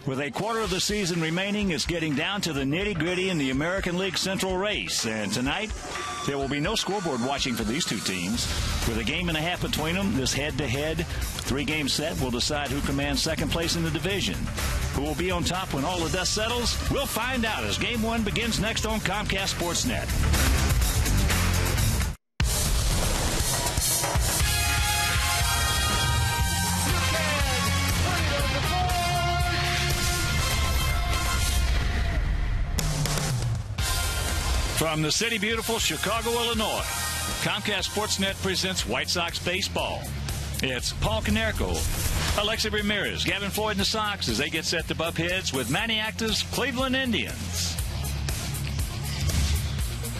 With a quarter of the season remaining, it's getting down to the nitty-gritty in the American League Central race. And tonight, there will be no scoreboard watching for these two teams. With a game and a half between them, this head-to-head three-game set will decide who commands second place in the division. Who will be on top when all the dust settles? We'll find out as Game 1 begins next on Comcast Sportsnet. From the city beautiful Chicago, Illinois, Comcast Sportsnet presents White Sox baseball. It's Paul Konerko, Alexi Ramirez, Gavin Floyd and the Sox as they get set to butt heads with Manny Acta's Cleveland Indians.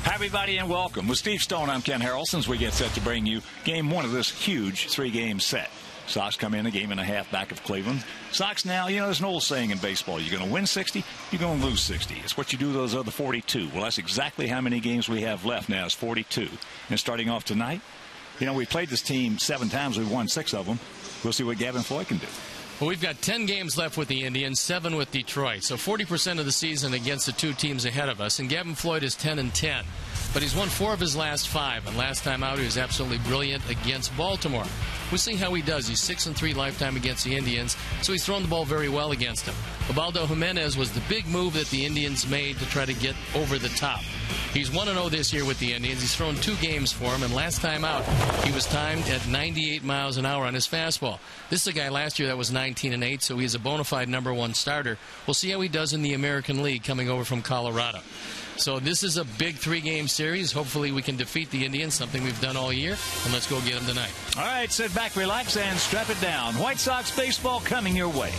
Hi, everybody, and welcome. With Steve Stone, I'm Ken Harrelson as we get set to bring you Game 1 of this huge three-game set. Sox come in a game and a half back of Cleveland. Sox now, there's an old saying in baseball. You're going to win 60, you're going to lose 60. It's what you do those other 42. Well, that's exactly how many games we have left now is 42. And starting off tonight, we played this team 7 times. We've won 6 of them. We'll see what Gavin Floyd can do. Well, we've got 10 games left with the Indians, 7 with Detroit. So 40% of the season against the two teams ahead of us. And Gavin Floyd is 10-10. But he's won 4 of his last 5. And last time out, he was absolutely brilliant against Baltimore. We'll see how he does. He's 6-3 lifetime against the Indians. So he's thrown the ball very well against them. Ubaldo Jimenez was the big move that the Indians made to try to get over the top. He's 1-0 this year with the Indians. He's thrown 2 games for him. And last time out, he was timed at 98 miles an hour on his fastball. This is a guy last year that was 19-8, so he's a bona fide #1 starter. We'll see how he does in the American League coming over from Colorado. So this is a big 3-game series. Hopefully we can defeat the Indians, something we've done all year, and let's go get them tonight. All right, sit back, relax, and strap it down. White Sox baseball coming your way.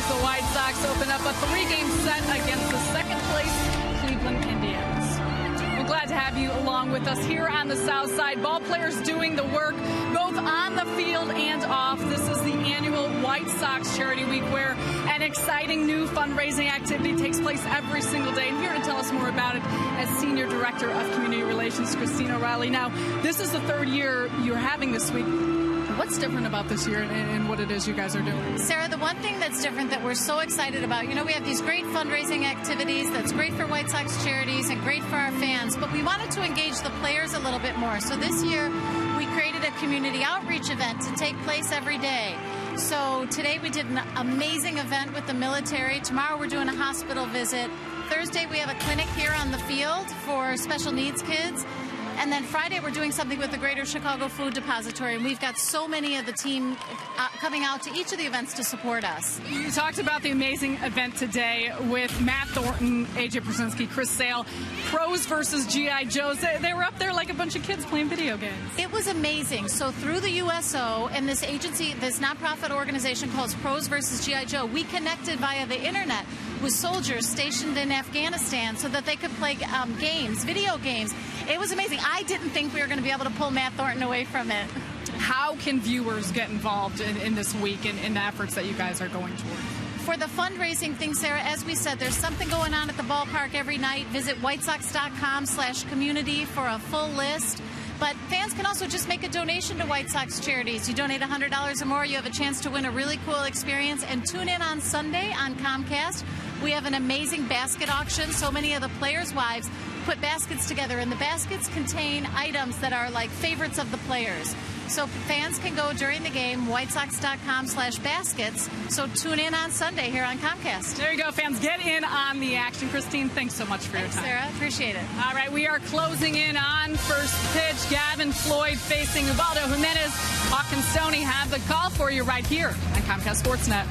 The White Sox open up a 3-game set against the second-place Cleveland Indians. We're glad to have you along with us here on the South Side. Ball players doing the work both on the field and off. This is the annual White Sox Charity Week where an exciting new fundraising activity takes place every single day. And here to tell us more about it as Senior Director of Community Relations, Christine O'Reilly. Now, this is the 3rd year you're having this week. What's different about this year and what it is you guys are doing? Sarah, the one thing that's different that we're so excited about, you know, we have these great fundraising activities that's great for White Sox charities and great for our fans, but we wanted to engage the players a little bit more. So this year we created a community outreach event to take place every day. So today we did an amazing event with the military. Tomorrow we're doing a hospital visit. Thursday we have a clinic here on the field for special needs kids. And then Friday, we're doing something with the Greater Chicago Food Depository, and we've got so many of the team coming out to each of the events to support us. You talked about the amazing event today with Matt Thornton, AJ Przinsky, Chris Sale, pros versus G.I. Joes. They were up there like a bunch of kids playing video games. It was amazing. So through the USO and this agency, this nonprofit organization called Pros versus G.I. Joe, we connected via the internet with soldiers stationed in Afghanistan so that they could play games, video games. It was amazing. I didn't think we were going to be able to pull Matt Thornton away from it. How can viewers get involved in this week and in the efforts that you guys are going toward? For the fundraising thing, Sarah, as we said, there's something going on at the ballpark every night. Visit whitesox.com/community for a full list. But fans can also just make a donation to White Sox charities. You donate $100 or more, you have a chance to win a really cool experience. And tune in on Sunday on Comcast. We have an amazing basket auction. So many of the players' wives put baskets together, and the baskets contain items that are like favorites of the players. So fans can go during the game, whitesox.com/baskets. So tune in on Sunday here on Comcast. There you go, fans. Get in on the action. Christine, thanks so much for your time. Sarah. Appreciate it. All right, we are closing in on first pitch. Gavin Floyd facing Ubaldo Jimenez. Hawk and Stoney have the call for you right here on Comcast Sportsnet.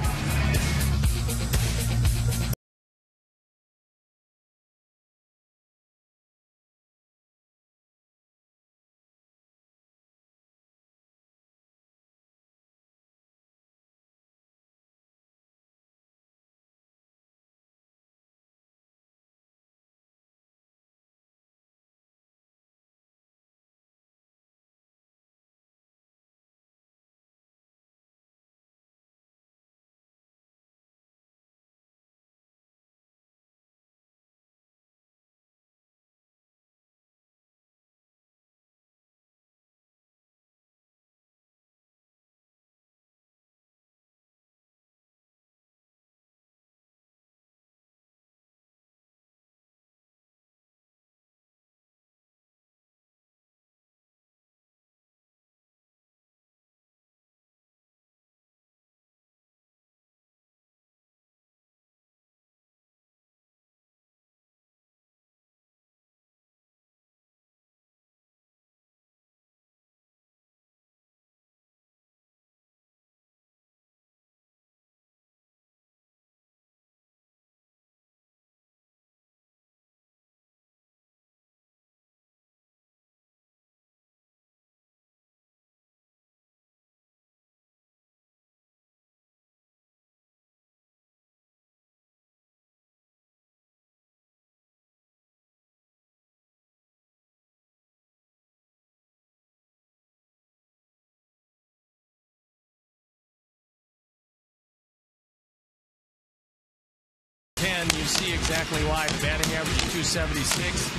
You see exactly why. The batting average is 276.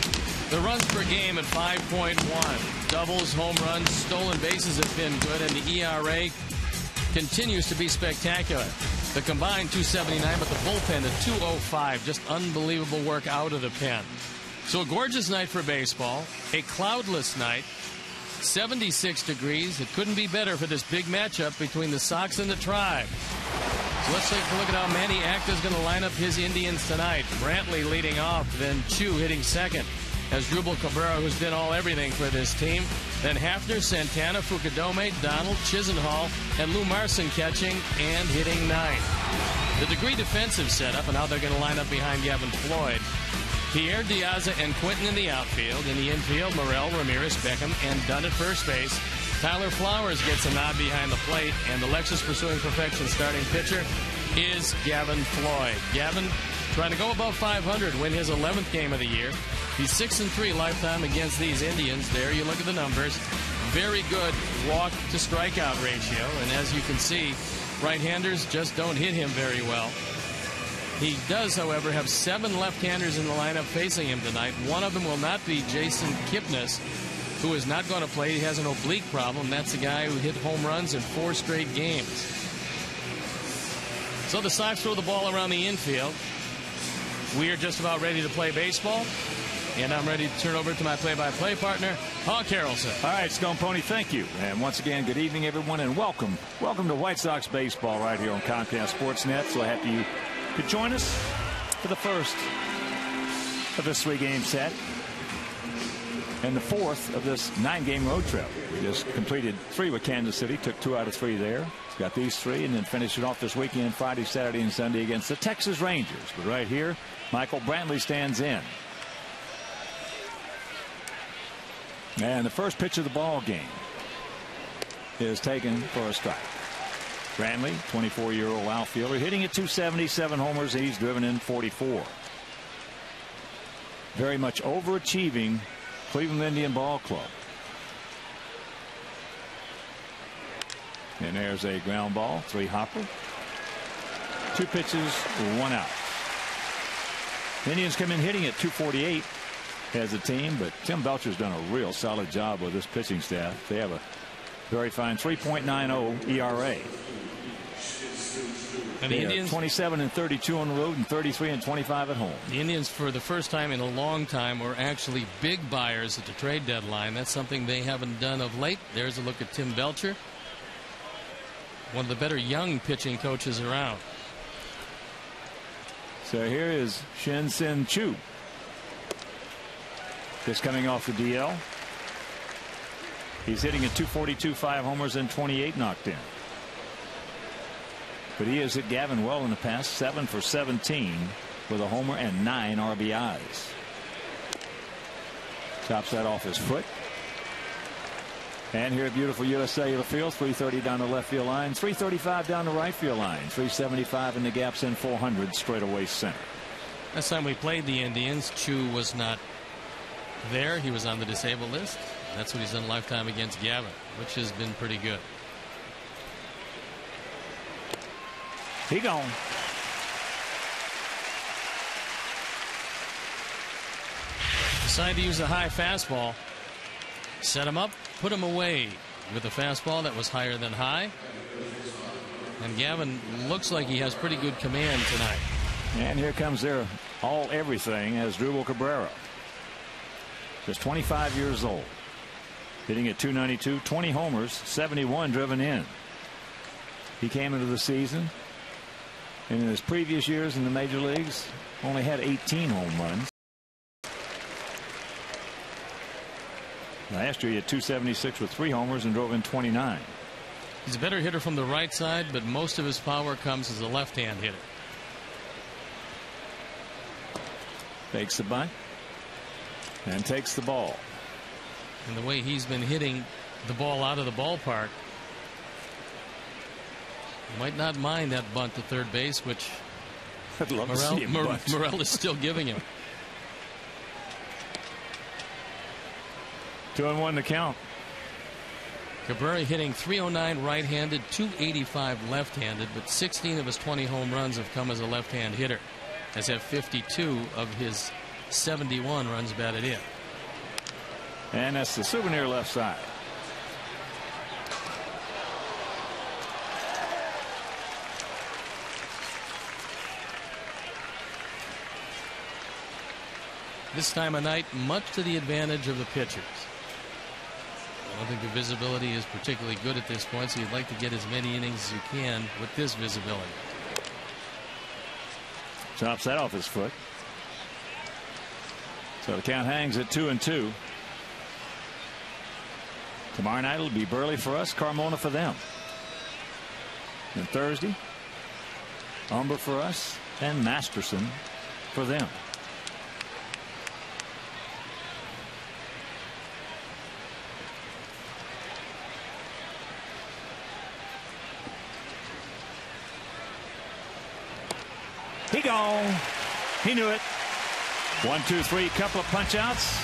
The runs per game at 5.1. Doubles, home runs, stolen bases have been good, and the ERA continues to be spectacular. The combined 279, but the bullpen at 205. Just unbelievable work out of the pen. So a gorgeous night for baseball. A cloudless night. 76 degrees. It couldn't be better for this big matchup between the Sox and the Tribe. So let's take a look at how Manny Acta's going to line up his Indians tonight. Brantley leading off, then Chu hitting second. As Rubel Cabrera, who's been all everything for this team. Then Hafner, Santana, Fukudome, Donald, Chisenhall, and Lou Marson catching and hitting ninth. The degree defensive setup and how they're going to line up behind Gavin Floyd. Pierre, Diaza, and Quinton in the outfield. In the infield, Morel, Ramirez, Beckham, and Dunn at first base. Tyler Flowers gets a nod behind the plate, and the Lexus Pursuing Perfection starting pitcher is Gavin Floyd. Gavin trying to go above 500, win his 11th game of the year. He's 6-3 lifetime against these Indians. There you look at the numbers. Very good walk to strikeout ratio, and as you can see, right-handers just don't hit him very well. He does, however, have 7 left-handers in the lineup facing him tonight. One of them will not be Jason Kipnis. who is not going to play. He has an oblique problem. That's the guy who hit home runs in 4 straight games. So the Sox throw the ball around the infield. We are just about ready to play baseball. And I'm ready to turn over to my play-by-play partner, Hawk Harrelson. All right, Stone Pony, thank you. And once again, good evening, everyone, and welcome. Welcome to White Sox baseball right here on Comcast Sportsnet. So happy you could join us for the first of this 3-game set and the 4th of this 9-game road trip. We just completed 3 with Kansas City, took 2 out of 3 there. Got these 3 and then finished it off this weekend, Friday, Saturday, and Sunday against the Texas Rangers. But right here, Michael Brantley stands in. And the first pitch of the ball game is taken for a strike. Brantley, 24-year-old outfielder, hitting at 277 homers. He's driven in 44. Very much overachieving Cleveland Indian Ball Club. And there's a ground ball, 3-hopper. 2 pitches, 1 out. The Indians come in hitting at 248 as a team, but Tim Belcher's done a real solid job with this pitching staff. They have a very fine 3.90 ERA. And the Indians 27-32 on the road and 33-25 at home. The Indians, for the first time in a long time, were actually big buyers at the trade deadline. That's something they haven't done of late. There's a look at Tim Belcher, one of the better young pitching coaches around. So here is Shin-Sin Chu. Just coming off the DL. He's hitting at 242, 5 homers and 28 knocked in. But he has hit Gavin well in the past, 7 for 17 with a homer and 9 RBIs. Chops that off his foot. And here at beautiful US Cellular Field, 330 down the left field line, 335 down the right field line, 375 in the gaps in 400 straightaway center. Last time we played the Indians, Chu was not there. He was on the disabled list. That's what he's done lifetime against Gavin, which has been pretty good. He gone. Decided to use a high fastball. Set him up, put him away with a fastball that was higher than high. And Gavin looks like he has pretty good command tonight. And here comes their all everything as Drupal Cabrera. Just 25 years old. Hitting at 292, 20 homers, 71 driven in. He came into the season, and in his previous years in the major leagues, only had 18 home runs. Last year he had 276 with 3 homers and drove in 29. He's a better hitter from the right side, but most of his power comes as a left-hand hitter. Takes the bunt and takes the ball. And the way he's been hitting the ball out of the ballpark, you might not mind that bunt to third base, which I'd love to see him bunt. Morel is still giving him. 2-1 to count. Cabrera hitting .309 right-handed, .285 left-handed, but 16 of his 20 home runs have come as a left-hand hitter. Has had 52 of his 71 runs batted in. And that's the souvenir left side. This time of night, much to the advantage of the pitchers. I don't think the visibility is particularly good at this point, so you'd like to get as many innings as you can with this visibility. Chops that off his foot. So the count hangs at 2-2. Tomorrow night it'll be Burley for us, Carmona for them. And Thursday, Umber for us, and Masterson for them. He gone. He knew it. 1, 2, 3, couple of punch outs.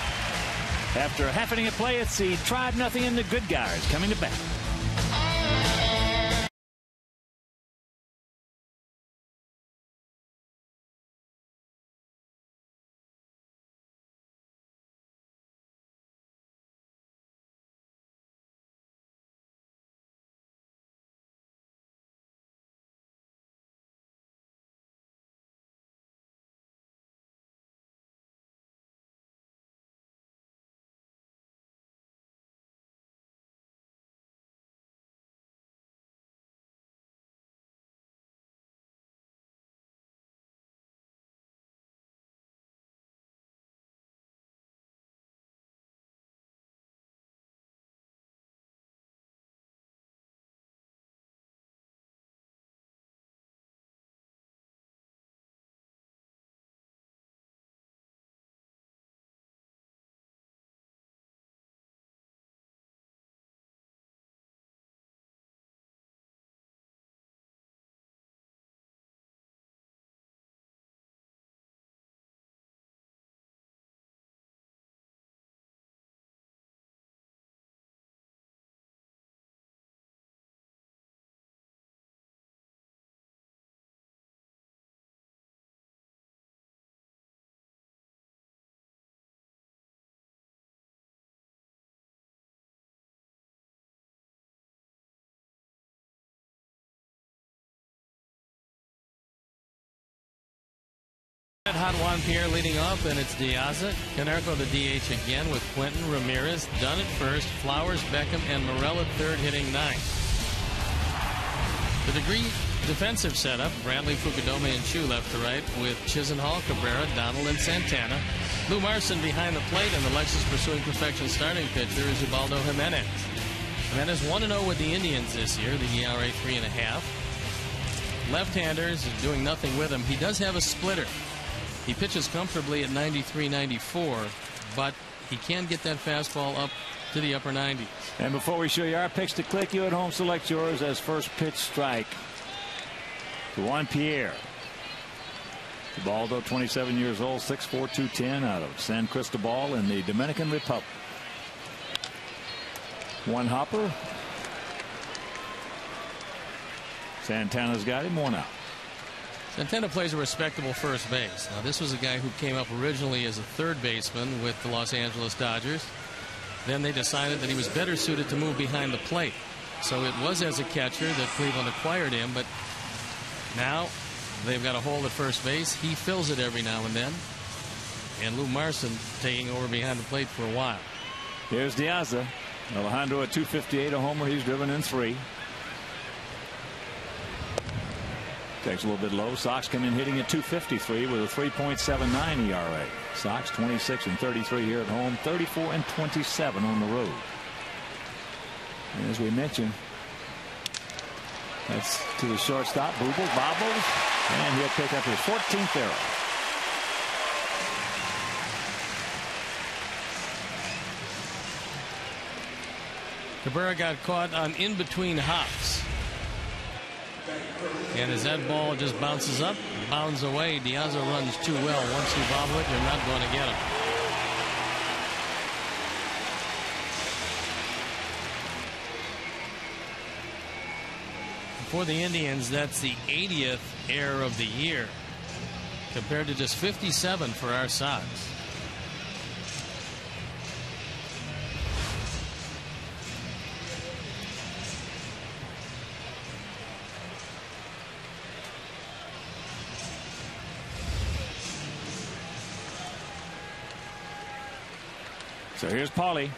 After a half inning of play, it's the tried nothing in the good guys coming to bat. red-hot Juan Pierre leading off, and it's Diaza. Canerco the DH again with Quentin, Ramirez, Dunn at first, Flowers, Beckham, and Morel at third, hitting ninth. The degree defensive setup, Brantley, Fukudome, and Chu left to right with Chisenhall, Cabrera, Donald, and Santana. Lou Marson behind the plate, and the Lexus pursuing perfection starting pitcher is Ubaldo Jimenez. Jimenez 1-0 with the Indians this year, the ERA 3.5. Left-handers is doing nothing with him. He does have a splitter. He pitches comfortably at 93-94, but he can get that fastball up to the upper 90s. And before we show you our picks to click, you at home select yours as first pitch strike to Juan Pierre. Ubaldo, 27 years old, 6'4", 210, out of San Cristobal in the Dominican Republic. One hopper. Santana's got him, one out. Santana plays a respectable first base. Now, this was a guy who came up originally as a third baseman with the Los Angeles Dodgers. Then they decided that he was better suited to move behind the plate. So it was as a catcher that Cleveland acquired him, but now they've got a hole at first base. He fills it every now and then. And Lou Marson taking over behind the plate for a while. Here's Diaza. Alejandro at 258, a homer. He's driven in 3. Takes a little bit low. Sox come in hitting at 253 with a 3.79 ERA. Sox 26-33 here at home, 34-27 on the road. And as we mentioned, that's to the shortstop. Bubel bobbles, and he'll pick up his 14th error. Cabrera got caught on in-between hops. And as that ball just bounces up, bounds away, Diaza runs too well. Once you bobble it, you're not going to get him. For the Indians, that's the 80th error of the year, compared to just 57 for our Sox. So here's Pauly.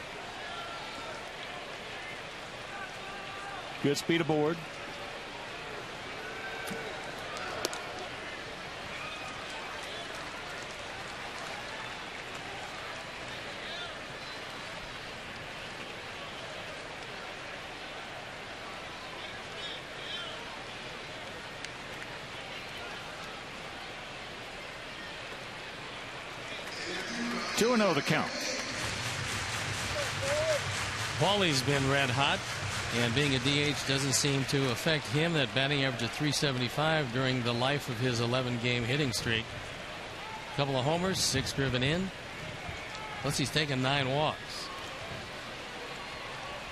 Good speed aboard. Two and 0 the count. Pauly's been red hot, and being a DH doesn't seem to affect him. That batting average of 375 during the life of his 11-game hitting streak. A couple of homers, 6 driven in. Plus he's taken 9 walks.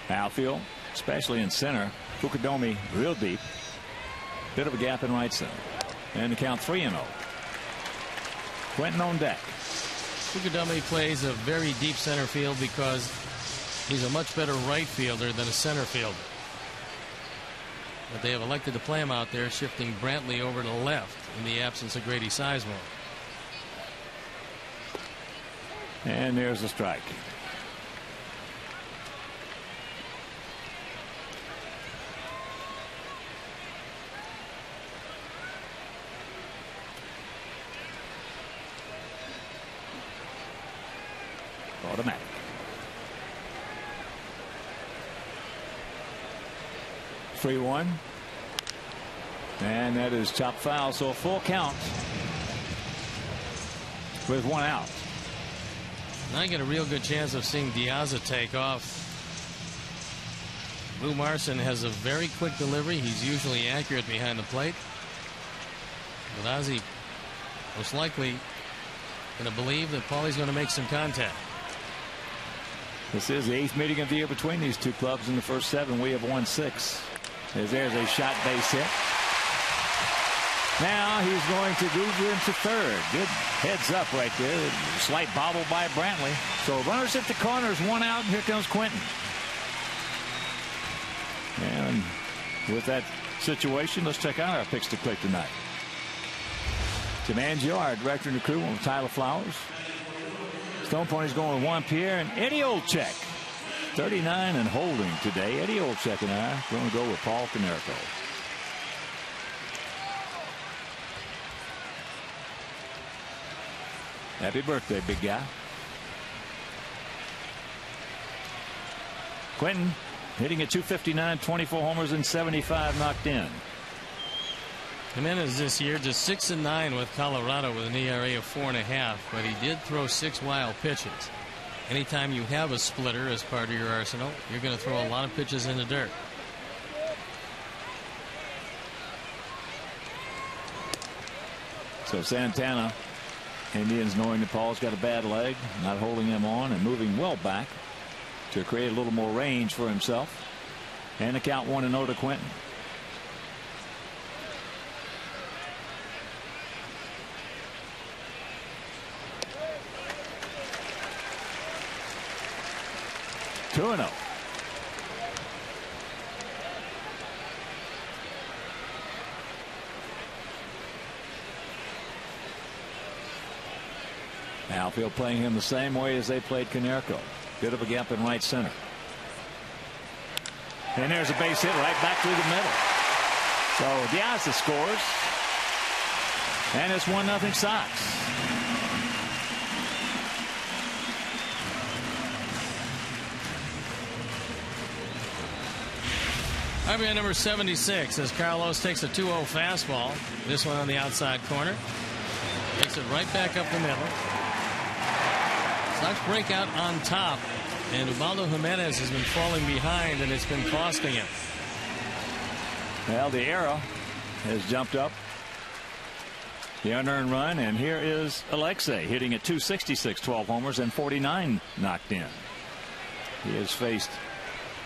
Outfield, especially in center. Fukudome real deep. Bit of a gap in right center. And the count 3-0. Quentin on deck. Fukudome plays a very deep center field because he's a much better right fielder than a center fielder. But they have elected to play him out there, shifting Brantley over to left in the absence of Grady Sizemore. And there's a strike. Automatic. 3-1. And that is chopped foul, so a full count with 1 out. Now you get a real good chance of seeing Diaza take off. Lou Marson has a very quick delivery. He's usually accurate behind the plate. But Ozzie most likely going to believe that Pauly's going to make some contact. This is the 8th meeting of the year between these two clubs. In the first 7, we have won 6. As there's a shot base hit. Now he's going to move into third. Good heads up right there. Slight bobble by Brantley. So runners at the corners, 1 out, and here comes Quentin. And with that situation, let's check out our picks to click tonight. Demands our director and the crew on Tyler Flowers. Stone Pony's going with Juan Pierre and Eddie Olczyk. 39 and holding today. Eddie Olczyk and I are going to go with Paul Konerko. Happy birthday, big guy. Quentin hitting at .259, 24 homers and 75 knocked in. Jimenez this year just 6-9 with Colorado with an ERA of 4.5, but he did throw 6 wild pitches. Anytime you have a splitter as part of your arsenal, you're going to throw a lot of pitches in the dirt. So Santana, Indians knowing that Paul's got a bad leg, not holding him on and moving well back to create a little more range for himself. And the count 1-0 to Quentin. Two and 0. Outfield playing him the same way as they played Konerko. Bit of a gap in right center. And there's a base hit right back through the middle. So Diaz scores. And it's 1-0 Sox. RBI number 76 as Carlos takes a 2-0 fastball. This one on the outside corner. Takes it right back up the middle. Sox break out on top. And Ubaldo Jimenez has been falling behind, and it's been costing him. Well, the era has jumped up. The unearned run, and here is Alexei hitting at .266, 12 homers and 49 knocked in. He has faced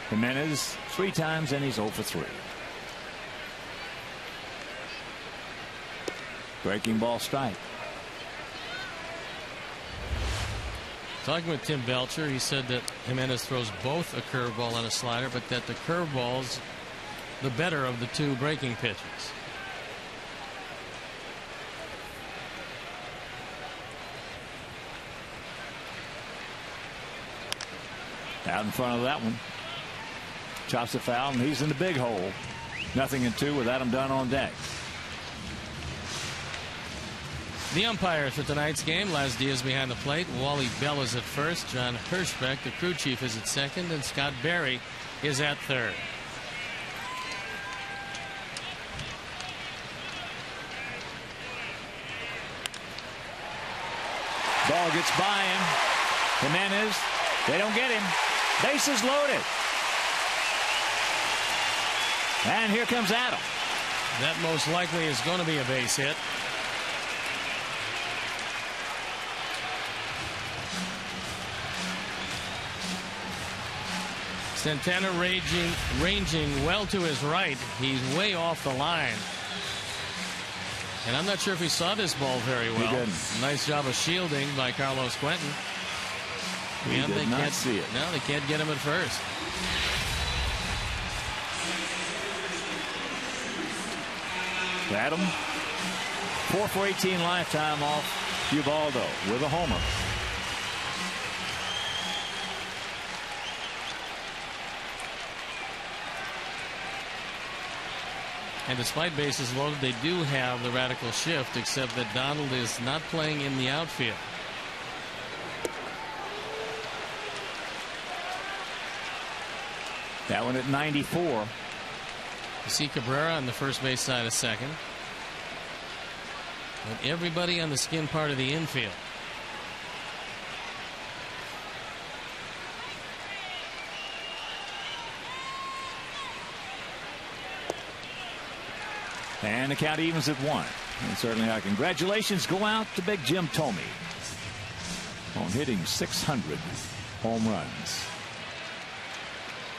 Jimenez 3 times, and he's 0 for 3. Breaking ball strike. Talking with Tim Belcher, he said that Jimenez throws both a curveball and a slider, but that the curveball's the better of the 2 breaking pitches. Out in front of that one. Chops it foul, and he's in the big hole. 0-2 with Adam Dunn on deck. The umpires for tonight's game: Laz Diaz behind the plate, Wally Bell is at first, John Hirschbeck, the crew chief, is at second, and Scott Berry is at third. Ball gets by him. Jimenez, they don't get him. Bases loaded. And here comes Adam. That most likely is going to be a base hit. Santana ranging well to his right. He's way off the line. And I'm not sure if he saw this ball very well. He didn't. Nice job of shielding by Carlos Quentin. He did not see it. No, they can't get him at first. Adam, 4 for 18 lifetime off Ubaldo with a homer. And despite bases loaded, they do have the radical shift, except that Donald is not playing in the outfield. That one at 94. You see Cabrera on the first base side of second. But everybody on the skin part of the infield. And the count evens at 1. And certainly our congratulations go out to Big Jim Thome on hitting 600 home runs.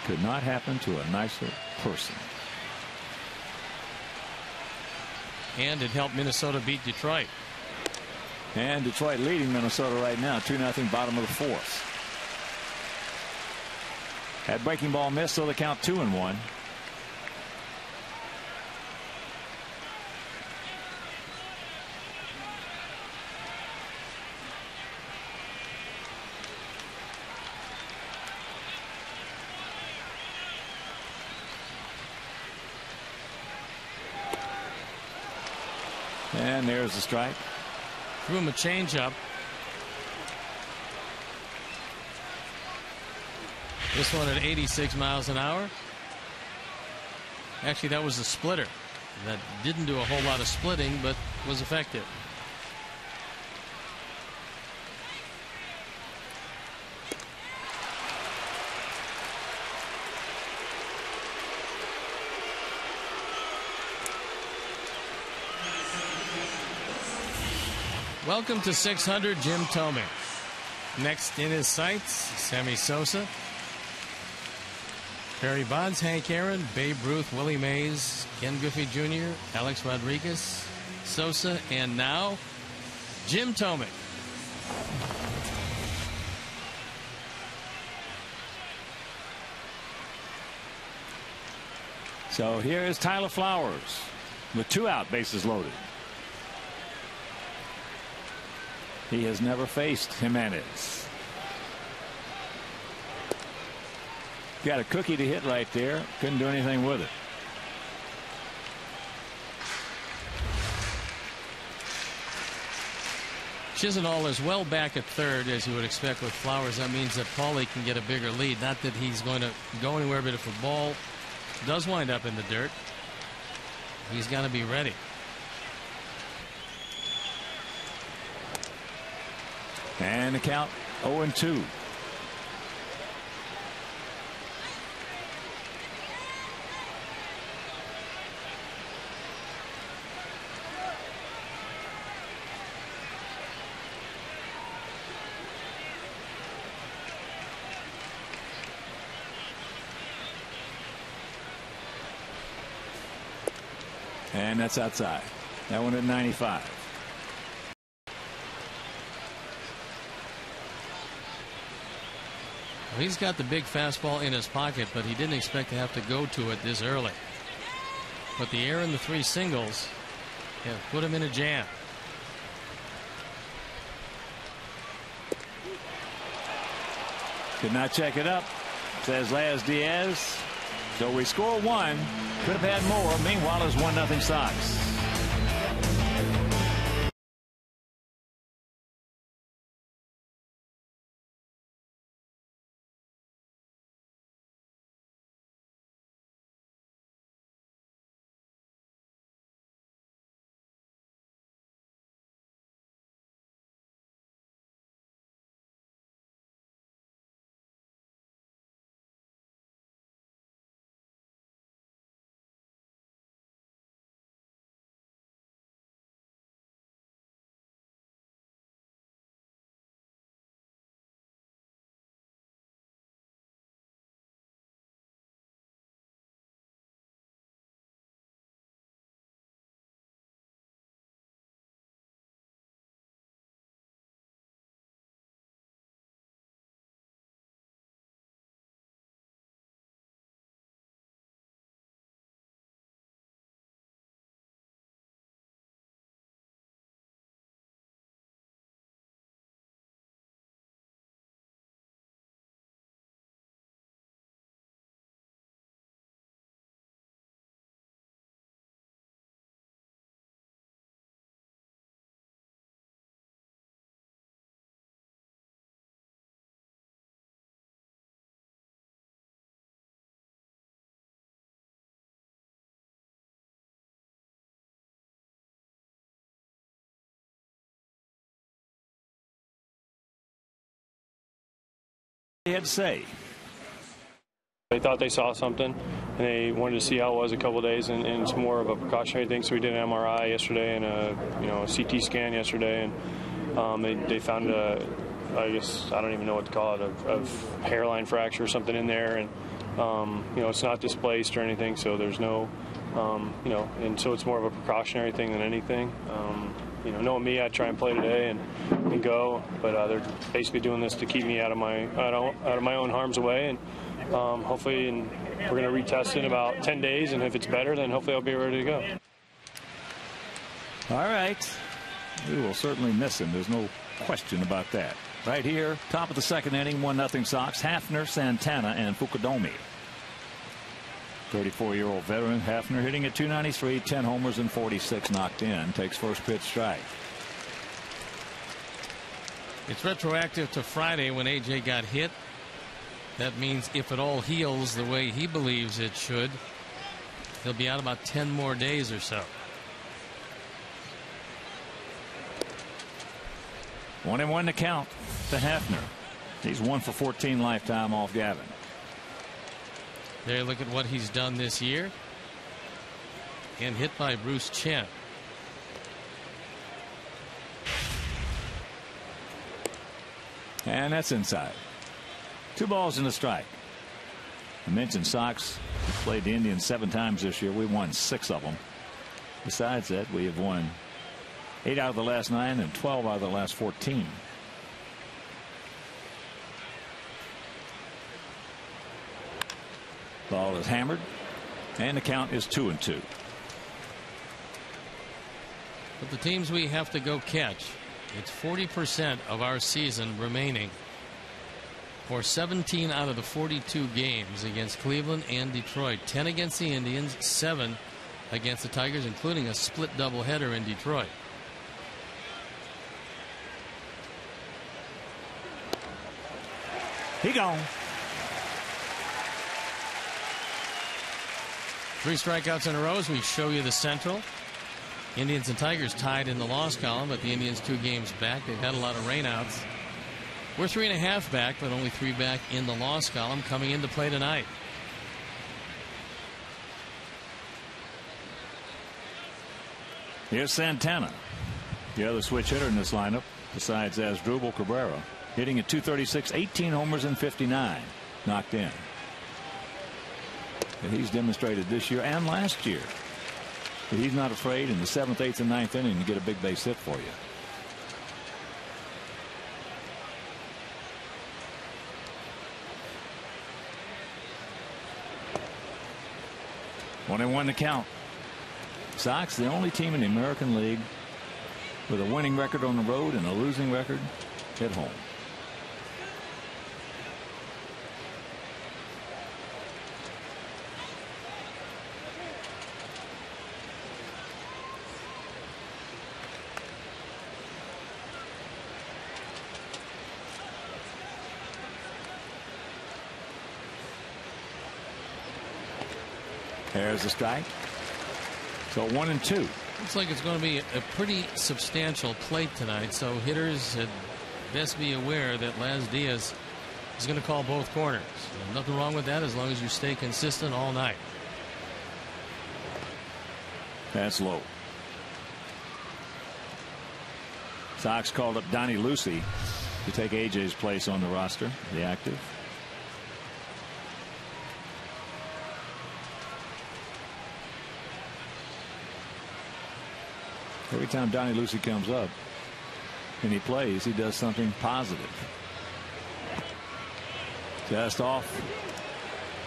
Could not happen to a nicer person. And it helped Minnesota beat Detroit. And Detroit leading Minnesota right now, 2-0, bottom of the 4th. That breaking ball missed, so the count 2-1. And there's the strike. Threw him a changeup. This one at 86 miles an hour. Actually, that was a splitter. That didn't do a whole lot of splitting, but was effective. Welcome to 600, Jim Thome. Next in his sights, Sammy Sosa, Barry Bonds, Hank Aaron, Babe Ruth, Willie Mays, Ken Griffey Jr., Alex Rodriguez, Sosa, and now Jim Thome. So here is Tyler Flowers with 2 out, bases loaded. He has never faced Jimenez. Got a cookie to hit right there. Couldn't do anything with it. Chisenhall is well back at third, as you would expect with Flowers. That means that Paulie can get a bigger lead. Not that he's going to go anywhere, but if the ball does wind up in the dirt, he's got to be ready. And the count 0-2. And that's outside. That one at 95. Well, he's got the big fastball in his pocket, but he didn't expect to have to go to it this early. But the air and the 3 singles have put him in a jam. Could not check it up, says Laz Diaz. So we score 1. Could have had more. Meanwhile, it's 1-0 Sox. He had to say. They thought they saw something, and they wanted to see how it was a couple of days, and it's more of a precautionary thing. So we did an MRI yesterday and a CT scan yesterday, and they found I guess I don't even know what to call it, of hairline fracture or something in there, and it's not displaced or anything, so there's no and so it's more of a precautionary thing than anything. Knowing me, I'd try and play today and go, but they're basically doing this to keep me out of my own harm's way, and hopefully we're going to retest in about 10 days, and if it's better, then hopefully I'll be ready to go. All right. We will certainly miss him. There's no question about that. Right here, top of the second inning, 1-0 Sox. Hafner, Santana, and Fukudomi. 34-year-old veteran Hafner hitting at 293, 10 homers and 46 knocked in. Takes first pitch strike. It's retroactive to Friday when AJ got hit. That means if it all heals the way he believes it should, he'll be out about 10 more days or so. 1-1 to count to Hafner. He's 1 for 14 lifetime off Gavin. There, look at what he's done this year. And hit by Bruce Chen. And that's inside. 2 balls and a strike. I mentioned Sox played the Indians 7 times this year. We won 6 of them. Besides that, we have won 8 out of the last 9 and 12 out of the last 14. Ball is hammered, and the count is 2-2. But the teams we have to go catch, it's 40% of our season remaining for 17 out of the 42 games against Cleveland and Detroit. 10 against the Indians, 7 against the Tigers, including a split doubleheader in Detroit. He gone. 3 strikeouts in a row as we show you the Central. Indians and Tigers tied in the loss column, but the Indians 2 games back. They've had a lot of rainouts. We're 3.5 back, but only 3 back in the loss column coming into play tonight. Here's Santana, the other switch hitter in this lineup, besides Asdrubal Cabrera, hitting at 236, 18 homers and 59 knocked in. And he's demonstrated this year and last year that he's not afraid in the 7th, 8th, and 9th inning to get a big base hit for you. One and one to count. Sox, the only team in the American League with a winning record on the road and a losing record at home. There's a strike. So 1-2. Looks like it's going to be a pretty substantial plate tonight, so hitters had best be aware that Laz Diaz is going to call both corners. Nothing wrong with that as long as you stay consistent all night. That's low. Sox called up Donnie Lucy to take AJ's place on the roster, the active. Every time Donnie Lucy comes up and he plays, he does something positive. Just off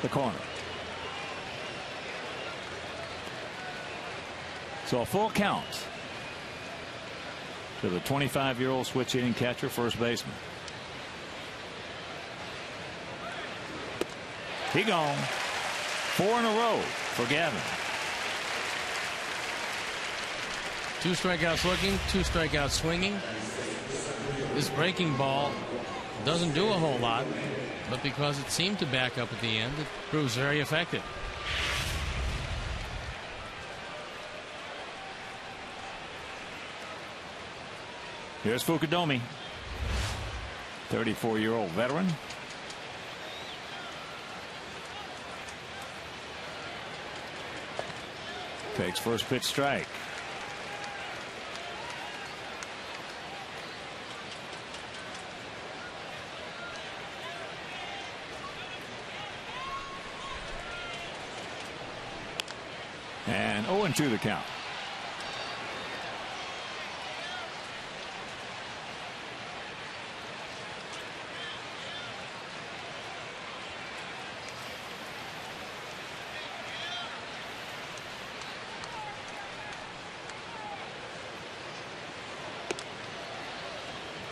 the corner. So a full count to the 25-year-old switch hitting catcher, first baseman. He gone. 4 in a row for Gavin. 2 strikeouts looking, 2 strikeouts swinging. This breaking ball doesn't do a whole lot, but because it seemed to back up at the end, it proves very effective. Here's Fukudomi, 34-year-old veteran. Takes first pitch strike. And 0-2 the count.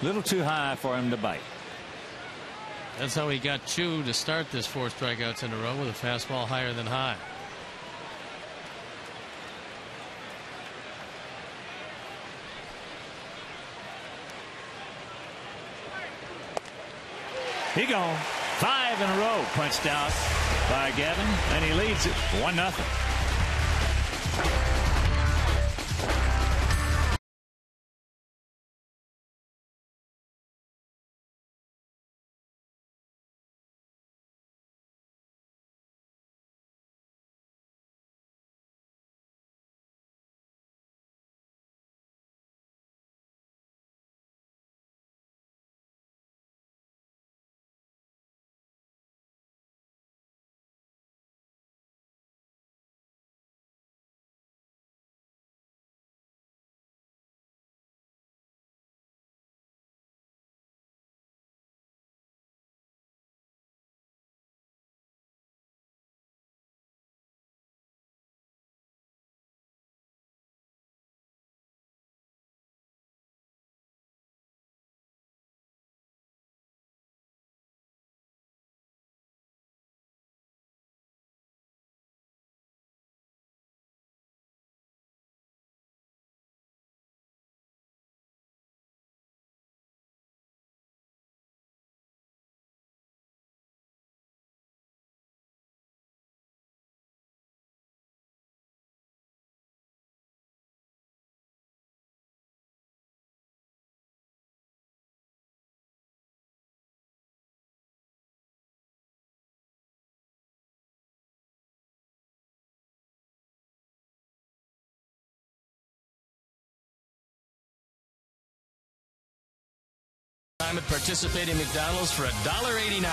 A little too high for him to bite. That's how he got Chu to start this 4 strikeouts in a row with a fastball higher than high. He gone. 5 in a row punched out by Gavin, and he leads it 1-0. Time at participating McDonald's for $1.89.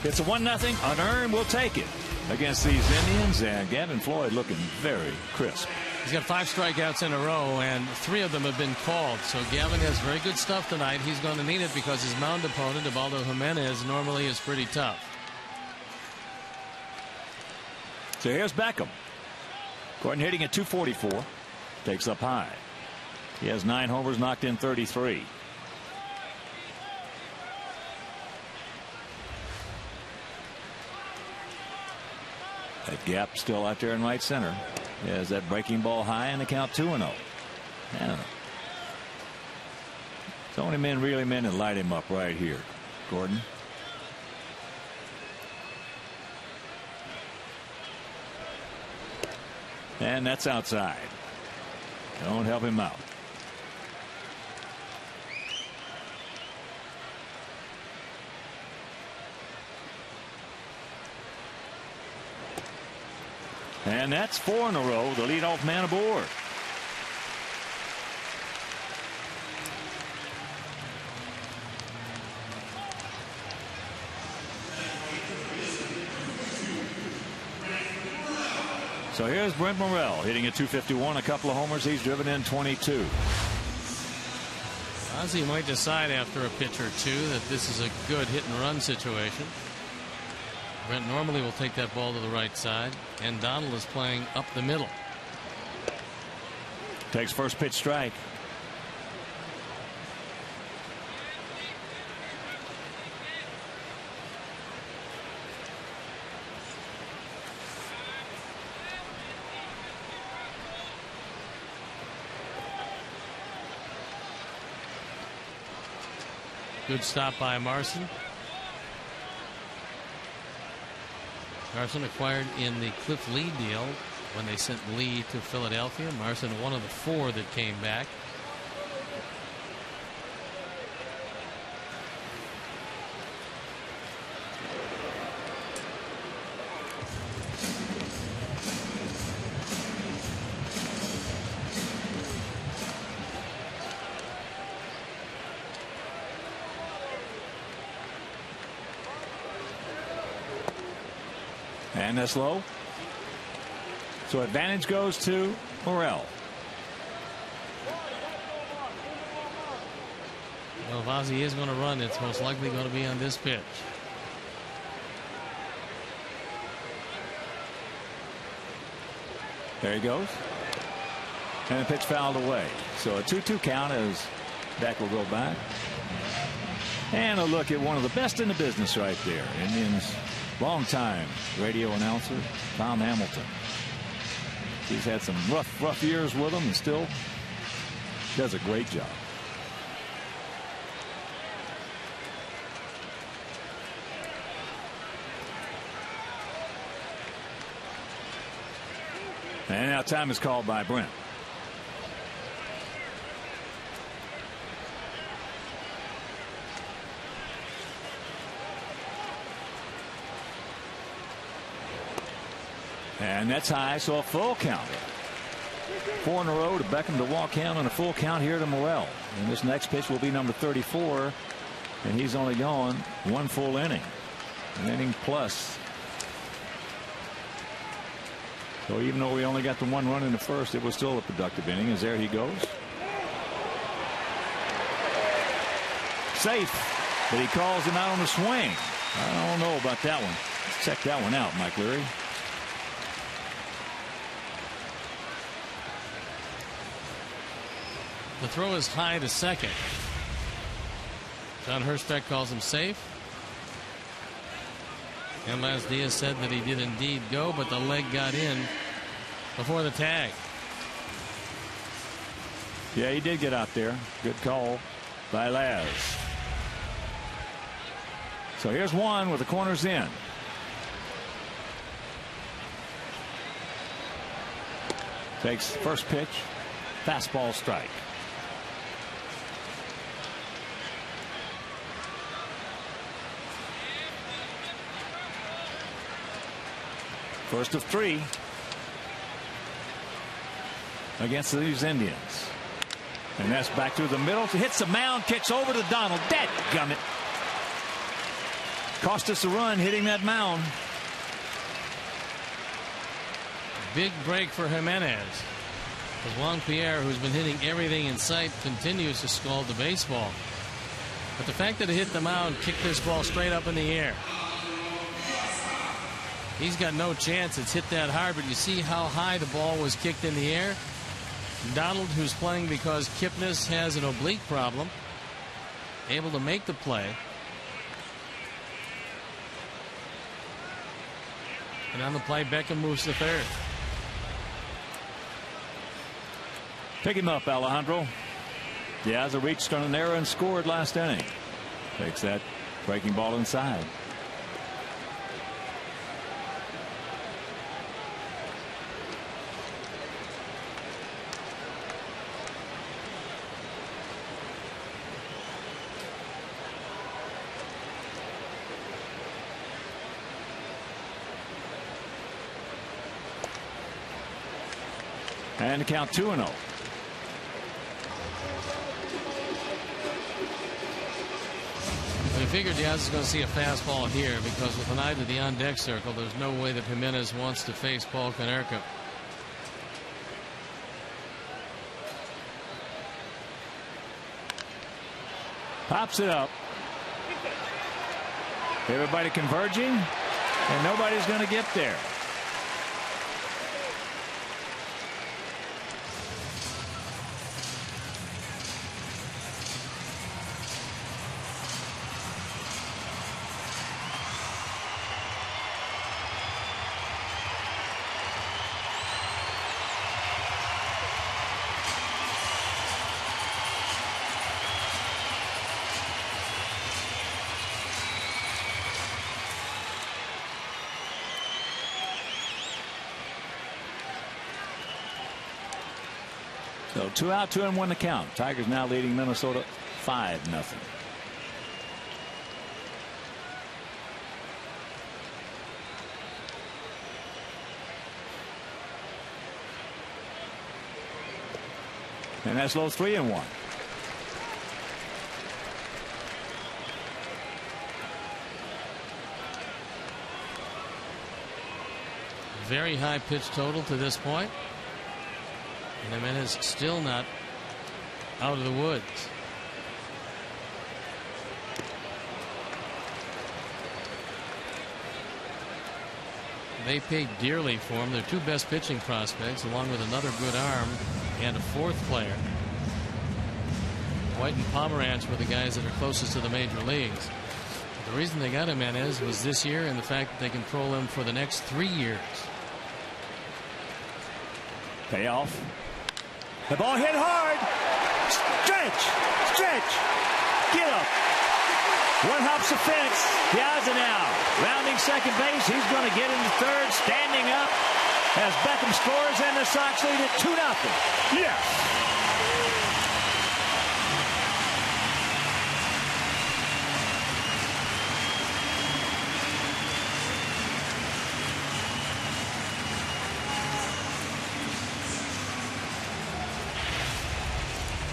It's a 1-0. Unearned will take it against these Indians, and Gavin Floyd looking very crisp. He's got 5 strikeouts in a row, and 3 of them have been called. So Gavin has very good stuff tonight. He's going to need it because his mound opponent, Ubaldo Jimenez, normally is pretty tough. So here's Beckham. Gordon hitting at .244. Takes up high. He has 9 homers, knocked in 33. That gap still out there in right center. He has that breaking ball high and the count 2-0. Yeah. It's only really men that light him up right here. Gordon. And that's outside. Don't help him out. And that's 4 in a row. The leadoff man aboard. So here's Brent Morrell hitting at .251, a couple of homers. He's driven in 22. Ozzie might decide after a pitch or two that this is a good hit and run situation. Brent normally will take that ball to the right side, and Donald is playing up the middle. Takes first pitch strike. Good stop by Marson. Marson acquired in the Cliff Lee deal when they sent Lee to Philadelphia. Marson, one of the 4 that came back. And that's low. So advantage goes to Morrell. Well, if Ozzie is going to run, it's most likely going to be on this pitch. There he goes. And the pitch fouled away. So a 2-2 count as Beck will go back. And a look at one of the best in the business right there. Indians longtime radio announcer Tom Hamilton. He's had some rough years with them and still Does a great job. And now time is called by Brent. And that's high, so a full count. 4 in a row to Beckham to walk him, and a full count here to Morel. And this next pitch will be number 34, and he's only gone 1 full inning. An inning plus. So even though we only got the 1 run in the first, it was still a productive inning, as there he goes. Safe, but he calls him out on the swing. I don't know about that one. Let's check that one out, Mike Leary. The throw is high to second. John Hirschbeck calls him safe. And Laz Diaz said that he did indeed go, but the leg got in before the tag. Yeah, he did get out there. Good call by Laz. So here's one with the corners in. Takes first pitch. Fastball strike. First of 3 against these Indians. And that's back to the middle. Hits the mound, kicks over to Donald. Dadgummit. Cost us a run hitting that mound. Big break for Jimenez. As Juan Pierre, who's been hitting everything in sight, continues to scald the baseball. But the fact that it hit the mound kicked this ball straight up in the air. He's got no chance. It's hit that hard, but you see how high the ball was kicked in the air. Donald, who's playing because Kipnis has an oblique problem, able to make the play. And on the play, Beckham moves to third. Pick him up, Alejandro. Yeah, as a reached on an error and scored last inning. Takes that breaking ball inside. And to count 2-0. We figured Diaz is going to see a fastball here because with an eye to the on-deck circle, there's no way that Jimenez wants to face Paul Konerko. Pops it up. Everybody converging, and nobody's going to get there. So 2 out, 2-1 to count. Tigers now leading Minnesota 5-0. And that's low 3-1. Very high pitch total to this point. And Jimenez still not out of the woods. They paid dearly for him. Their 2 best pitching prospects, along with another good arm and a 4th player. White and Pomeranz were the guys that are closest to the major leagues. But the reason they got Jimenez was this year and the fact that they control him for the next 3 years. Payoff. The ball hit hard. stretch. Get up. One hops the fence. Piazza now rounding second base. He's going to get into third, standing up as Beckham scores, and the Sox lead at 2-0. Yes.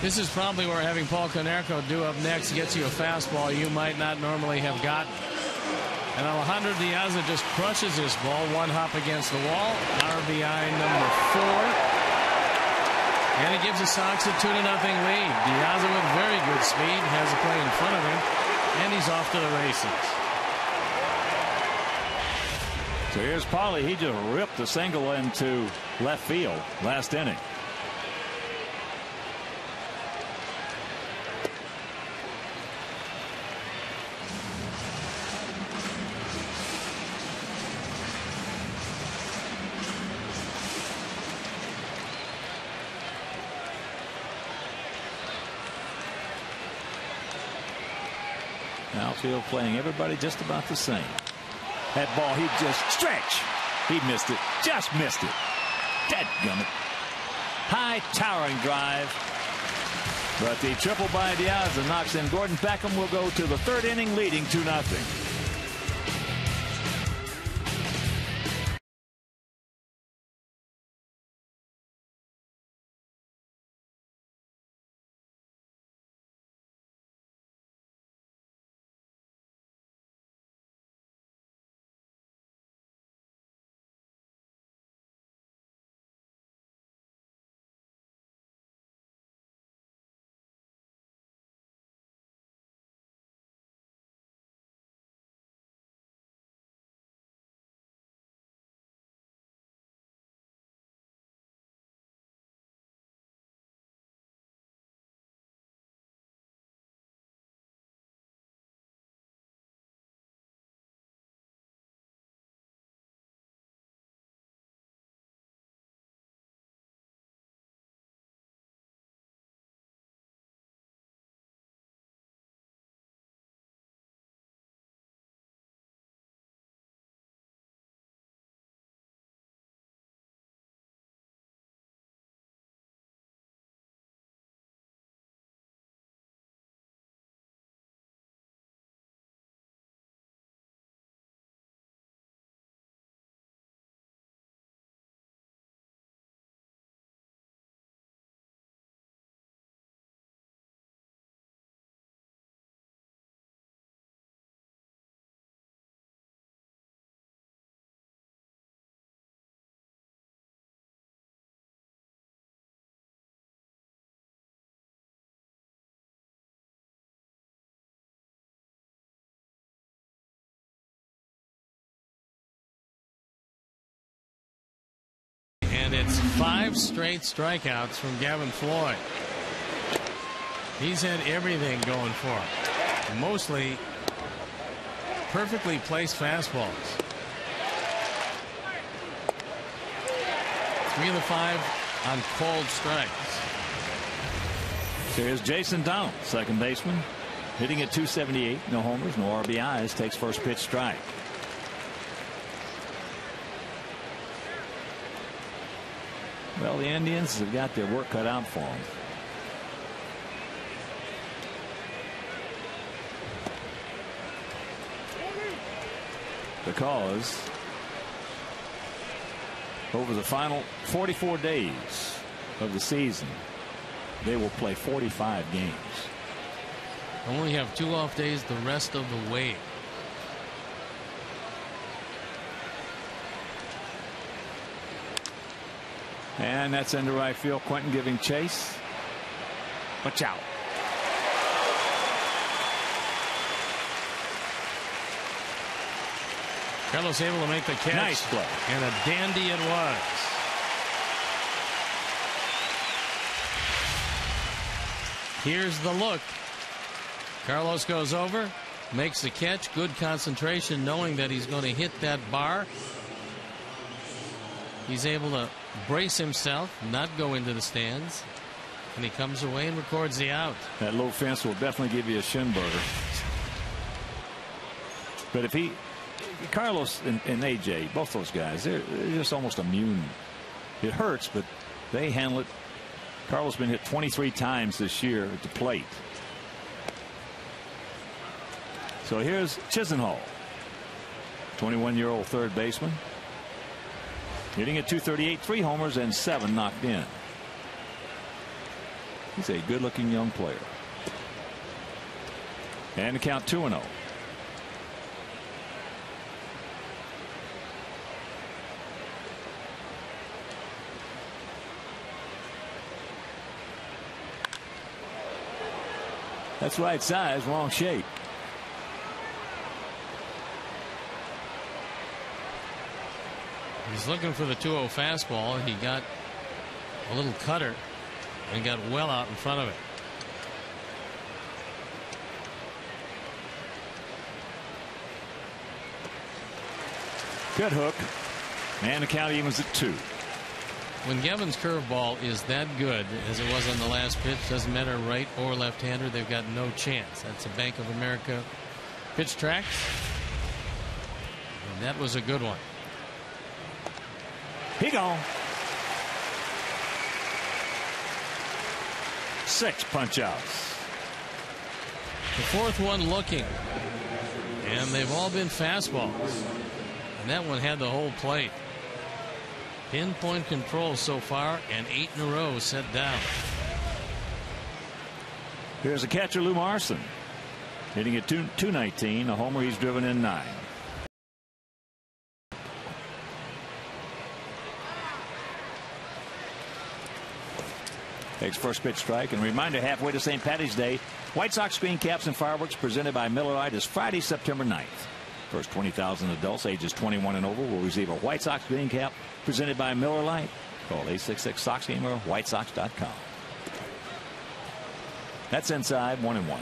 This is probably where having Paul Konerko do up next gets you a fastball you might not normally have gotten. And Alejandro Diaz just crushes this ball. One hop against the wall. RBI number 4. And it gives the Sox a 2-0 lead. Diaz with very good speed has a play in front of him. And he's off to the races. So here's Pauly. He just ripped a single into left field last inning. Outfield playing everybody just about the same. That ball, he just stretch. He missed it. Just missed it. Dadgummit. High towering drive. But the triple by Diaz knocks in. Gordon Beckham will go to the third inning leading 2-0. And it's 5 straight strikeouts from Gavin Floyd. He's had everything going for him. Mostly perfectly placed fastballs. 3 of the 5 on cold strikes. So here's Jason Donald, second baseman, hitting at 278. No homers, no RBIs. Takes first pitch strike. Well, the Indians have got their work cut out for them. Because over the final 44 days of the season, they will play 45 games. Only have 2 off days the rest of the way. And that's into right field. Quentin giving chase. Watch out. Carlos able to make the catch. Nice play. And a dandy it was. Here's the look. Carlos goes over, makes the catch. Good concentration, knowing that he's going to hit that bar. He's able to brace himself, not go into the stands. And he comes away and records the out. That low fence will definitely give you a shin burger. But if Carlos and AJ, both those guys, they're just almost immune. It hurts, but they handle it. Carlos been hit 23 times this year at the plate. So here's Chisenhall, 21-year-old third baseman, hitting at .238, 3 homers and 7 knocked in. He's a good-looking young player. And the count 2-0. That's right size, wrong shape. He's looking for the 2-0 fastball, and he got a little cutter and got well out in front of it. Good hook, and the count evens at 2. When Gavin's curveball is that good as it was on the last pitch, doesn't matter right or left-hander, they've got no chance. That's a Bank of America pitch track, and that was a good one. He gone. 6 punch outs. The fourth one looking, and they've all been fastballs, and that one had the whole plate. Pinpoint control so far, and 8 in a row set down. Here's the catcher, Lou Marson, hitting at .219, a homer. He's driven in 9. Takes first pitch strike. And reminder, halfway to St. Patty's Day, White Sox screen caps and fireworks presented by Miller Lite is Friday, September 9th. First 20,000 adults ages 21 and over will receive a White Sox green cap presented by Miller Lite. Call 866-SOX-GAME or WhiteSox.com. That's inside 1-1.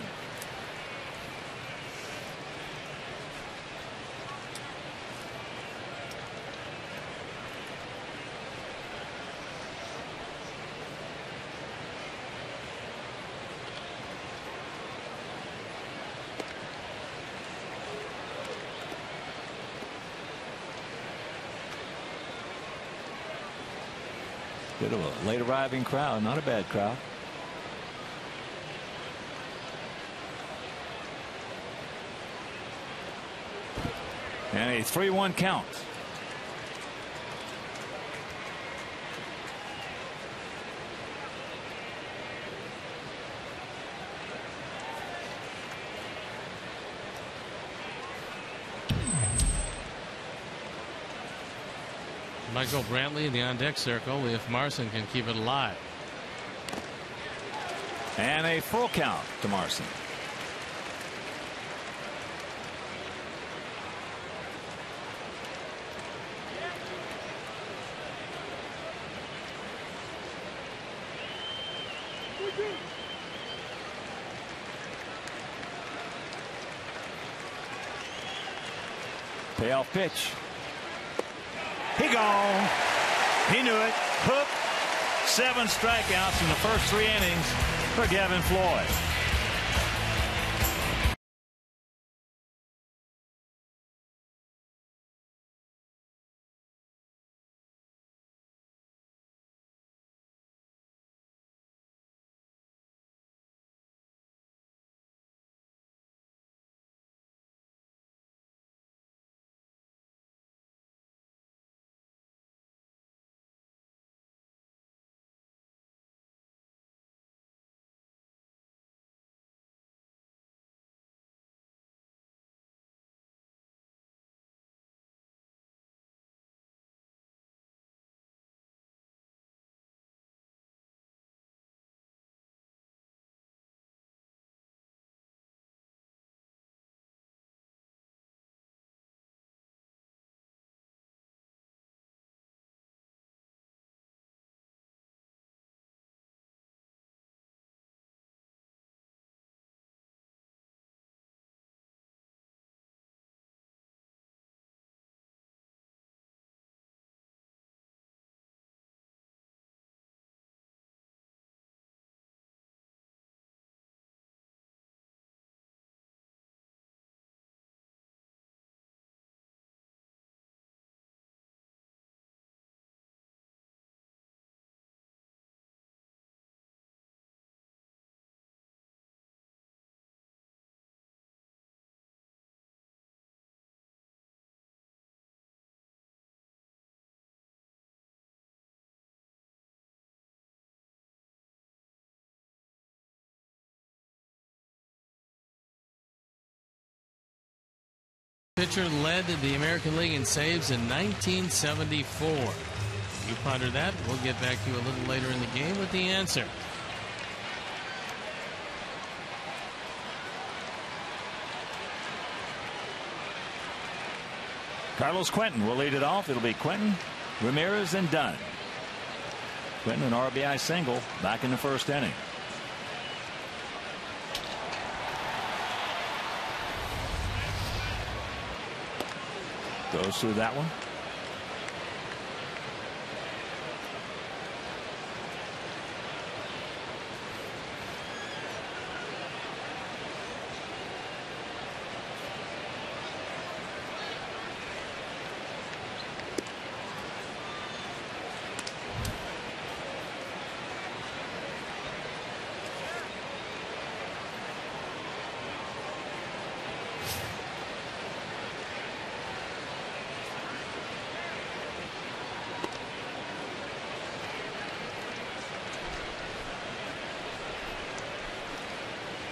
Bit of a late arriving crowd, not a bad crowd. And a 3-1 count. Michael Brantley in the on-deck circle if Marson can keep it alive. And a full count to Marson. Payoff pitch. He gone. He knew it. Hook. 7 strikeouts in the first 3 innings for Gavin Floyd. pitcher led the American League in saves in 1974. You ponder that. We'll get back to you a little later in the game with the answer. Carlos Quentin will lead it off. It'll be Quentin, Ramirez, and Dunn. Quentin, an RBI single back in the first inning. Goes through that one.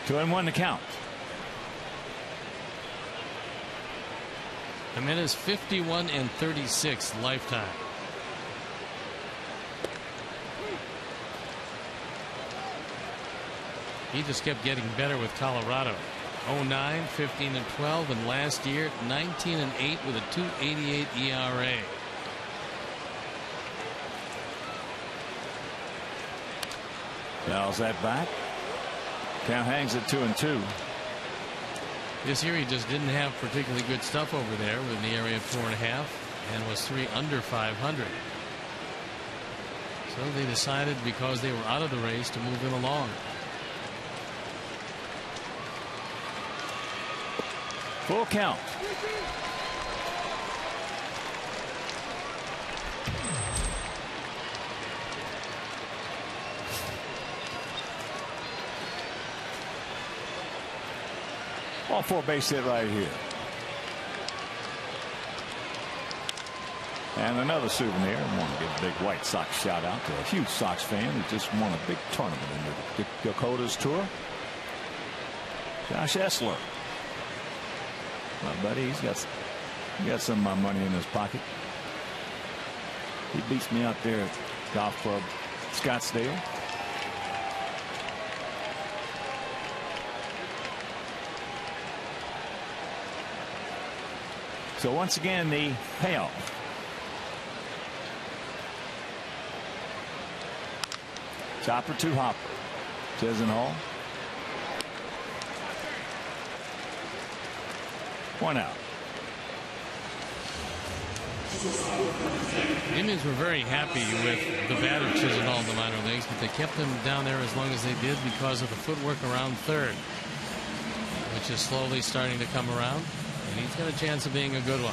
Two and one to count. Jimenez 51 and 36 lifetime. He just kept getting better with Colorado. 09, 15 and 12, and last year 19 and 8 with a 2.88 ERA. Fouls that back. Count hangs at 2-2. This year he just didn't have particularly good stuff over there with the area of 4.5 and was 3 under 500. So they decided, because they were out of the race, to move him along. Full count. All four base hit right here. And another souvenir. I want to give a big White Sox shout out to a huge Sox fan who just won a big tournament in the Dakotas tour. Josh Essler. My buddy, he got some of my money in his pocket. He beats me out there at Golf Club Scottsdale. So once again, the payoff. Chopper to Hopper. Chisenhall. One out. The Indians were very happy with the bat of Chisenhall in the minor leagues, but they kept him down there as long as they did because of the footwork around third, which is slowly starting to come around. And he's got a chance of being a good one.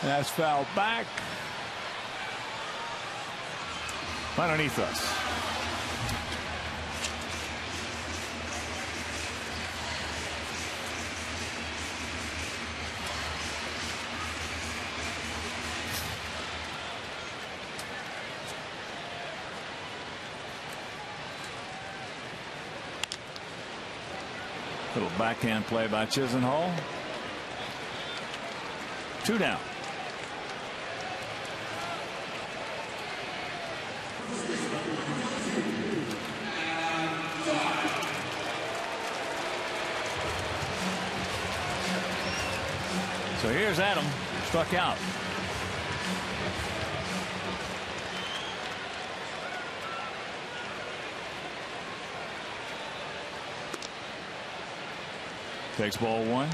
That's fouled back. Underneath us. Little backhand play by Chisenhall. 2 down. So here's Adam, struck out. Takes ball 1.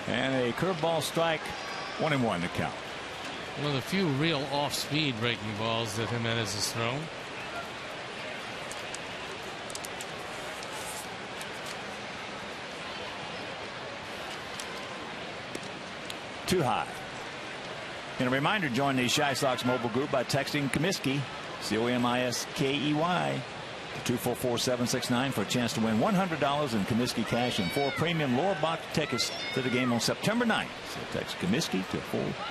And a curveball strike, 1-1 to count. One of the few real off-speed breaking balls that Jimenez has thrown. too high. And a reminder, join the Chi Sox mobile group by texting Comiskey, COMISKEY, to 244-769 for a chance to win $100 in Comiskey cash and 4 premium lower box tickets to the game on September 9th. So text Comiskey to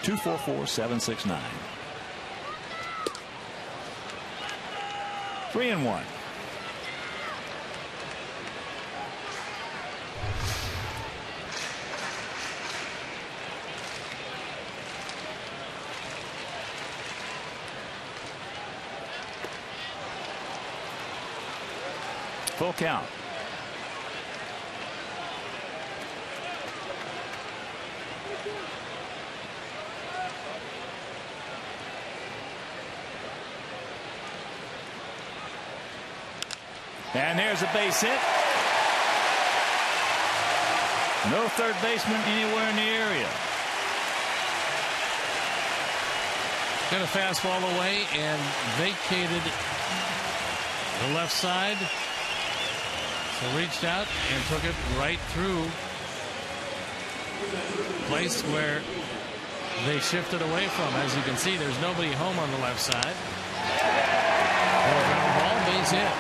244-769. 3-1. Full count. And there's a base hit. No third baseman anywhere in the area. Got a fastball away and vacated the left side. So reached out and took it right through. Place where they shifted away from. As you can see, there's nobody home on the left side. Ground ball, base hit.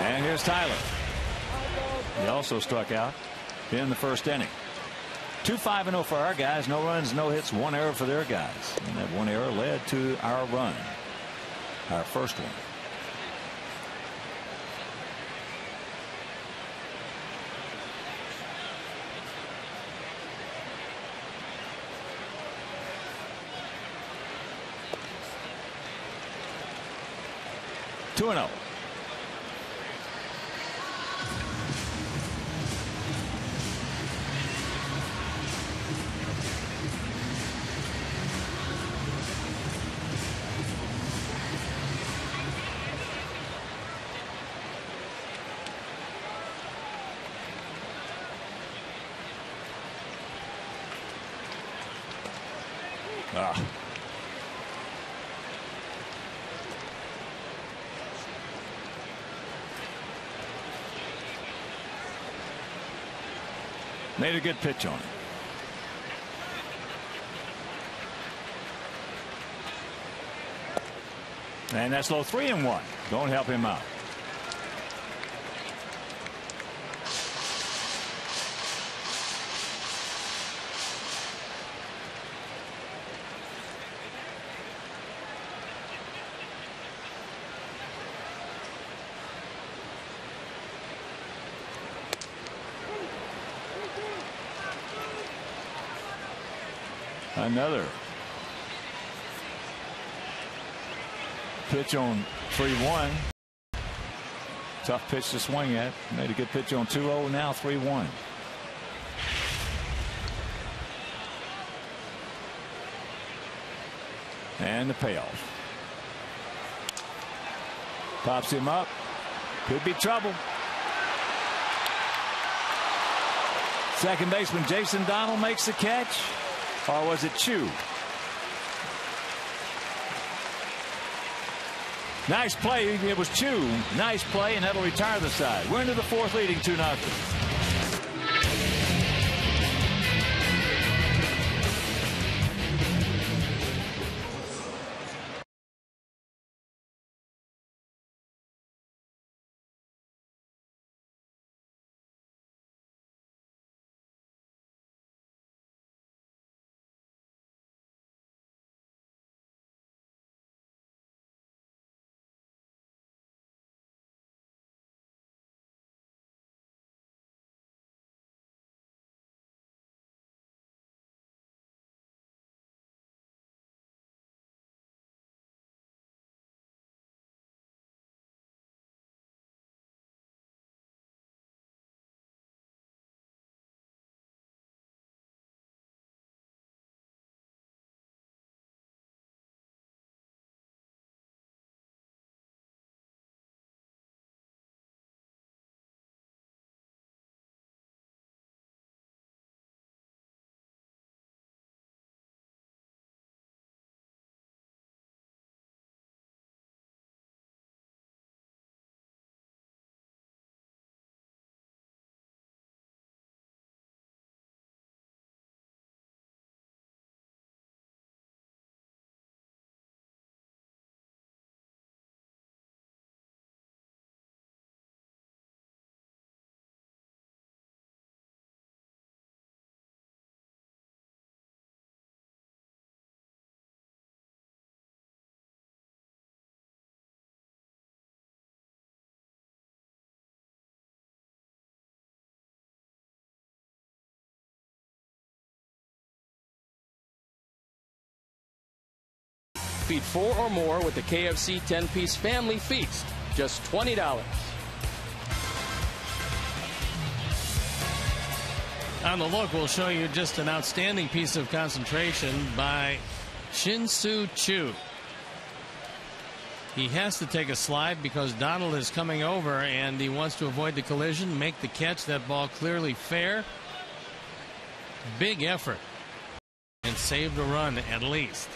And here's Tyler. He also struck out in the first inning. 2-5-0 for our guys. No runs, no hits, 1 error for their guys. And that 1 error led to our run. Our first one. Two and 0. Made a good pitch on it. And that's low. 3-1. Don't help him out. Another pitch on 3-1. Tough pitch to swing at. Made a good pitch on 2-0. Now 3-1. And the payoff. Pops him up. Could be trouble. Second baseman Jason Donald makes the catch. Or was it Chu? Nice play. It was Chu. Nice play, and that'll retire the side. We're into the fourth, leading 2-0. Feed 4 or more with the KFC 10-piece family feast. Just $20. On the look, we'll show you just an outstanding piece of concentration by Shin-Soo Choo. He has to take a slide because Donald is coming over and he wants to avoid the collision, make the catch. That ball clearly fair. Big effort. And saved a run at least.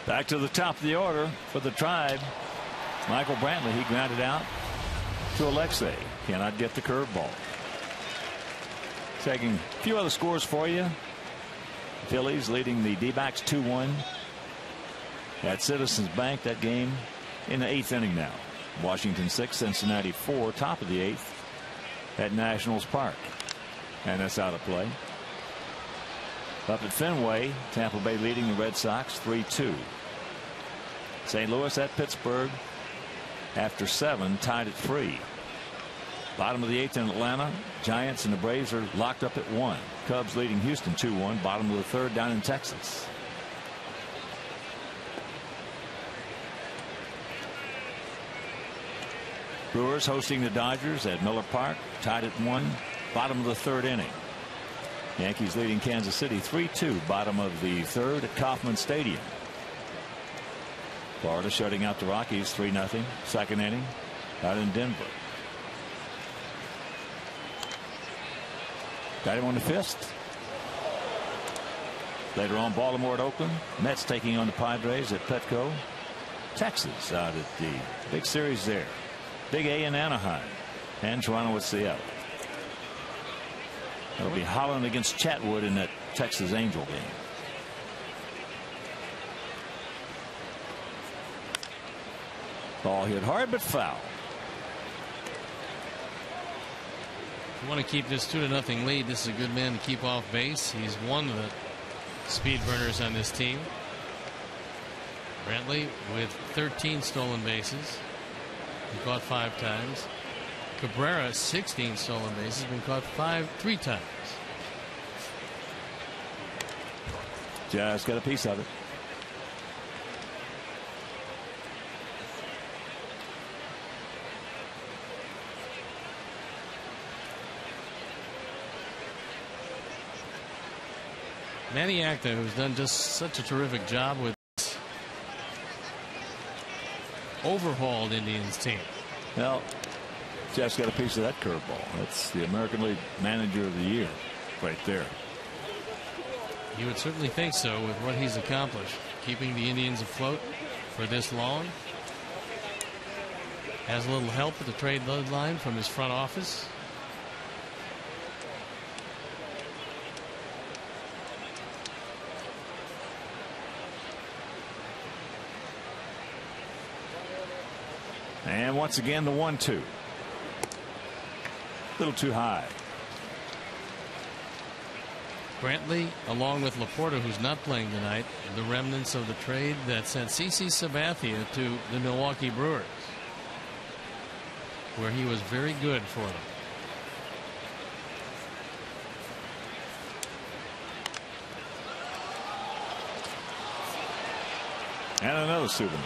Back to the top of the order for the Tribe. Michael Brantley, he grounded out to Alexei. Cannot get the curveball. Taking a few other scores for you. Phillies leading the D-backs 2-1 at Citizens Bank. That game in the 8th inning now. Washington 6, Cincinnati 4, top of the 8th at Nationals Park. And that's out of play. Up at Fenway, Tampa Bay leading the Red Sox 3-2. St. Louis at Pittsburgh after 7, tied at 3. Bottom of the 8th in Atlanta. Giants and the Braves are locked up at 1. Cubs leading Houston 2-1. Bottom of the 3rd down in Texas. Brewers hosting the Dodgers at Miller Park, tied at 1. Bottom of the 3rd inning. Yankees leading Kansas City 3-2. Bottom of the 3rd at Kauffman Stadium. Florida shutting out the Rockies 3-0. 2nd inning out in Denver. Got him on the 5th. Later on, Baltimore at Oakland. Mets taking on the Padres at Petco. Texas out at the big series there. Big A in Anaheim. And Toronto at Seattle. It'll be Holland against Chatwood in that Texas Angel game. Ball hit hard but foul. If you want to keep this 2-0 lead, this is a good man to keep off base. He's one of the speed burners on this team. Brantley with 13 stolen bases. He caught 5 times. Cabrera 16 stolen bases, been caught 3 times. Just got a piece of it. Manny Acta, who's done just such a terrific job with this overhauled Indians team. Well, Jeff's got a piece of that curveball. That's the American League Manager of the Year right there. You would certainly think so with what he's accomplished, keeping the Indians afloat for this long. Has a little help at the trade deadline from his front office. And once again, the 1-2. A little too high. Brantley, along with Laporta, who's not playing tonight, the remnants of the trade that sent CC Sabathia to the Milwaukee Brewers, where he was very good for them. And another souvenir.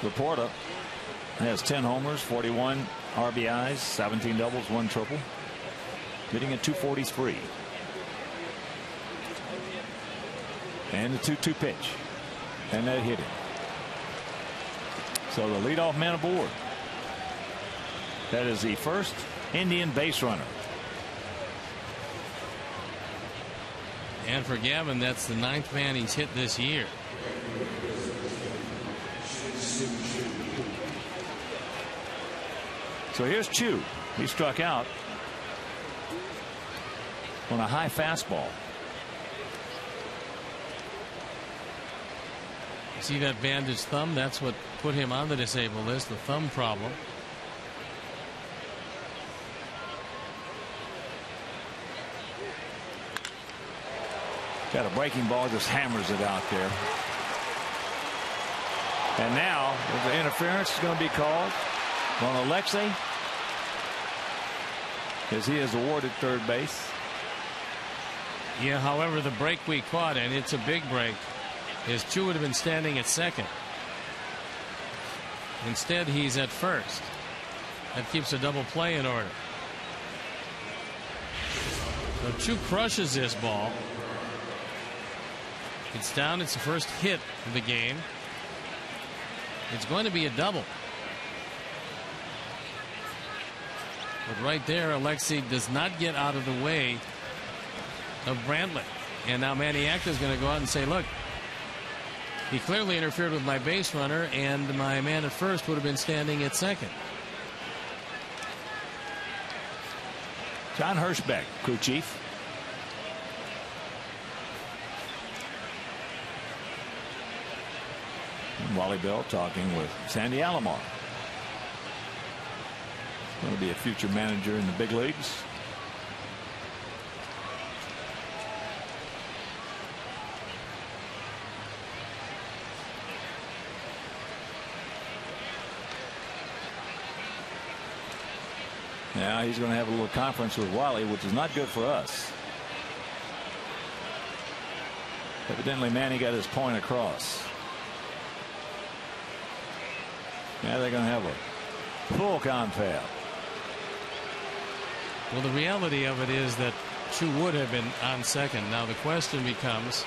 Laporta has 10 homers, 41 RBIs, 17 doubles, 1 triple, hitting at .243. And the 2-2 pitch, and that hit him. So the leadoff man aboard. That is the first Indian base runner. And for Gavin, that's the 9th man he's hit this year. So here's Chu. He struck out on a high fastball. See that bandaged thumb? That's what put him on the disabled list, the thumb problem. Got a breaking ball, just hammers it out there. And now the interference is going to be called. on Alexei, as he is awarded third base. Yeah, however, the break we caught, and it's a big break, is Chu would have been standing at second. Instead, he's at first. That keeps a double play in order. So Chu crushes this ball. It's down. It's the first hit of the game. It's going to be a double. But right there, Alexei does not get out of the way of Brantley. And now Maniacta is going to go out and say, look, he clearly interfered with my base runner, and my man at first would have been standing at second. John Hirschbeck, crew chief. And Wally Bell talking with Sandy Alomar. Going to be a future manager in the big leagues. Now he's going to have a little conference with Wally, which is not good for us. Evidently Manny got his point across. Now they're going to have a full confab. Well, the reality of it is that Chu would have been on second. Now the question becomes,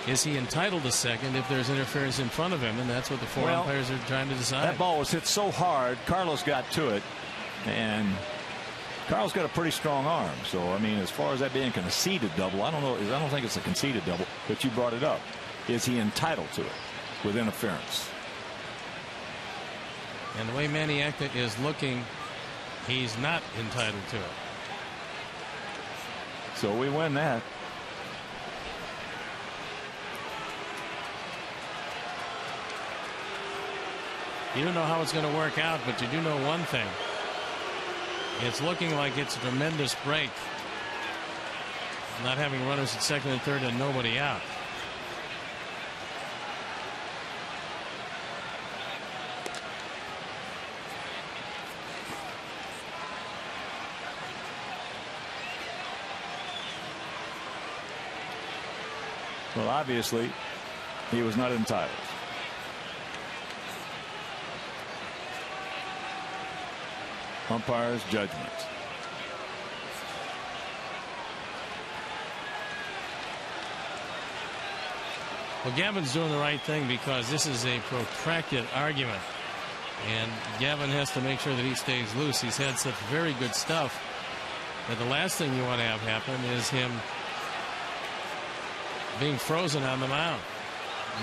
is he entitled to second if there's interference in front of him? And that's what the four umpires are trying to decide. That ball was hit so hard, Carlos got to it, and Carl's got a pretty strong arm. So I mean, as far as that being a conceded double, I don't know. I don't think it's a conceded double, but you brought it up. Is he entitled to it with interference? And the way Maniacta is looking, he's not entitled to it. So we win that. You don't know how it's going to work out, but you do know one thing. It's looking like it's a tremendous break. Not having runners at second and third and nobody out. Well, obviously, he was not entitled. Umpire's judgment. Well, Gavin's doing the right thing because this is a protracted argument. And Gavin has to make sure that he stays loose. He's had such very good stuff that the last thing you want to have happen is him being frozen on the mound.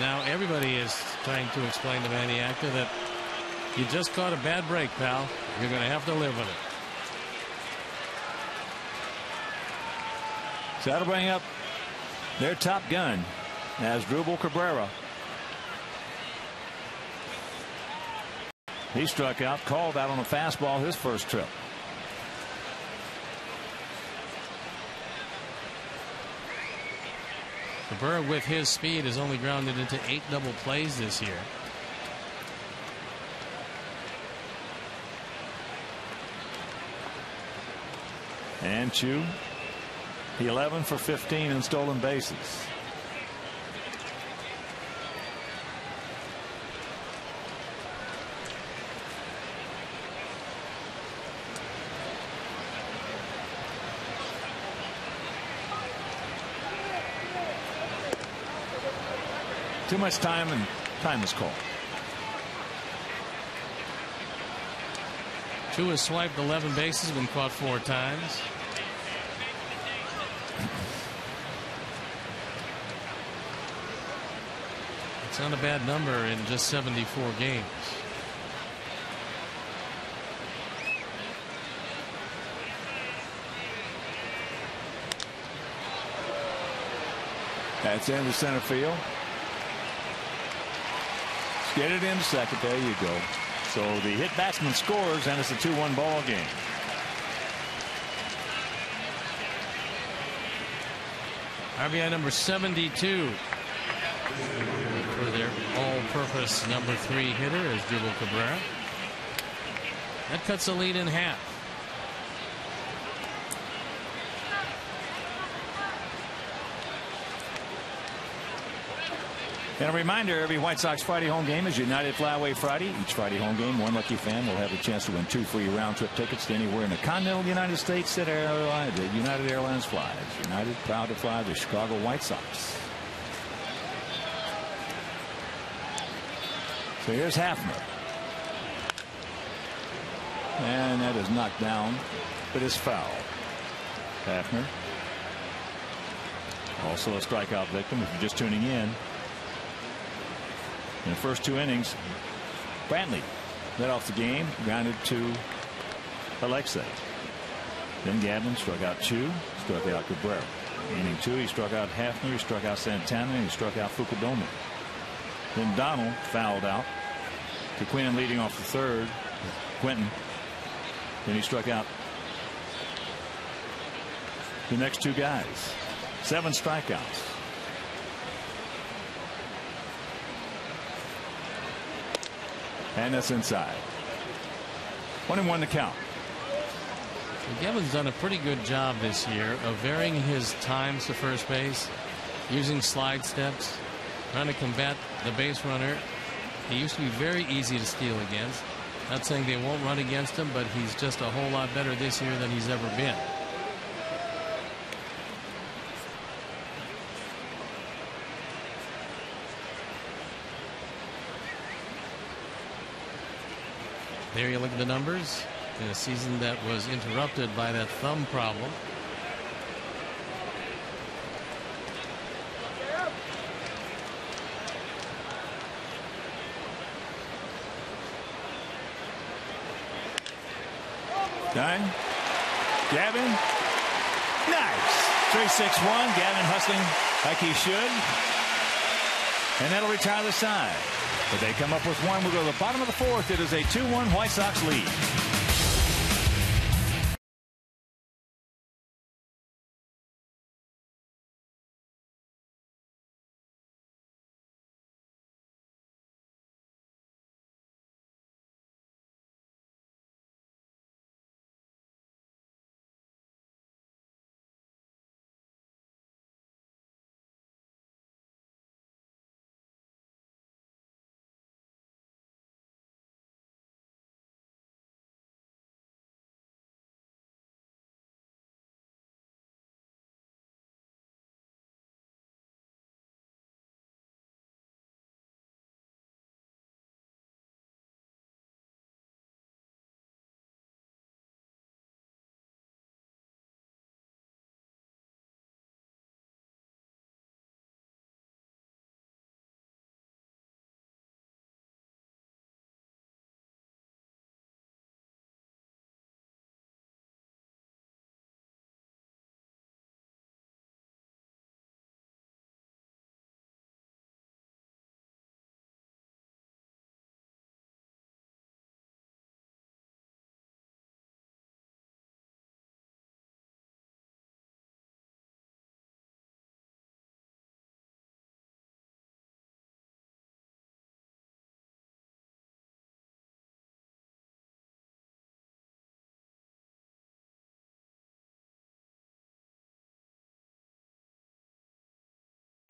Now everybody is trying to explain to Maniacta that you just caught a bad break, pal. You're going to have to live with it. So that'll bring up their top gun as Drupal Cabrera. He struck out, called out on a fastball his first trip. Cabrera, with his speed, has only grounded into 8 double plays this year. And Chu, 11 for 15 in stolen bases. Too much time, and time is called. Chu has swiped 11 bases, been caught 4 times. It's not a bad number in just 74 games. That's into center field. Get it into second. There you go. So the hit batsman scores, and it's a 2-1 ball game. RBI number 72 for their all-purpose number 3 hitter is Drupal Cabrera. That cuts the lead in half. And a reminder, every White Sox Friday home game is United Flyaway Friday. Each Friday home game, one lucky fan will have the chance to win 2 free round-trip tickets to anywhere in the continental United States that United Airlines flies. United proud to fly the Chicago White Sox. So here's Hafner. And that is knocked down, but it's foul. Hafner, also a strikeout victim if you're just tuning in. In the first 2 innings, Brantley led off the game, grounded to Alexei. Then Gavin struck out Chu, struck out Cabrera. Inning 2, he struck out Hafner, he struck out Santana, and he struck out Fukudome. Then Donald fouled out to Quinn leading off the third. Quentin. Then he struck out the next 2 guys. 7 strikeouts. And that's inside. 1-1 to count. Gavin's done a pretty good job this year of varying his times to first base, using slide steps, trying to combat the base runner. He used to be very easy to steal against. Not saying they won't run against him, but he's just a whole lot better this year than he's ever been. There you look at the numbers in a season that was interrupted by that thumb problem. Done. Gavin. Nice. 3-6-1. Gavin hustling like he should. And that'll retire the side. But they come up with one. We'll go to the bottom of the 4th. It is a 2-1 White Sox lead.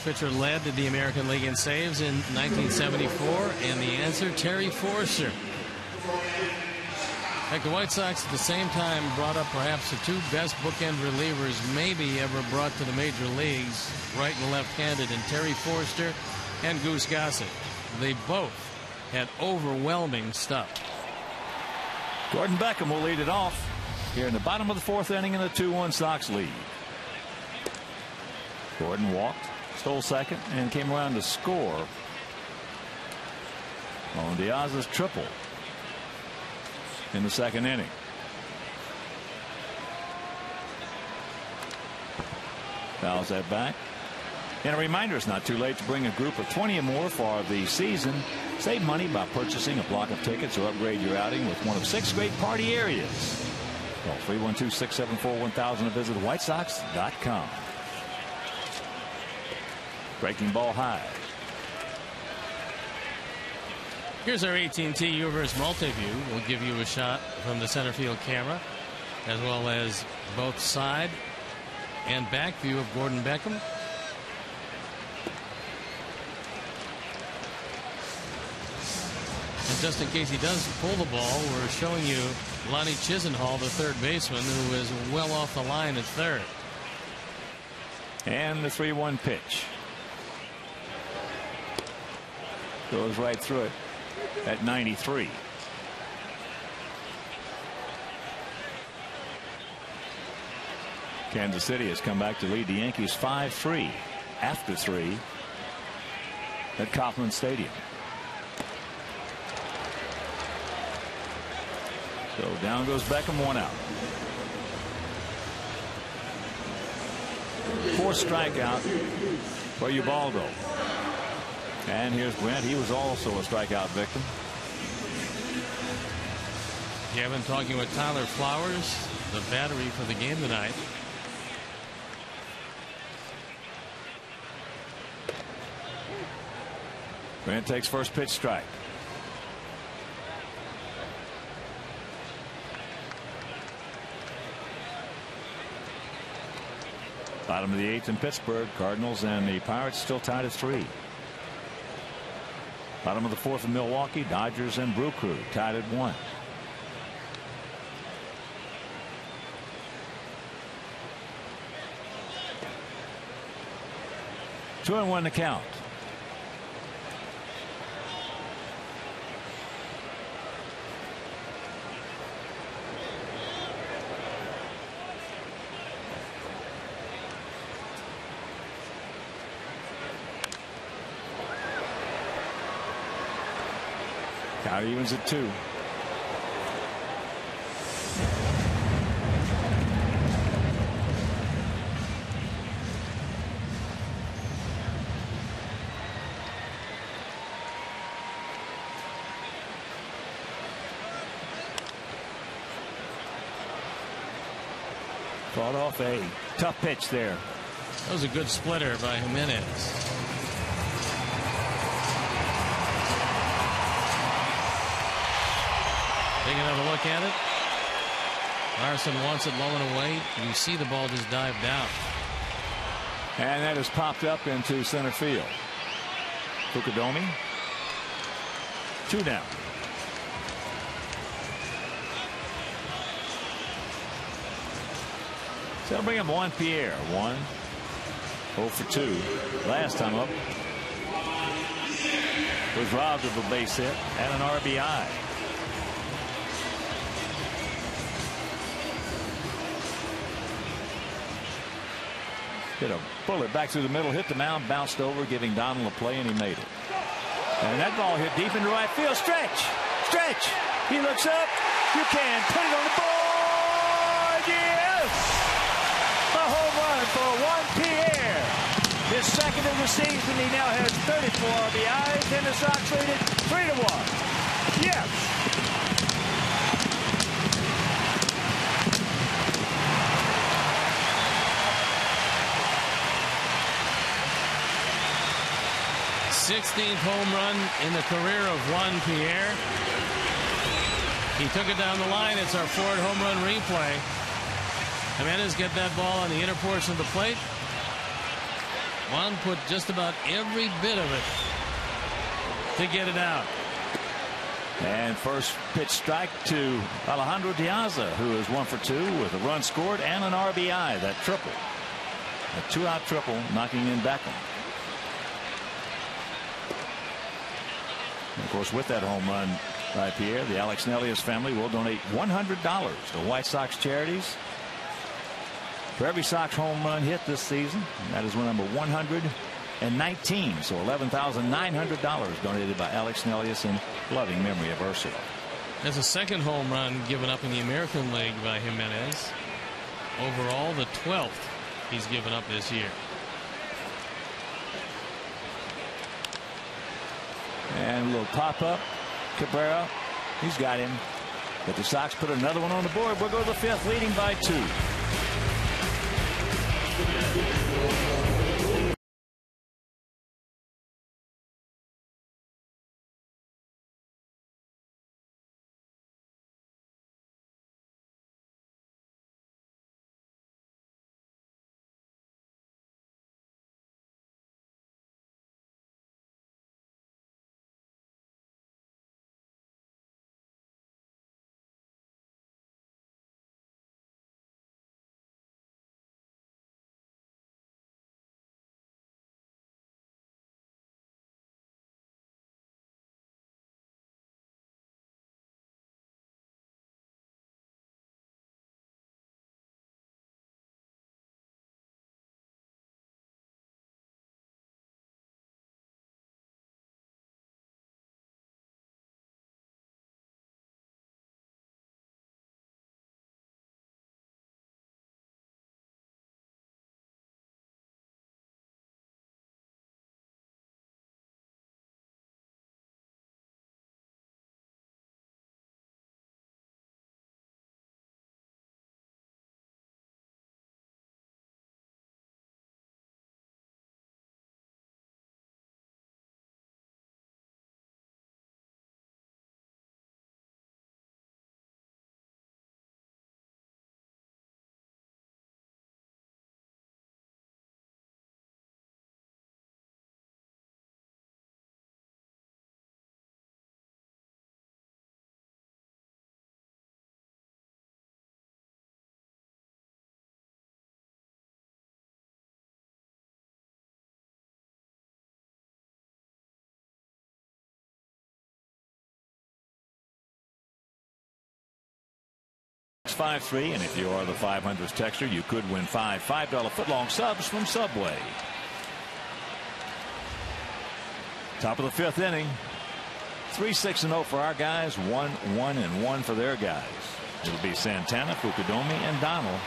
Pitcher led the American League in saves in 1974, and the answer, Terry Forster. Heck, the White Sox at the same time brought up perhaps the 2 best bookend relievers maybe ever brought to the major leagues, right and left-handed, in Terry Forster and Goose Gossett. They both had overwhelming stuff. Gordon Beckham will lead it off here in the bottom of the 4th inning in the 2-1 Sox lead. Gordon walked, stole second, and came around to score on Diaz's triple in the 2nd inning. Fouls that back. And a reminder, it's not too late to bring a group of 20 or more for the season. Save money by purchasing a block of tickets or upgrade your outing with one of 6 great party areas. Call 312-674-1000 or visit whitesox.com. Breaking ball high. Here's our AT&T Universe Multi-View. We'll give you a shot from the center field camera, as well as both side and back view of Gordon Beckham. And just in case he does pull the ball, we're showing you Lonnie Chisenhall, the third baseman, who is well off the line at third. And the 3-1 pitch. Goes right through it at 93. Kansas City has come back to lead the Yankees 5-3 after 3 at Kauffman Stadium. So down goes Beckham, 1 out. 4th strikeout for Ubaldo. And here's Brent. He was also a strikeout victim. Kevin talking with Tyler Flowers, the battery for the game tonight. Brent takes first pitch, strike. Bottom of the 8th in Pittsburgh. Cardinals and the Pirates still tied at 3. Bottom of the 4th in Milwaukee. Dodgers and Brew Crew tied at 1. Two and 1 to count. Count evens at 2. Fought off a tough pitch there. That was a good splitter by Jimenez. Taking another look at it. Larson wants it low and away. You see the ball just dive down. And that has popped up into center field. Fukudomi. 2 down. So they'll bring up Juan Pierre. 1. 0 for 2. Last time up was robbed of a base hit and an RBI. Hit a bullet back through the middle, hit the mound, bounced over, giving Donald a play, and he made it. And that ball hit deep into right field. Stretch! Stretch! He looks up. You can put it on the board. Yes! A home run for Juan Pierre. His second of the season. He now has 34 RBIs, and the Sox lead it 3-1. Yes! Sixteenth home run in the career of Juan Pierre. He took it down the line. It's our Ford home run replay. Jimenez get that ball on the inner portion of the plate. Juan put just about every bit of it to get it out. And first pitch strike to Alejandro Diaza, who is 1 for 2 with a run scored and an RBI. That triple. A 2-out triple knocking in Beckham. Of course, with that home run by Pierre, the Alex Nelius family will donate $100 to White Sox charities for every Sox home run hit this season. And that is number 119. So $11,900 donated by Alex Nelius in loving memory of Ursula. That's a second home run given up in the American League by Jimenez. Overall, the 12th he's given up this year. And a little pop up. Cabrera, he's got him. But the Sox put another one on the board. We'll go to the 5th, leading by 2. 888-653. And if you are the 500th texter, you could win $5 footlong subs from Subway. Top of the 5th inning. 3-6-0 for our guys. 1-1-1 for their guys. It'll be Santana, Fukudomi, and Donald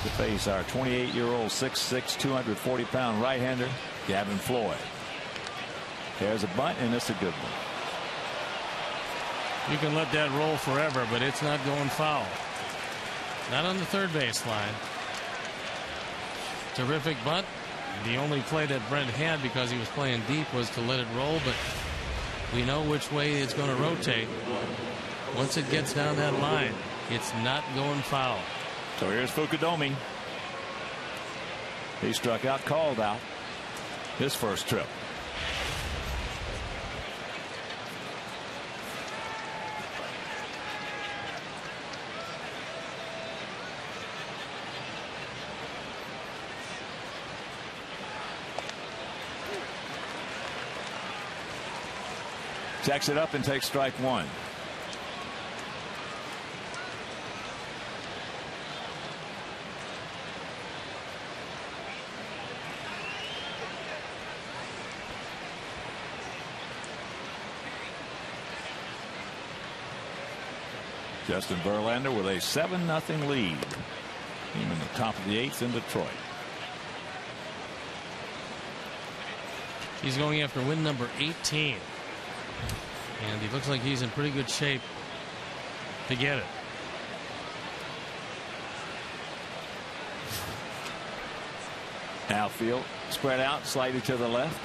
to face our 28-year-old 6'6", 240-pound right-hander, Gavin Floyd. There's a bunt, and it's a good one. You can let that roll forever, but it's not going foul. Not on the third base line. Terrific bunt. The only play that Brent had, because he was playing deep, was to let it roll, but we know which way it's going to rotate. Once it gets down that line, it's not going foul. So here's Fukudomi. He struck out, called out his first trip. Checks it up and takes strike one. Justin Verlander with a 7-0 lead. Team in the top of the 8th in Detroit. He's going after win number 18. And he looks like he's in pretty good shape to get it. Outfield spread out slightly to the left.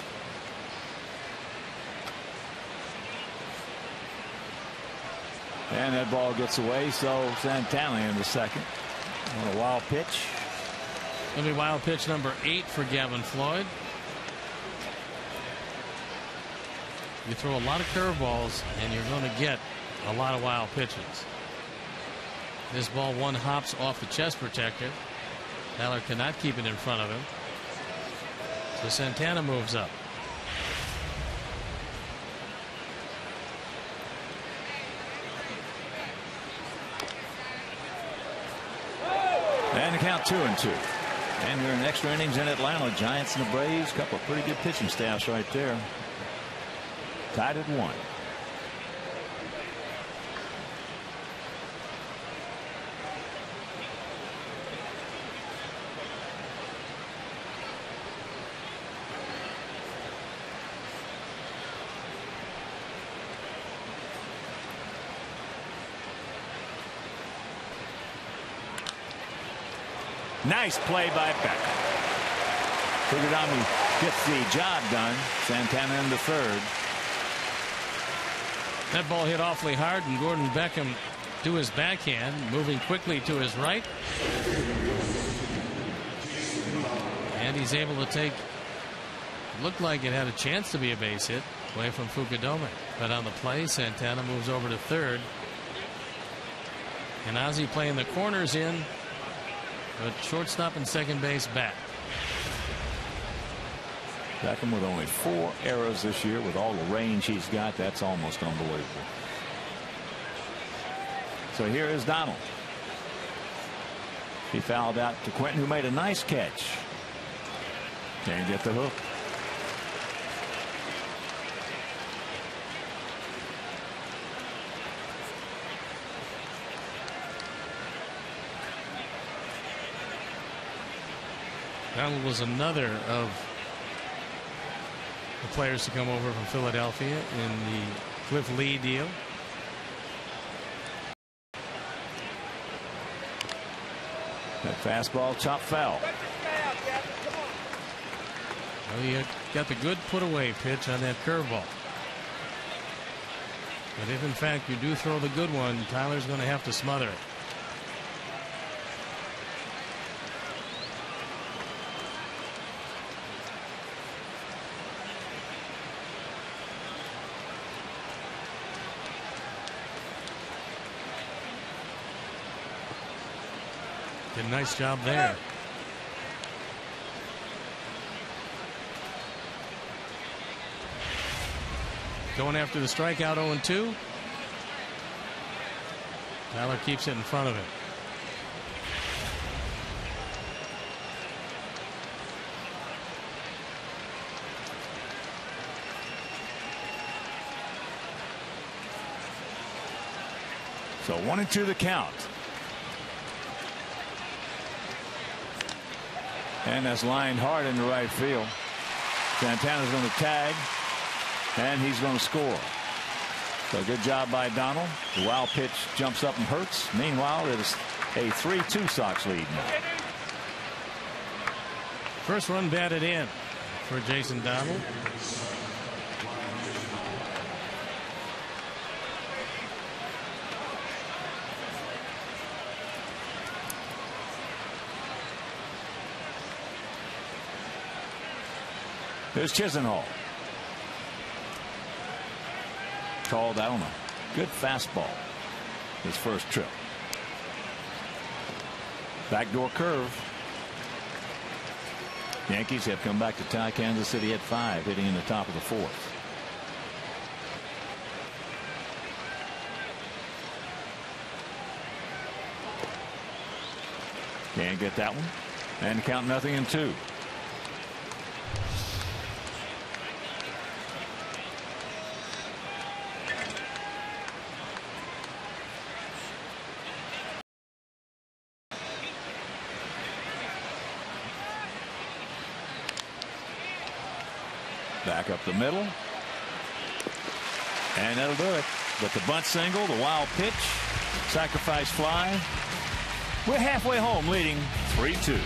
And that ball gets away, so Santana in the second. On a wild pitch. Going to be wild pitch number 8 for Gavin Floyd. You throw a lot of curveballs, and you're going to get a lot of wild pitches. This ball one hops off the chest protector. Tyler cannot keep it in front of him. So Santana moves up. And the count 2-2. And you're in extra innings in Atlanta. Giants and the Braves. Couple of pretty good pitching staffs right there. Tied at 1. Nice play by Beckham. Fukudomi gets the job done. Santana in the third. That ball hit awfully hard, and Gordon Beckham to his backhand, moving quickly to his right. And he's able to take, looked like it had a chance to be a base hit away from Fukudomi. But on the play, Santana moves over to third. And Ozzie playing the corners in, but shortstop and second base back. Beckham with only 4 errors this year. With all the range he's got, that's almost unbelievable. So here is Donald. He fouled out to Quentin, who made a nice catch. Can't get the hook. Donald was another of the players to come over from Philadelphia in the Cliff Lee deal. That fastball chop foul. Well, you got the good put away pitch on that curveball. But if in fact you do throw the good one, Tyler's going to have to smother it. Did a nice job there. Going after the strikeout, 0-2. Tyler keeps it in front of it. So 1-2 the count. And that's lined hard into right field. Santana's going to tag, and he's going to score. So good job by Donald. The wild pitch jumps up and hurts. Meanwhile, it is a 3-2 Sox lead now. First run batted in for Jason Donald. There's Chisenhall. Called out on a good fastball his first trip. Backdoor curve. Yankees have come back to tie Kansas City at 5, hitting in the top of the 4th. Can't get that one. And count 0-2. Back up the middle. And that'll do it. But the bunt single, the wild pitch, sacrifice fly. We're halfway home, leading 3-2.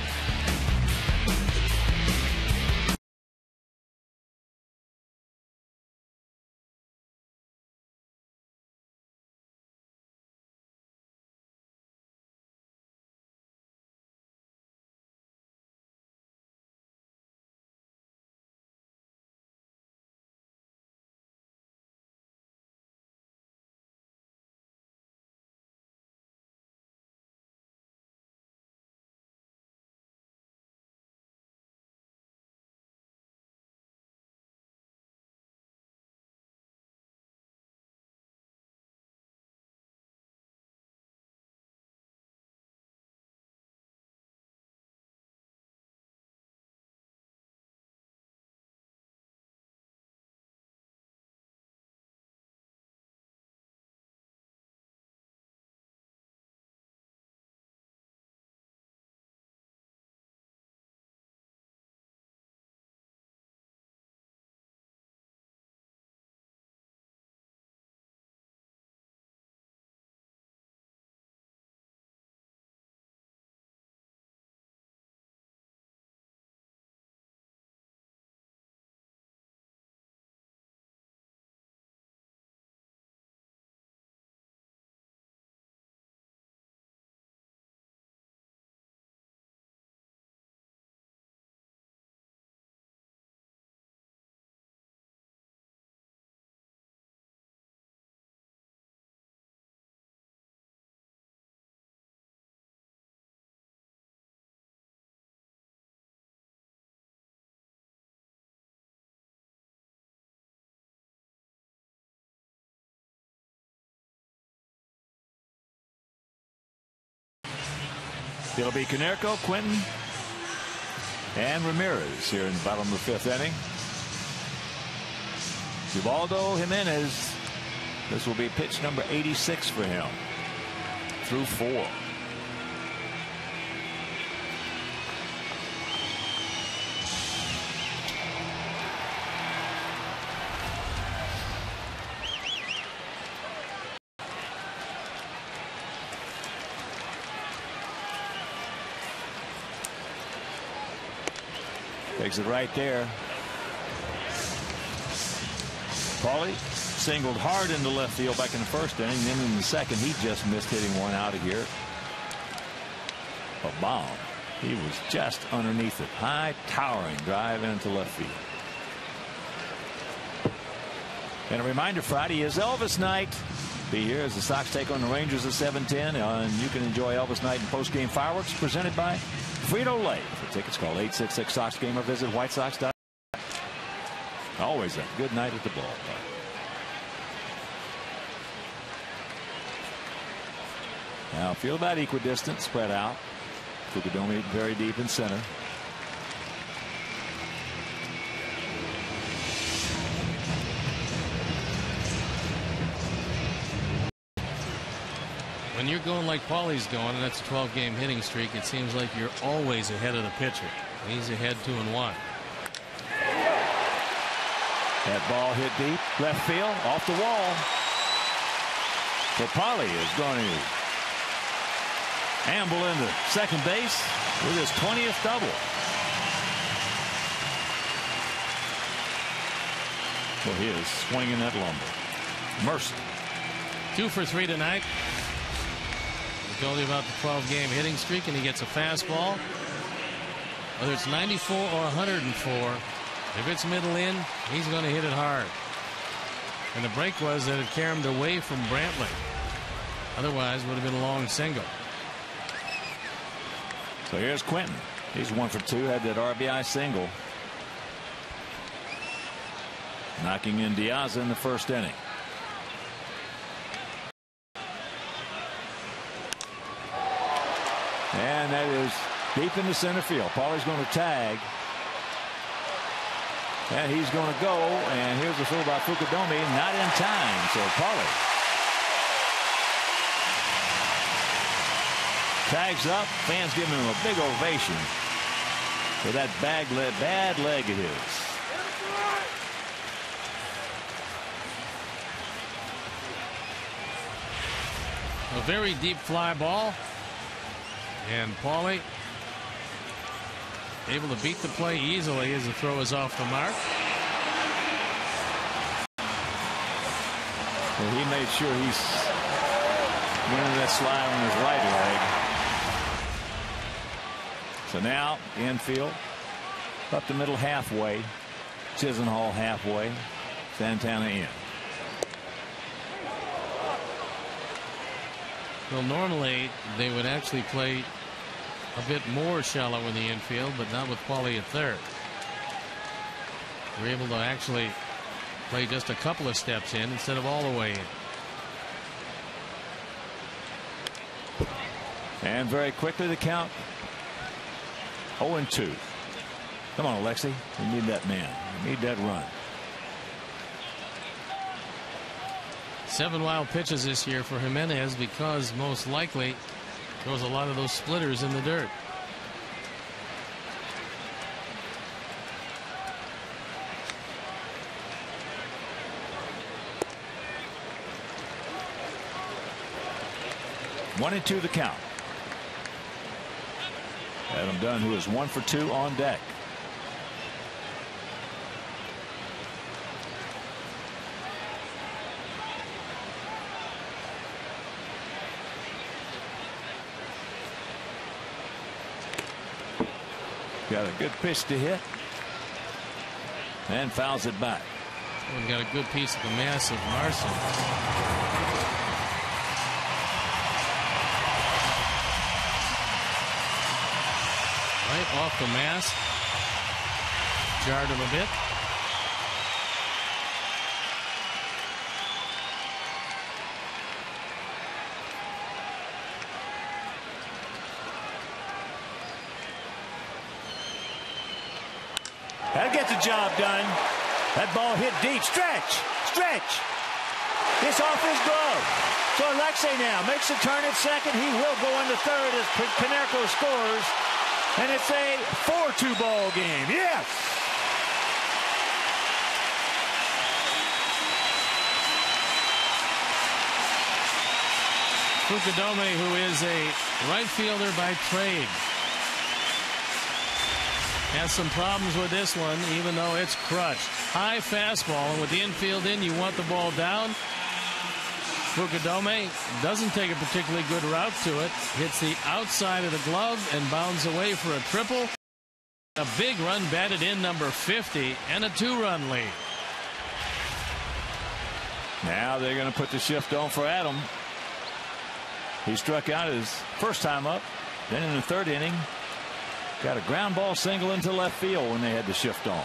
It'll be Konerko, Quinton, and Ramirez here in the bottom of the 5th inning. Ubaldo Jimenez. This will be pitch number 86 for him. Through 4. Takes it right there. Paulie singled hard into left field back in the 1st inning. Then in the 2nd, he just missed hitting one out of here. A bomb. He was just underneath it. High towering drive into left field. And a reminder, Friday is Elvis night. Be here as the Sox take on the Rangers at 7:10. And you can enjoy Elvis night and post-game fireworks presented by Frito-Lay. For tickets, call 866-SOX-GAME or visit whitesox.com. Always a good night at the ballpark. Now field about equidistant, spread out. Fukudome very deep in center. When you're going like Paulie's going, and that's a 12-game hitting streak, it seems like you're always ahead of the pitcher. He's ahead 2-1. That ball hit deep, left field, off the wall. So Paulie is going to amble into second base with his 20th double. Well, he is swinging that lumber. Mercy. 2 for 3 tonight. We told you about the 12-game hitting streak, and he gets a fastball. Whether it's 94 or 104, if it's middle in, he's going to hit it hard. And the break was that it carried him away from Brantley. Otherwise, would have been a long single. So here's Quentin. He's 1 for 2, had that RBI single. Knocking in Diaz in the first inning. And that is deep into center field. Paulie's going to tag. And he's going to go. And here's the throw by Fukudome. Not in time. So Paulie tags up. Fans giving him a big ovation for that bad leg of his. A very deep fly ball. And Paulie able to beat the play easily as the throw is off the mark. Well, he made sure he's winning that slide on his right leg. So now infield up the middle halfway. Chisenhall halfway. Santana in. Well, normally they would actually play a bit more shallow in the infield, but not with Paulie at third. We're able to actually play just a couple of steps in instead of all the way in. And very quickly the count 0-2. Come on, Alexi. We need that man. We need that run. 7 wild pitches this year for Jimenez because most likely throws a lot of those splitters in the dirt. One and 2 the count. Adam Dunn, who is 1 for 2 on deck. Got a good pitch to hit and fouls it back. We've got a good piece of the mass of Marson. Right off the mass. Jarred him a bit. That gets the job done. That ball hit deep. Stretch. It's off his glove. So Alexei now makes a turn at second. He will go into third as Pinerco scores. And it's a 4-2 ball game. Yes. Fukudome, who is a right fielder by trade, has some problems with this one, even though it's crushed. High fastball, and with the infield in, you want the ball down. Fukudome doesn't take a particularly good route to it. Hits the outside of the glove and bounds away for a triple. A big run batted in, number 50, and a 2-run lead. Now they're going to put the shift on for Adam. He struck out his first time up. Then in the third inning, got a ground ball single into left field when they had the shift on.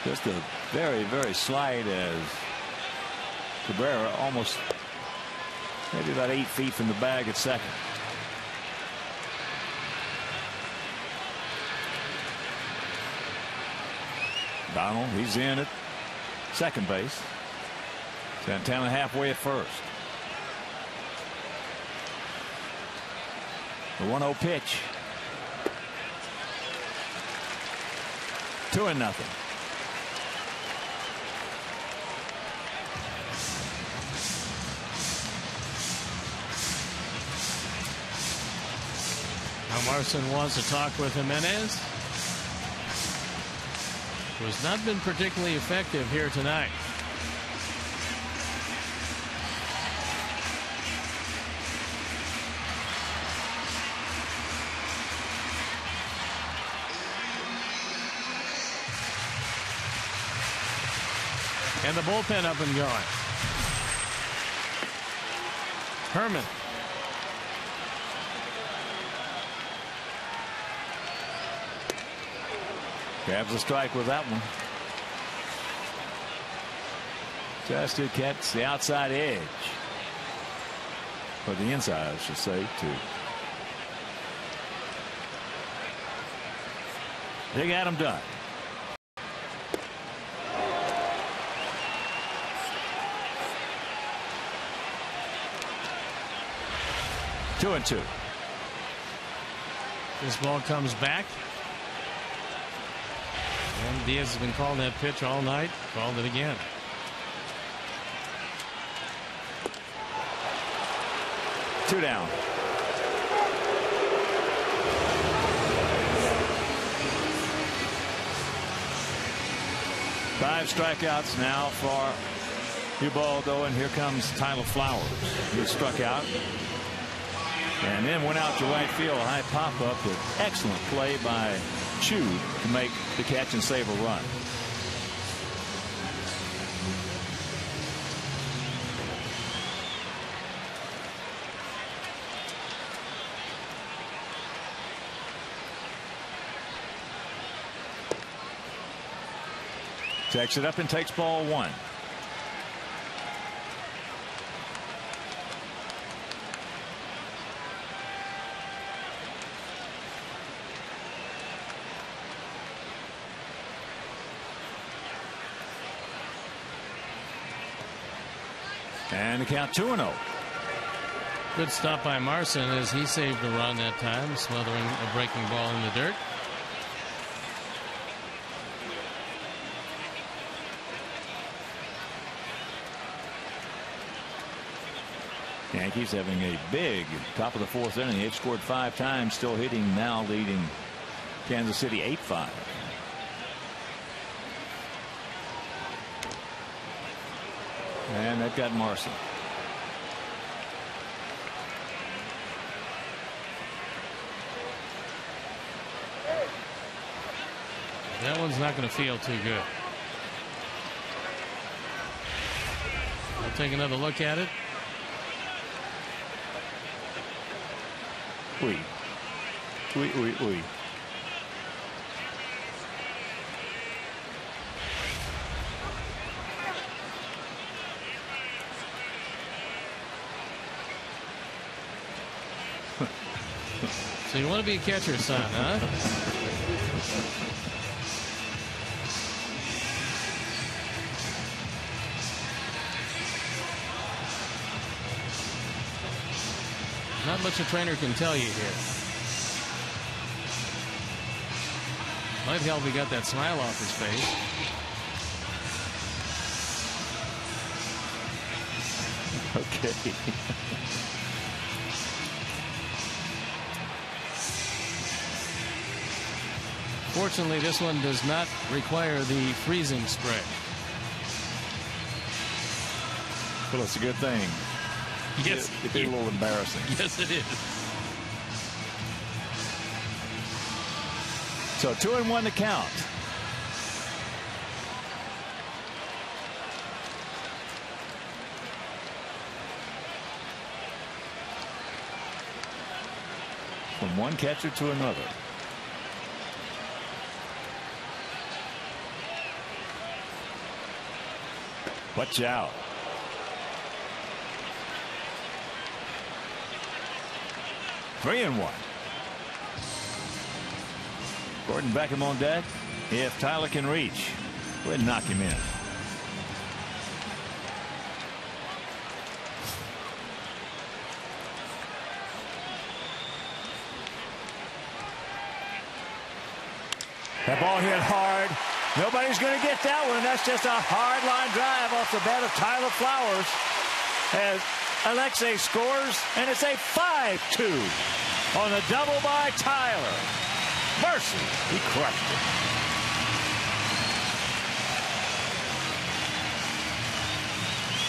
Just a very, very slight as Cabrera almost maybe about 8 feet from the bag at second. Donald, he's in at second base. Santana halfway at first. The 1-0 pitch. 2-0. Now Marson wants to talk with Jimenez, who has not been particularly effective here tonight. And the bullpen up and going. Herman. Grabs a strike with that one. Just to catch the outside edge. Or the inside, I should say, too. They got him done. Two and two. This ball comes back. And Diaz has been calling that pitch all night. Called it again. Two down. Five strikeouts now for Ubaldo, and here comes Tyler Flowers. He struck out and then went out to right field. A high pop up with excellent play by Chu to make the catch and save a run. Takes it up and takes ball one. And the count 2-0. Good stop by Marson as he saved a run that time, smothering a breaking ball in the dirt. Yankees having a big top of the fourth inning. They've scored 5 times, still hitting, now leading Kansas City 8-5. And that got Marson. That one's not going to feel too good. We'll take another look at it. Oui. Oui, oui, oui. So you want to be a catcher's son, huh? Not much a trainer can tell you here. Might help he got that smile off his face. Okay. Fortunately, this one does not require the freezing spray. Well, it's a good thing. Yes. It'd be a little embarrassing. Yes, it is. So 2-1 to count. From one catcher to another. Watch out. 3-1. Gordon Beckham on deck. If Tyler can reach, go ahead and knock him in. That ball hit hard. Nobody's going to get that one. That's just a hard line drive off the bat of Tyler Flowers. As Alexei scores, and it's a 5-2 on a double by Tyler. Mercy, he crushed it.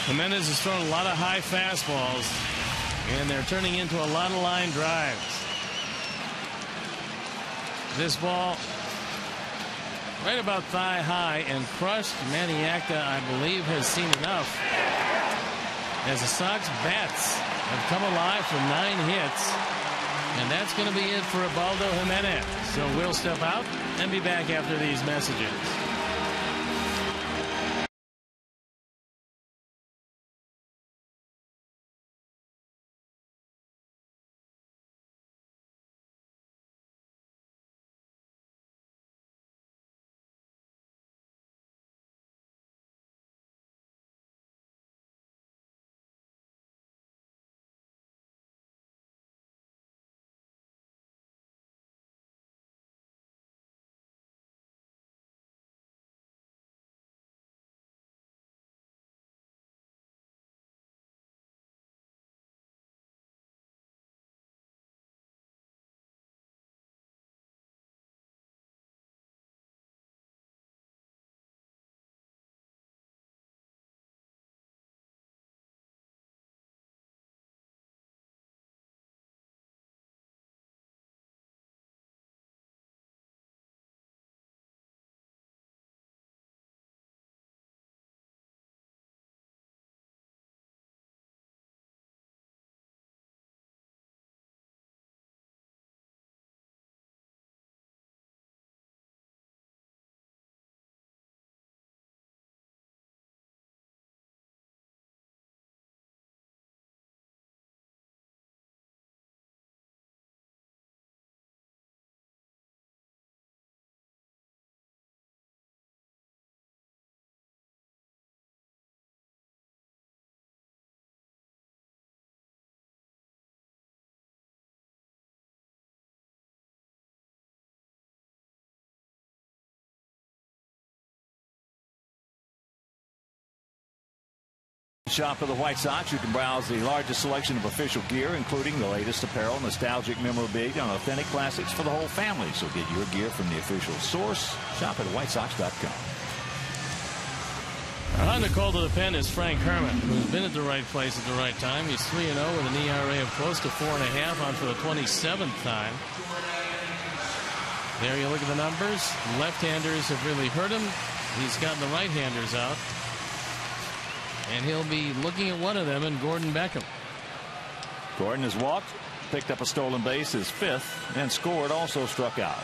Jimenez has thrown a lot of high fastballs, and they're turning into a lot of line drives. This ball right about thigh high and crushed. Maniacta, I believe, has seen enough, as the Sox bats have come alive for 9 hits, and that's going to be it for Ubaldo Jimenez. So we'll step out and be back after these messages. Shop of the White Sox. You can browse the largest selection of official gear, including the latest apparel, nostalgic memorabilia, and authentic classics for the whole family. So get your gear from the official source. Shop at whitesox.com. On the call to the pen is Frank Herman, who's been at the right place at the right time. He's 3-0 with an ERA of close to 4.5 on for the 27th time. There you look at the numbers. Left-handers have really hurt him. He's gotten the right-handers out. And he'll be looking at one of them in Gordon Beckham. Gordon has walked, picked up a stolen base, his 5th, and scored, also struck out.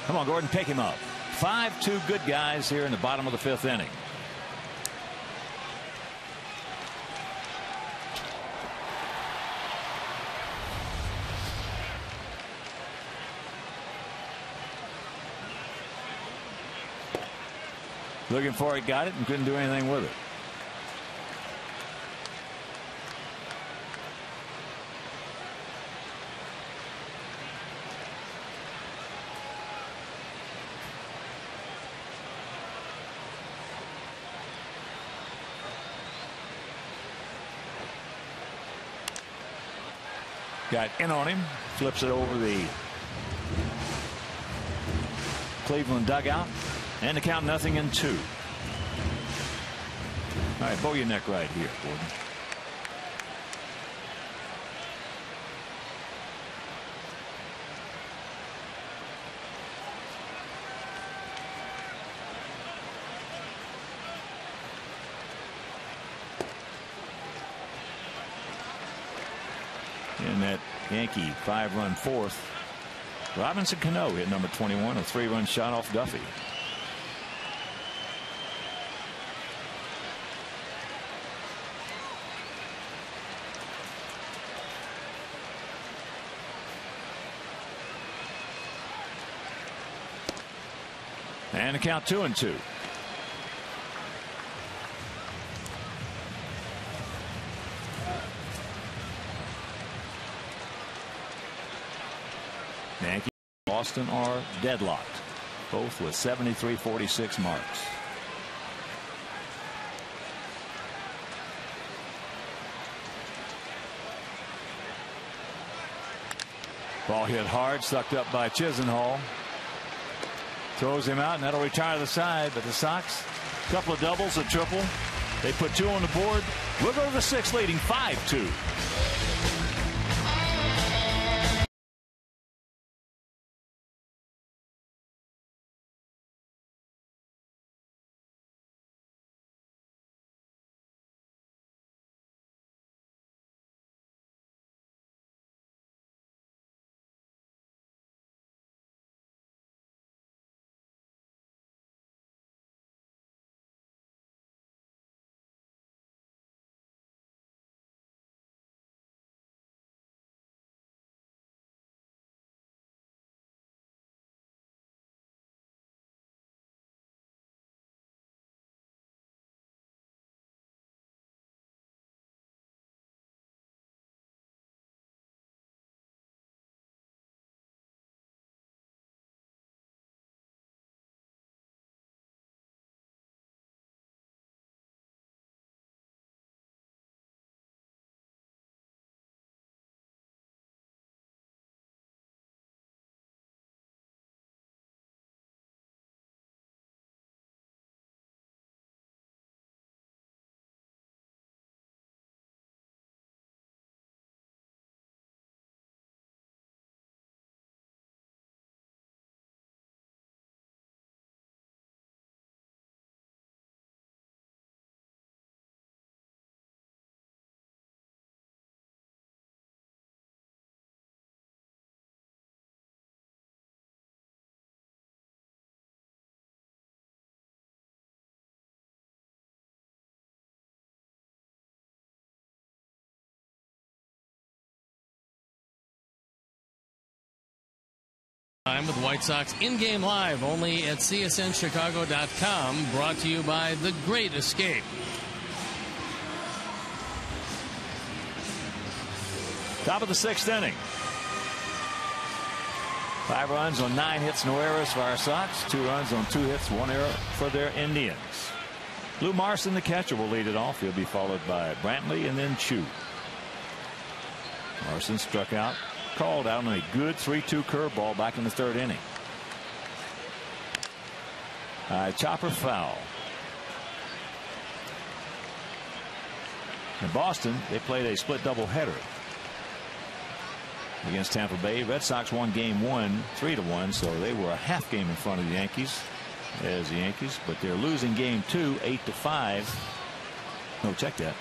Come on, Gordon, pick him up. 5-2 good guys here in the bottom of the 5th inning. Looking for it, got it, and couldn't do anything with it. Got in on him, flips it over the Cleveland dugout. And the count 0-2. All right, bow your neck right here, Gordon. In that Yankee 5-run 4th, Robinson Cano hit number 21, a 3-run shot off Duffy. And the count 2-2. Yankees, Boston are deadlocked, both with 73-46 marks. Ball hit hard, sucked up by Chisenhall. Throws him out, and that'll retire the side. But the Sox, a couple of doubles, a triple. They put 2 on the board. We'll go to the 6th, leading 5-2. Time with White Sox in-game live only at csnchicago.com, brought to you by The Great Escape. Top of the 6th inning. 5 runs on 9 hits, no errors for our Sox. 2 runs on 2 hits, 1 error for their Indians. Lou Marson, the catcher, will lead it off. He'll be followed by Brantley and then Chu. Marson struck out, called out on a good 3-2 curveball back in the 3rd inning. Chopper foul. In Boston, they played a split doubleheader against Tampa Bay. Red Sox won game 1 3-1, so they were a half game in front of the Yankees as the Yankees, but they're losing game 2 8-5. No, check that.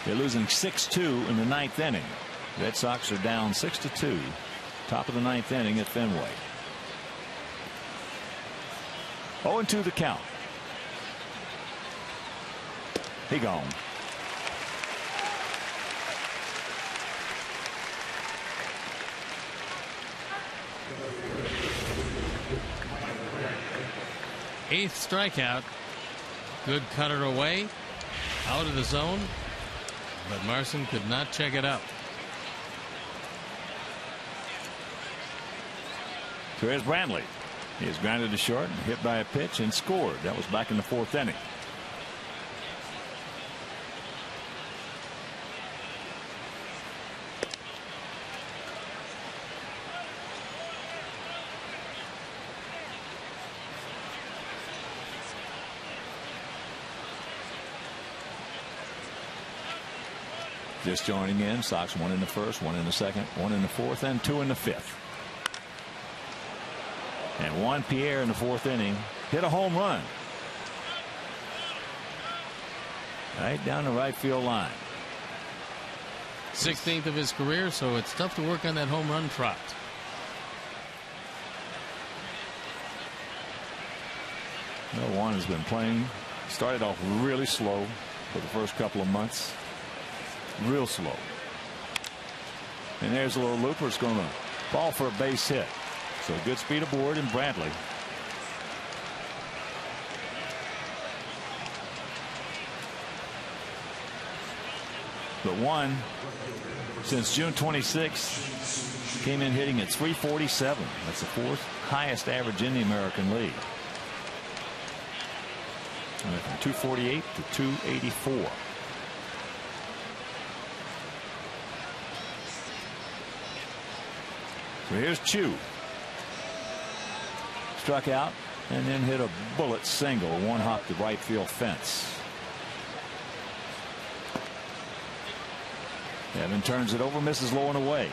They're losing 6-2 in the 9th inning. Red Sox are down 6-2. Top of the 9th inning at Fenway. 0-2 the count. He gone. Eighth strikeout. Good cutter away. Out of the zone. But Marson could not check it up. So here's Brantley. He is grounded to short and hit by a pitch and scored. That was back in the 4th inning. Just joining in, Sox 1 in the 1st, 1 in the 2nd, 1 in the 4th, and 2 in the 5th. And Juan Pierre in the 4th inning hit a home run right down the right field line. 16th of his career, so it's tough to work on that home run trot. Juan has been playing. Started off really slow for the first couple of months. Real slow. And there's a little looper. It's going to ball for a base hit. So good speed aboard in Bradley. But one, since June 26th, came in hitting at 347. That's the 4th highest average in the American League. Went from 248 to 284. So here's Chu. Struck out and then hit a bullet single, one hop to right field fence. Evan turns it over, misses low and away.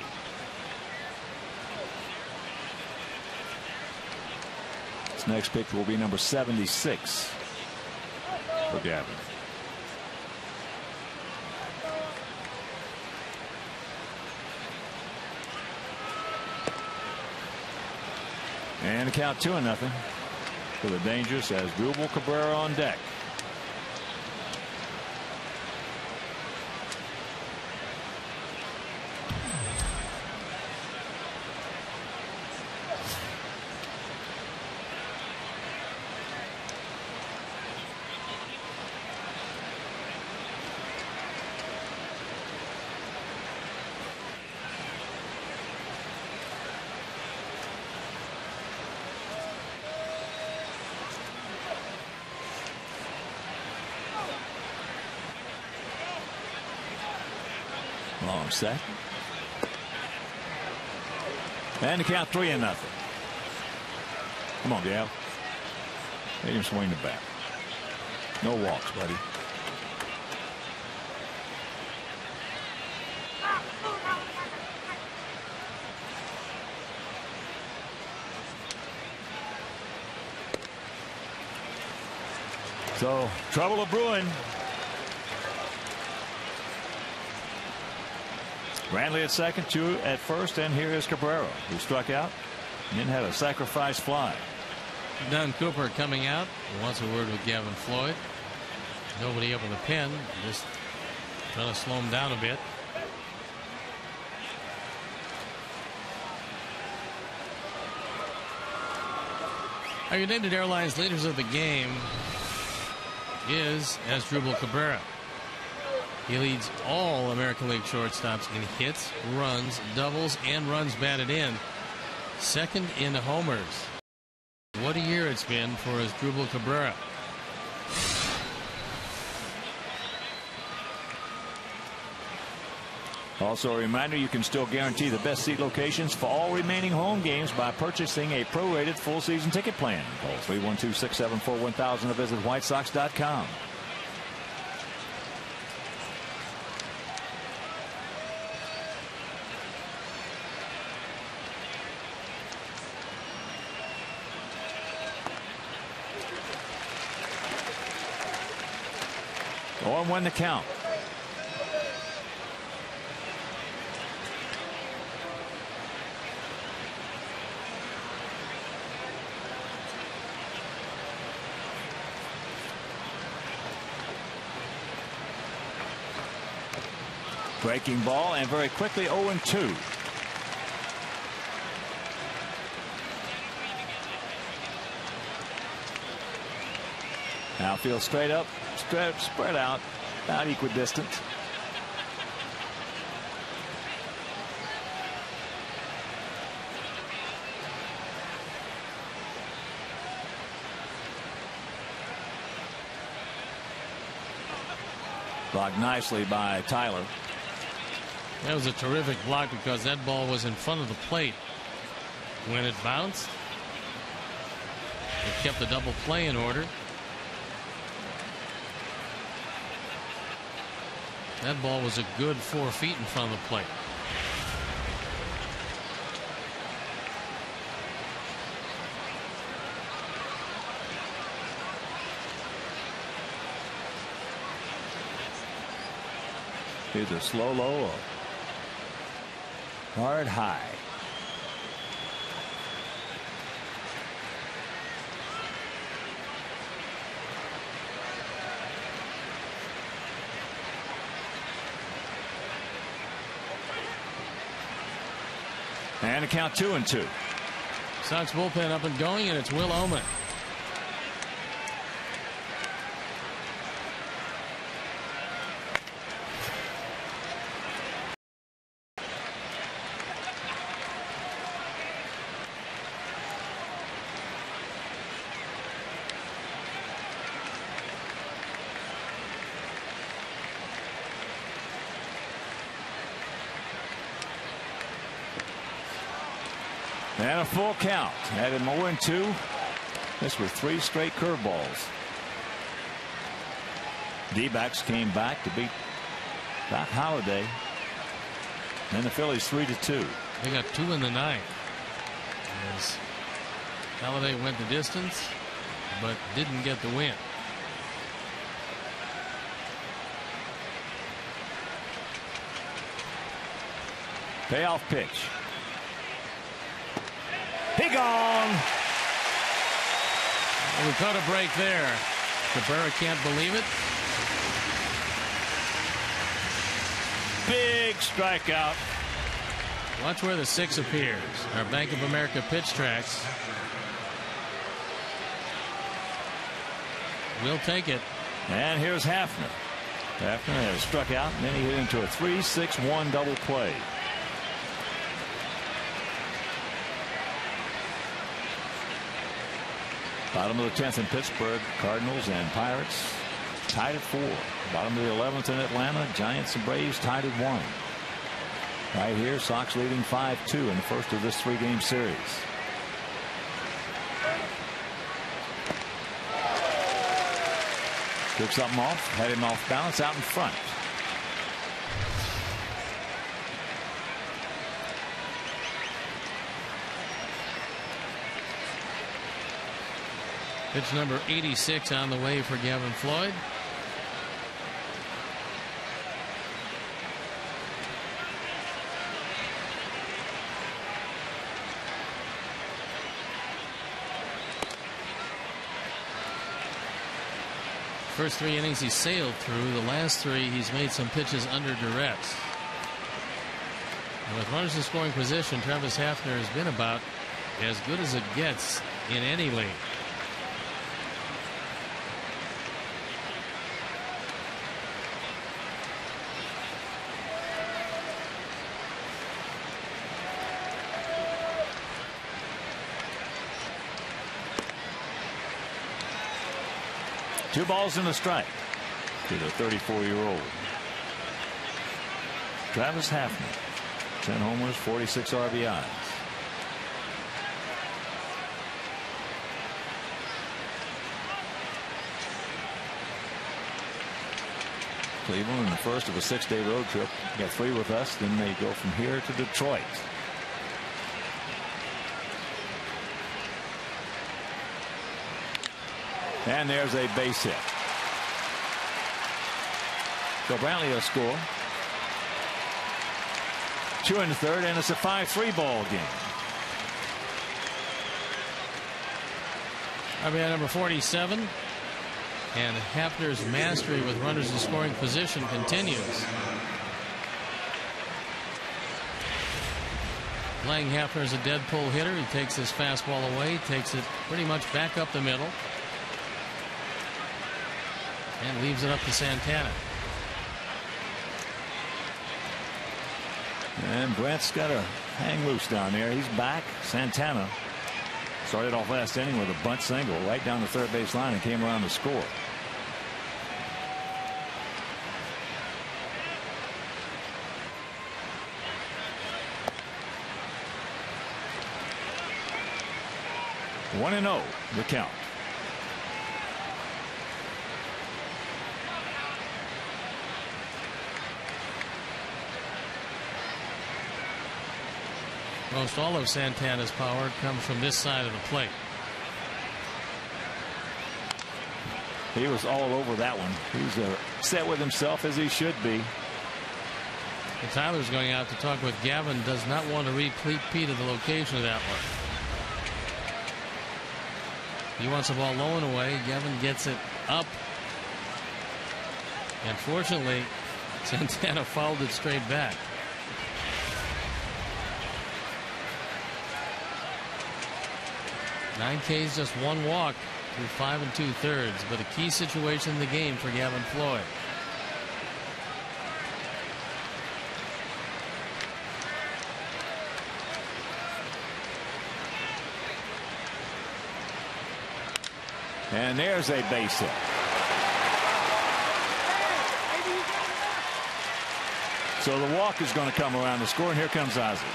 This next pitch will be number 76 for Gavin. And a count 2-0 for the Dangerous as Drupal Cabrera on deck. Long set. And the count 3-0. Come on, Gav. Let him swing the bat. No walks, buddy. So trouble brewing. Bradley at second, Chu at first, and here is Cabrera, who struck out and then had a sacrifice fly. Don Cooper coming out. He wants a word with Gavin Floyd. Nobody up in the pen, just trying to slow him down a bit. Our United Airlines leaders of the game is Asdrubal Cabrera. He leads all American League shortstops in hits, runs, doubles, and runs batted in. Second in homers. What a year it's been for Asdrubal Cabrera. Also a reminder, you can still guarantee the best seat locations for all remaining home games by purchasing a prorated full season ticket plan. Call 312-674-1000 or visit whitesox.com. Or win the count. Breaking ball and very quickly 0-2. Outfield straight up, spread out, about equidistant. Blocked nicely by Tyler. That was a terrific block because that ball was in front of the plate when it bounced. It kept the double play in order. That ball was a good 4 feet in front of the plate. Here's a slow low, hard high. And a count 2-2. Sox bullpen up and going, and it's Will Oman. And a full count. Added more in 2. This were 3 straight curveballs. D-backs came back to beat Doc Holliday. And the Phillies 3-2. They got 2 in the 9th. As Holliday went the distance, but didn't get the win. Payoff pitch. He gone. Well, we caught a break there. Cabrera can't believe it. Big strikeout. Watch where the 6 appears. Our Bank of America pitch tracks. We'll take it. And here's Hafner. Hafner has struck out, and then he hit into a 3-6-1 double play. Bottom of the 10th in Pittsburgh, Cardinals and Pirates tied at 4. Bottom of the 11th in Atlanta, Giants and Braves tied at 1. Right here, Sox leading 5-2 in the first of this 3-game series. Took something off, had him off balance out in front. Pitch number 86 on the way for Gavin Floyd. First 3 innings he sailed through. The last 3 he's made some pitches under duress. And with runners in scoring position, Travis Hafner has been about as good as it gets in any league. Two balls and a strike to the 34-year-old. Travis Hafner, 10 homers, 46 RBIs. Cleveland in the first of a 6-day road trip. Got 3 with us, then they go from here to Detroit. And there's a base hit. So Brantley will score. 2 in the 3rd, and it's a 5-3 ball game. RBI number 47. And Hafner's mastery with runners in scoring position continues. Playing Hafner as a dead pull hitter. He takes his fastball away, takes it pretty much back up the middle, and leaves it up to Santana. And Brent's got to hang loose down there. He's back. Santana started off last inning with a bunt single right down the third base line and came around to score. 1-0 the count. Most all of Santana's power comes from this side of the plate. He was all over that one. He's set with himself, as he should be. And Tyler's going out to talk with Gavin. Does not want to repeat of the location of that one. He wants the ball low and away. Gavin gets it up. And fortunately, Santana fouled it straight back. 9 Ks, just 1 walk through 5 2/3, but a key situation in the game for Gavin Floyd. And there's a base hit. So the walk is going to come around the score, and here comes Ozzie.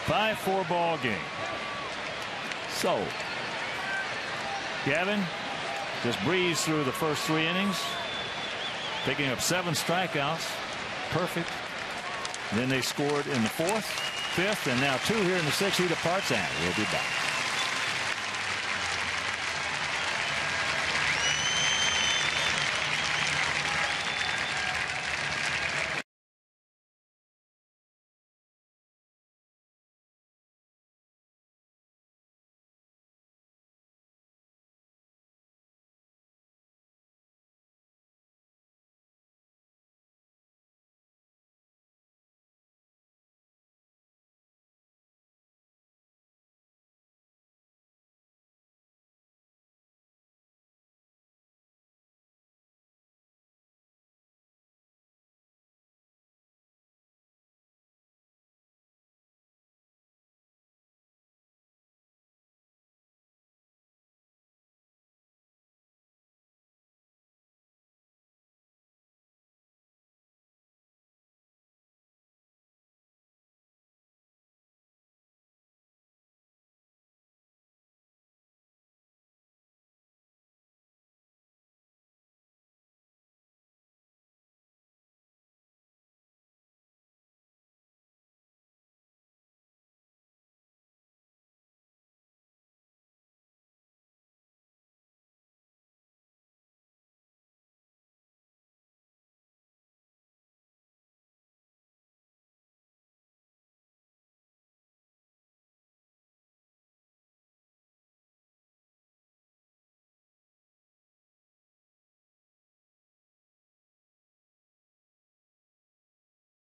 Five-4 ball game. So Gavin just breezed through the first 3 innings, picking up 7 strikeouts. Perfect. Then they scored in the 4th, 5th, and now 2 here in the 6th. He departs, and we'll be back.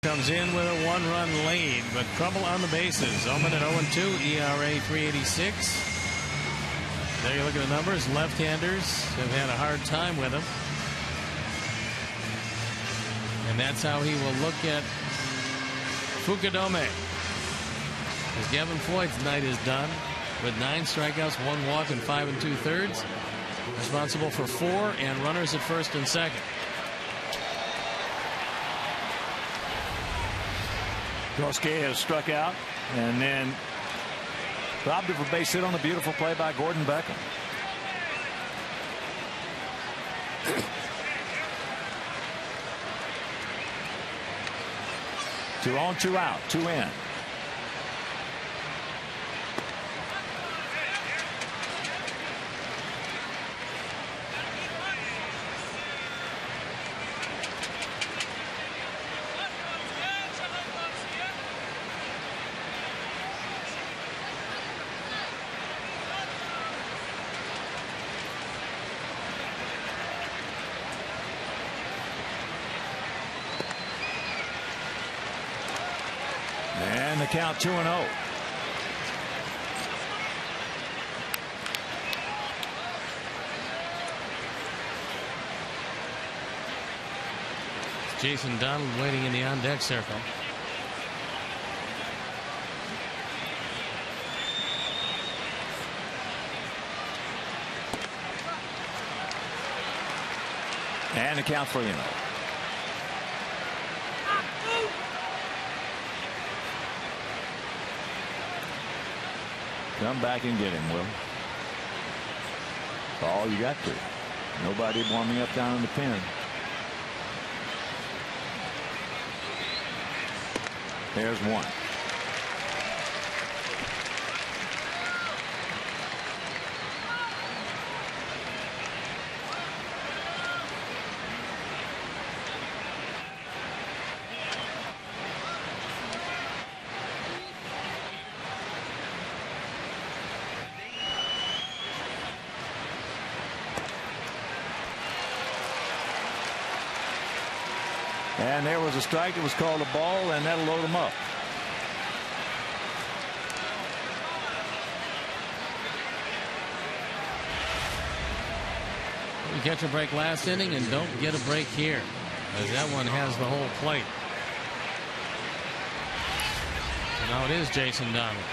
Comes in with a 1-run lead, but trouble on the bases. Oman at 0-2, ERA 386. There you look at the numbers. Left-handers have had a hard time with him. And that's how he will look at Fukudome. As Gavin Floyd's night is done with 9 strikeouts, 1 walk, and 5 2/3. Responsible for 4 and runners at first and second. Gorski has struck out and then robbed of a base hit on a beautiful play by Gordon Beckham. Two on, 2 out, 2 in. And the count 2-0. Jason Donald waiting in the on-deck circle. And the count 3-0. Come back and get him, Will. That's all you got to. Nobody warming up down in the pen. There's one. And there was a strike that was called a ball, and that'll load him up. You catch a break last inning and don't get a break here, as that one has the whole plate. And now it is Jason Donald.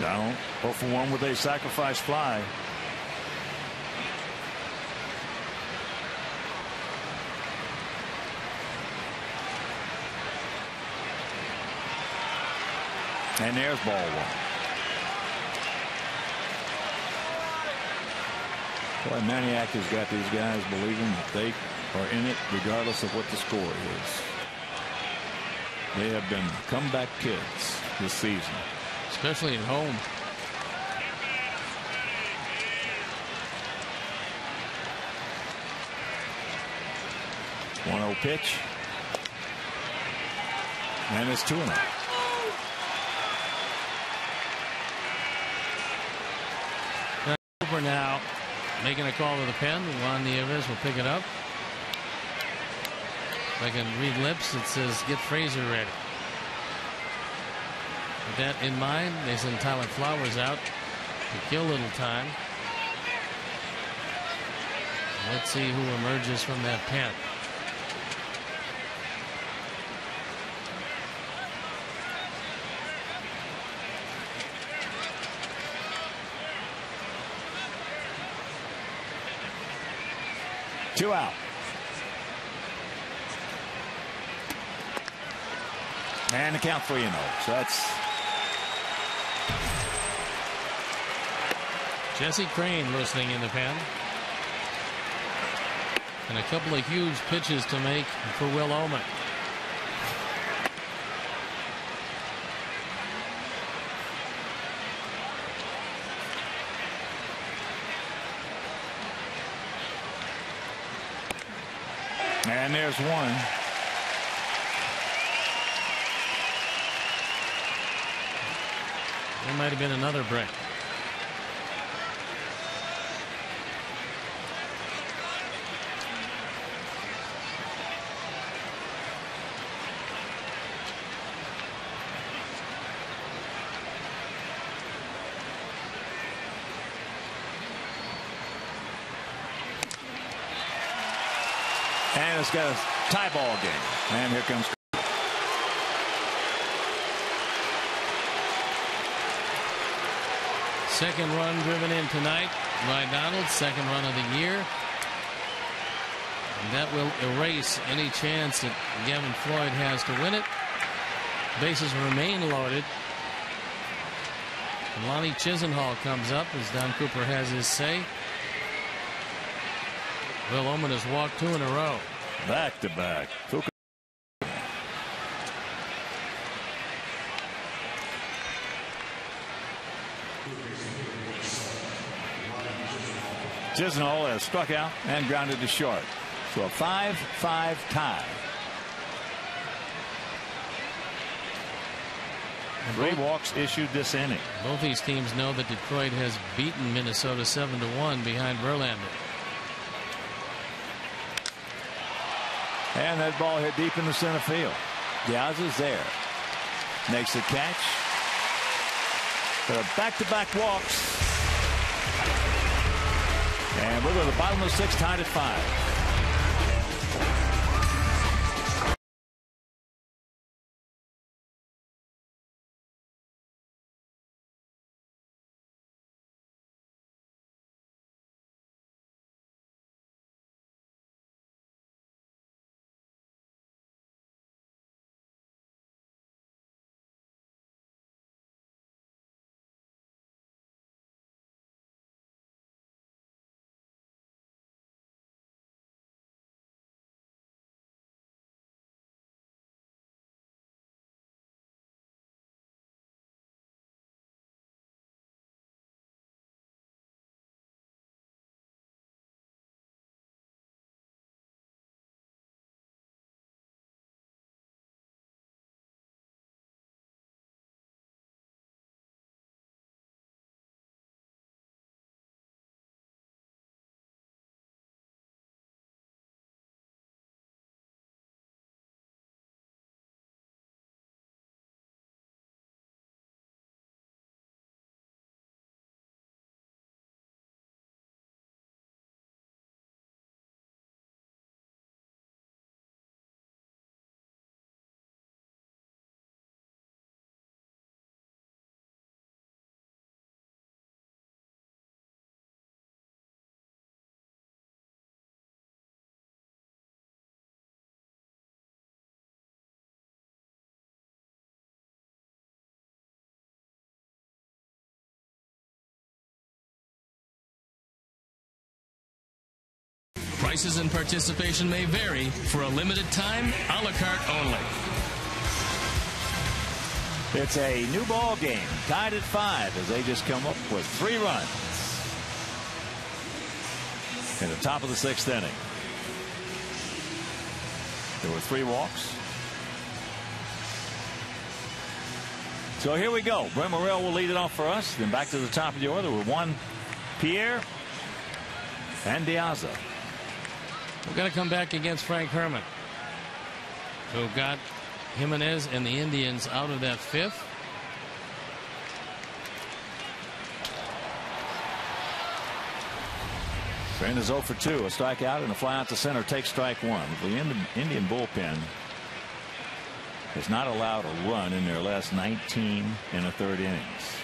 Donald 0 for 1 with a sacrifice fly. And there's ball 1. Boy, Maniac has got these guys believing that they are in it regardless of what the score is. They have been comeback kids this season. Especially at home. One 0 pitch. And it's 2-0. Cooper now making a call to the pen. Juan Nieves will pick it up. If I can read lips, it says get Frazier ready. With that in mind, they send Tyler Flowers out to kill a little time. Let's see who emerges from that pen. Two out. And the count 3-0. So that's Jesse Crain listening in the pen. And a couple of huge pitches to make for Will Oman. And there's one. There might have been another break. And it's got a tie ball game. And here comes. Second run driven in tonight by Donald. Second run of the year. And that will erase any chance that Gavin Floyd has to win it. Bases remain loaded. And Lonnie Chisenhall comes up as Don Cooper has his say. Will Oman has walked 2 in a row. Back to back. Chisenhall has struck out and grounded to short. So a 5-5 tie. 3 walks issued this inning. Both these teams know that Detroit has beaten Minnesota 7-1 behind Verlander. And that ball hit deep in the center field. Diaz is there. Makes the catch. But back-to-back walks. And we're to the bottom of the 6th, tied at 5. Prices and participation may vary. For a limited time, a la carte only. It's a new ball game, tied at 5 as they just come up with 3 runs in the top of the 6th inning. There were 3 walks. So here we go. Brent Morrell will lead it off for us. Then back to the top of the order with Juan Pierre and De Aza. We're going to come back against Frank Herman, who got Jimenez and the Indians out of that 5th. Brent is 0 for 2. A strikeout and a fly out to center takes strike 1. The Indian bullpen has not allowed a run in their last 19 and a third innings.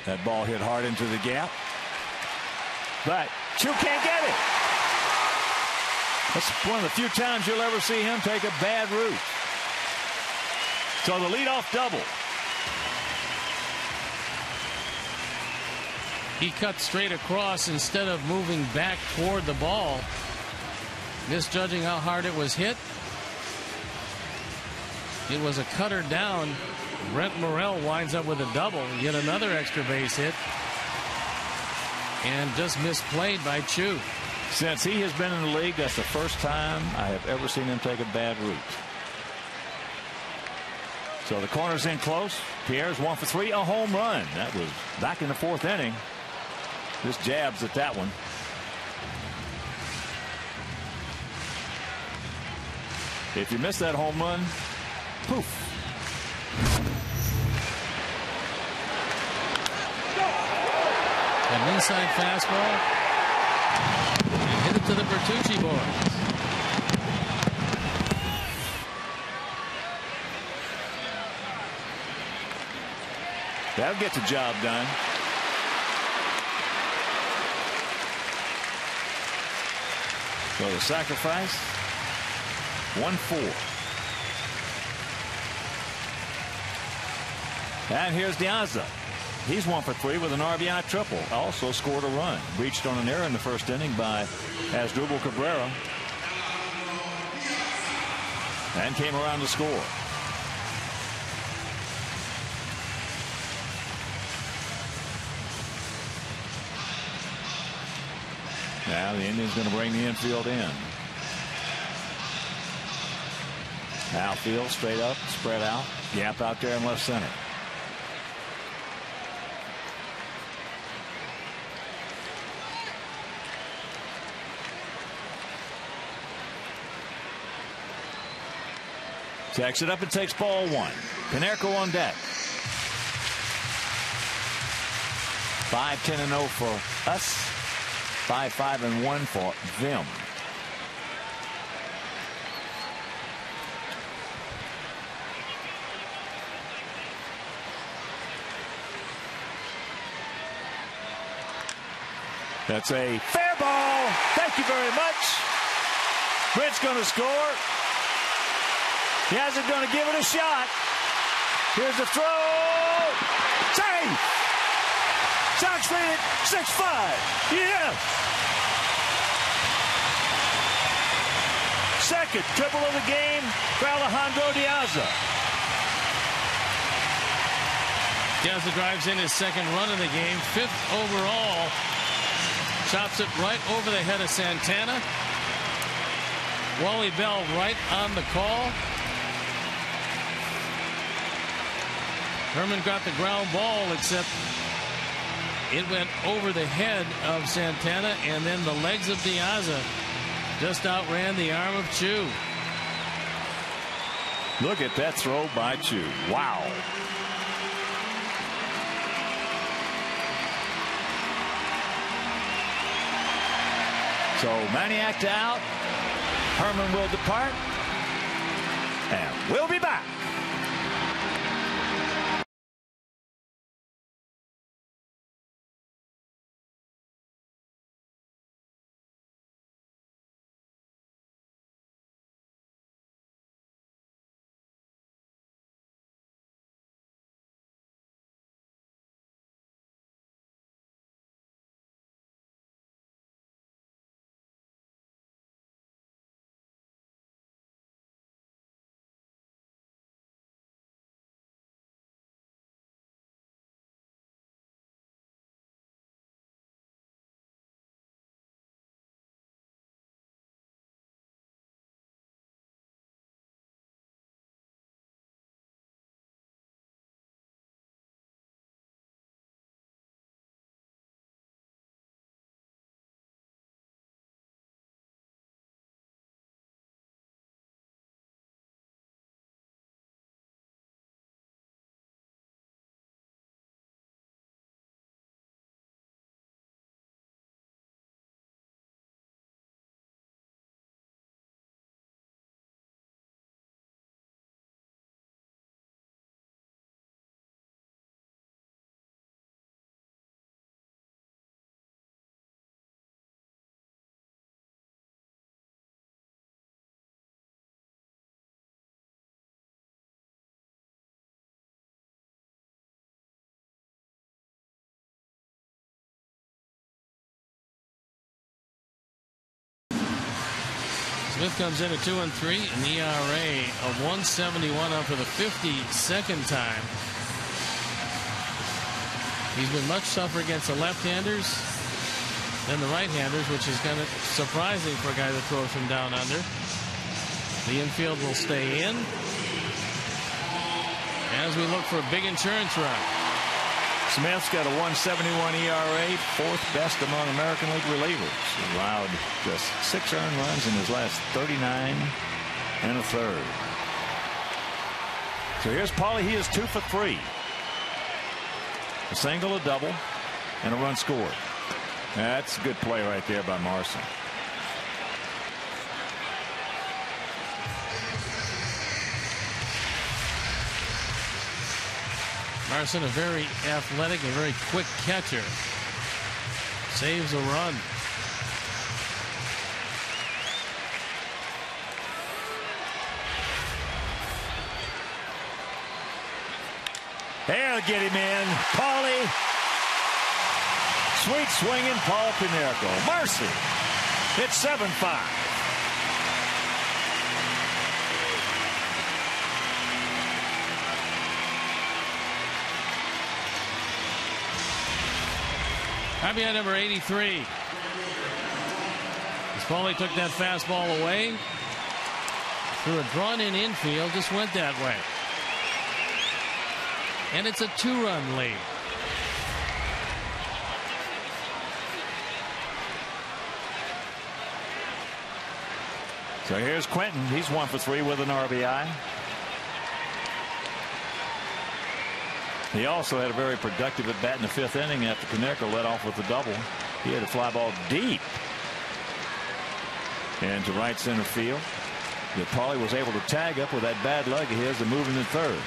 That ball hit hard into the gap, but Chu can't get it. That's one of the few times you'll ever see him take a bad route. So the leadoff double. He cut straight across instead of moving back toward the ball, misjudging how hard it was hit. It was a cutter down. Brent Morrell winds up with a double, yet another extra base hit, and just misplayed by Chu. Since he has been in the league, that's the first time I have ever seen him take a bad route. So the corner's in close. Pierre's 1 for 3, a home run. That was back in the 4th inning. Just jabs at that one. If you miss that home run, poof. An inside fastball, and hit it to the Bertucci boys. That'll get the job done. So the sacrifice, 1-4. And here's De Aza. He's 1 for 3 with an RBI triple. Also scored a run. Reached on an error in the 1st inning by Asdrubal Cabrera. And came around to score. Now the Indians going to bring the infield in. Outfield straight up, spread out, gap out there in left center. Jacks it up and takes ball 1. Canerco on deck. 5-10-0 for us. 5-5-1 for them. That's a fair ball. Thank you very much. Brent's going to score. He hasn't going to give it a shot. Here's the throw. Save! Sox lead it 6-5. Yeah. Second triple of the game for Alejandro De Aza. De Aza drives in his 2nd run of the game, 5th overall. Chops it right over the head of Santana. Wally Bell right on the call. Herman got the ground ball, except it went over the head of Santana, and then the legs of De Aza just outran the arm of Chu. Look at that throw by Chu. Wow. So Maniac out. Herman will depart. And we'll be back. Smith comes in at 2-3, an ERA of 1.71 up for the 52nd time. He's been much tougher against the left-handers than the right-handers, which is kind of surprising for a guy that throws from down under. The infield will stay in as we look for a big insurance run. Smith's got a 1.71 ERA, fourth best among American League relievers. Allowed just 6 earned runs in his last 39 1/3. So here's Paulie. He is 2 for 3. A single, a double, and a run scored. That's a good play right there by Marson. Marson, a very athletic and very quick catcher. Saves a run. They'll get him in. Paulie. Sweet swinging Paul Konerko. Mercy. It's 7-5. RBI number 83. As Paulie took that fastball away, through a drawn-in infield, just went that way. And it's a 2-run lead. So here's Quentin. He's 1 for 3 with an RBI. He also had a very productive at bat in the 5th inning after Konerko led off with the double. He had a fly ball deep into right center field that Paulie was able to tag up with that bad leg of his and move into third.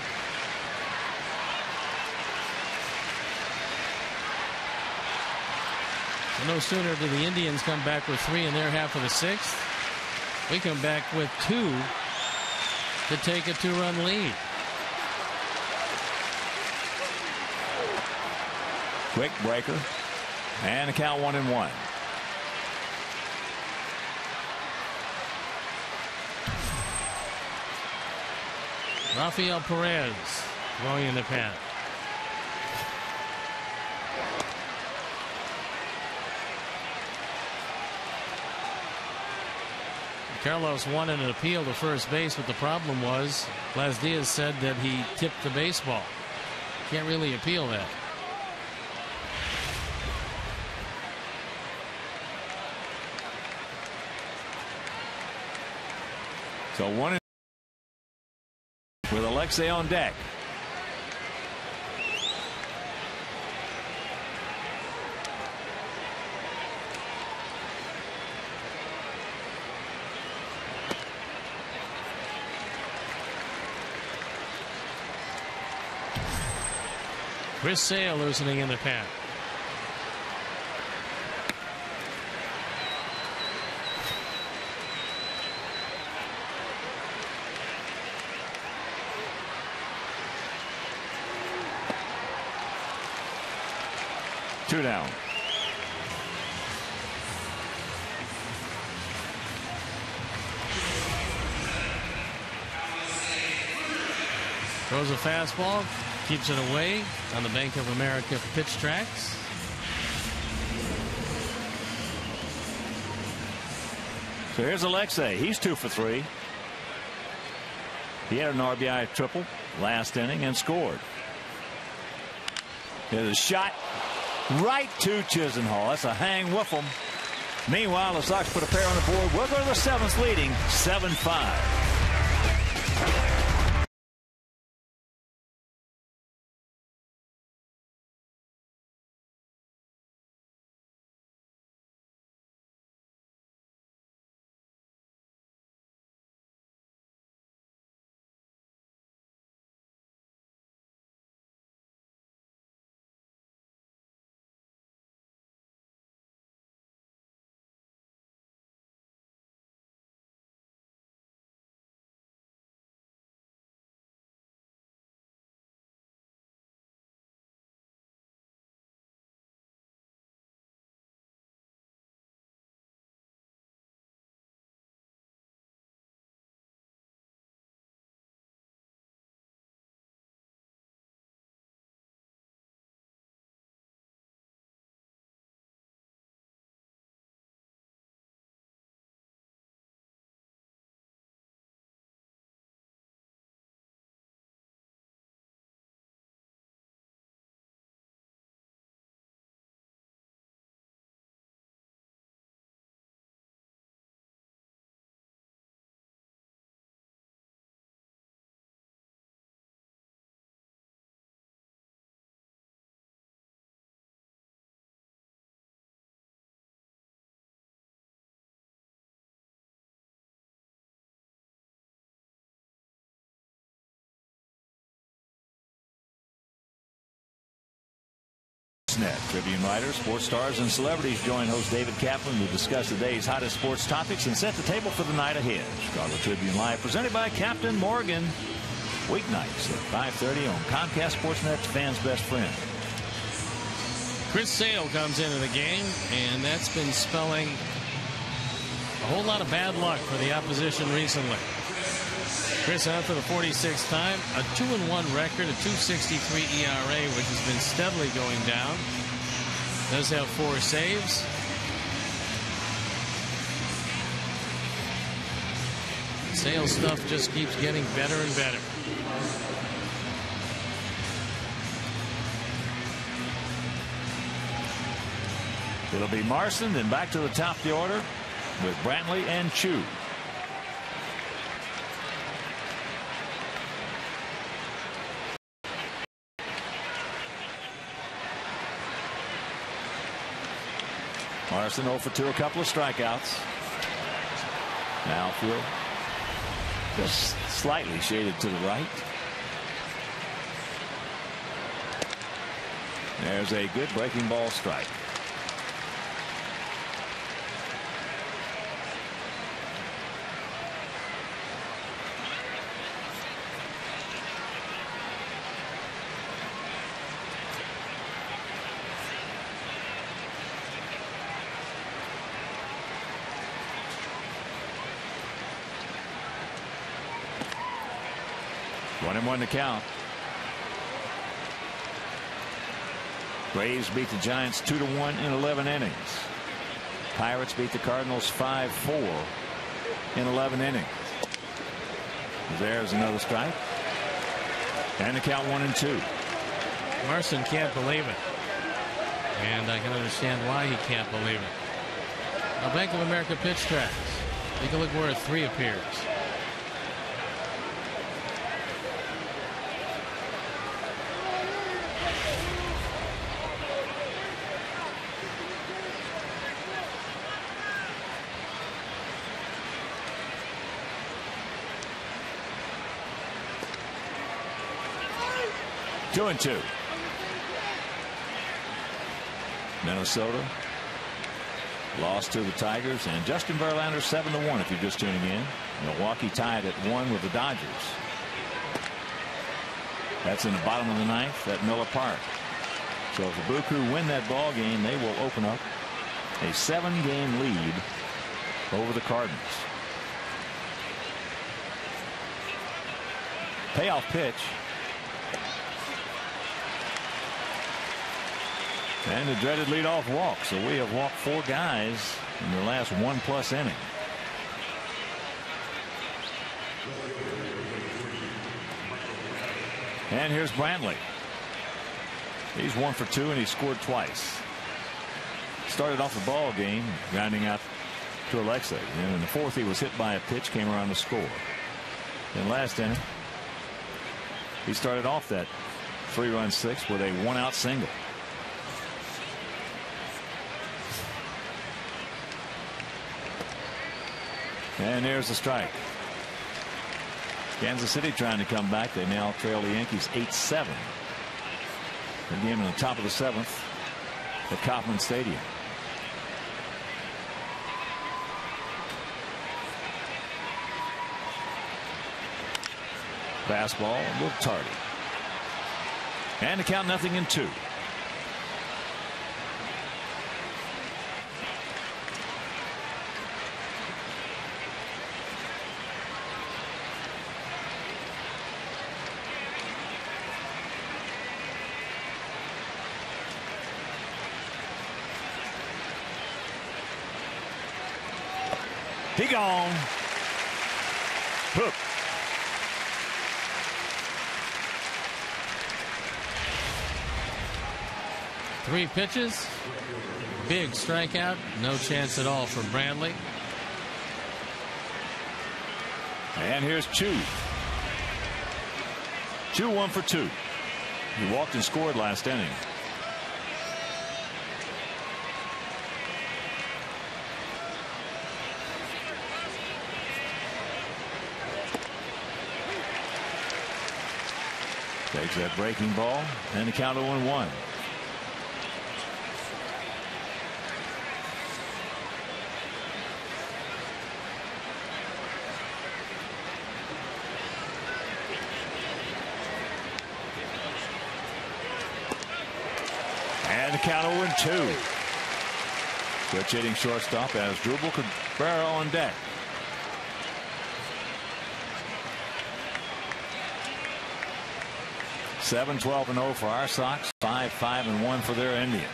No sooner do the Indians come back with 3 in their half of the 6th, we come back with 2 to take a 2-run lead. Quick breaker and a count 1-1. Rafael Perez throwing in the pen. Carlos wanted an appeal to first base, but the problem was Blas Diaz said that he tipped the baseball. Can't really appeal that. So 1 with Alexei on deck. Chris Sale loosening in the pen. Two down. Throws a fastball, keeps it away on the Bank of America pitch tracks. So here's Alexei. He's 2 for 3. He had an RBI triple last inning and scored. There's a shot right to Chisenhall. That's a hang with him. Meanwhile, the Sox put a pair on the board. We'll go to the 7th, leading 7-5. Tribune writers, sports stars, and celebrities join host David Kaplan to discuss the day's hottest sports topics and set the table for the night ahead. Chicago Tribune Live, presented by Captain Morgan. Weeknights at 5:30 on Comcast Sportsnet's Fans' Best Friend. Chris Sale comes into the game, and that's been spelling a whole lot of bad luck for the opposition recently. Chris out for the 46th time, a 2-1 record, a 2.63 ERA, which has been steadily going down. Does have 4 saves. Sale stuff just keeps getting better and better. It'll be Marson, then back to the top of the order with Brantley and Chu. Marson 0 for 2, a couple of strikeouts. Now field just slightly shaded to the right. There's a good breaking ball strike. One to count. Braves beat the Giants 2-1 in 11 innings. Pirates beat the Cardinals 5-4 in 11 innings. There's another strike. And the count 1-2. Marson can't believe it. And I can understand why he can't believe it. Now, Bank of America pitch tracks. Take a look where a 3 appears. Two and 2. Minnesota lost to the Tigers, and Justin Verlander 7-1 if you're just tuning in. Milwaukee tied at 1 with the Dodgers. That's in the bottom of the 9th at Miller Park. So if the Buku win that ball game, they will open up a 7-game lead over the Cardinals. Payoff pitch. And the dreaded leadoff walk. So we have walked 4 guys in the last 1+ inning. And here's Brantley. He's 1 for 2, and he scored twice. Started off the ball game grounding out to Alexei. And in the 4th, he was hit by a pitch, came around to score. In last inning, he started off that 3-run 6 with a 1-out single. And there's the strike. Kansas City trying to come back. They now trail the Yankees 8-7. The game in the top of the 7th at Kauffman Stadium. Fastball, a little tardy. And the count 0-2. He gone. Hook. Three pitches. Big strikeout. No chance at all for Brantley. And here's Chu. Chu 1 for 2. He walked and scored last inning. Takes that breaking ball and the count 0-1. count 0-2. Switch hitting shortstop as Drupal Cabrera on deck. Seven 12-0 for our Sox. 5-5-1 for their Indians.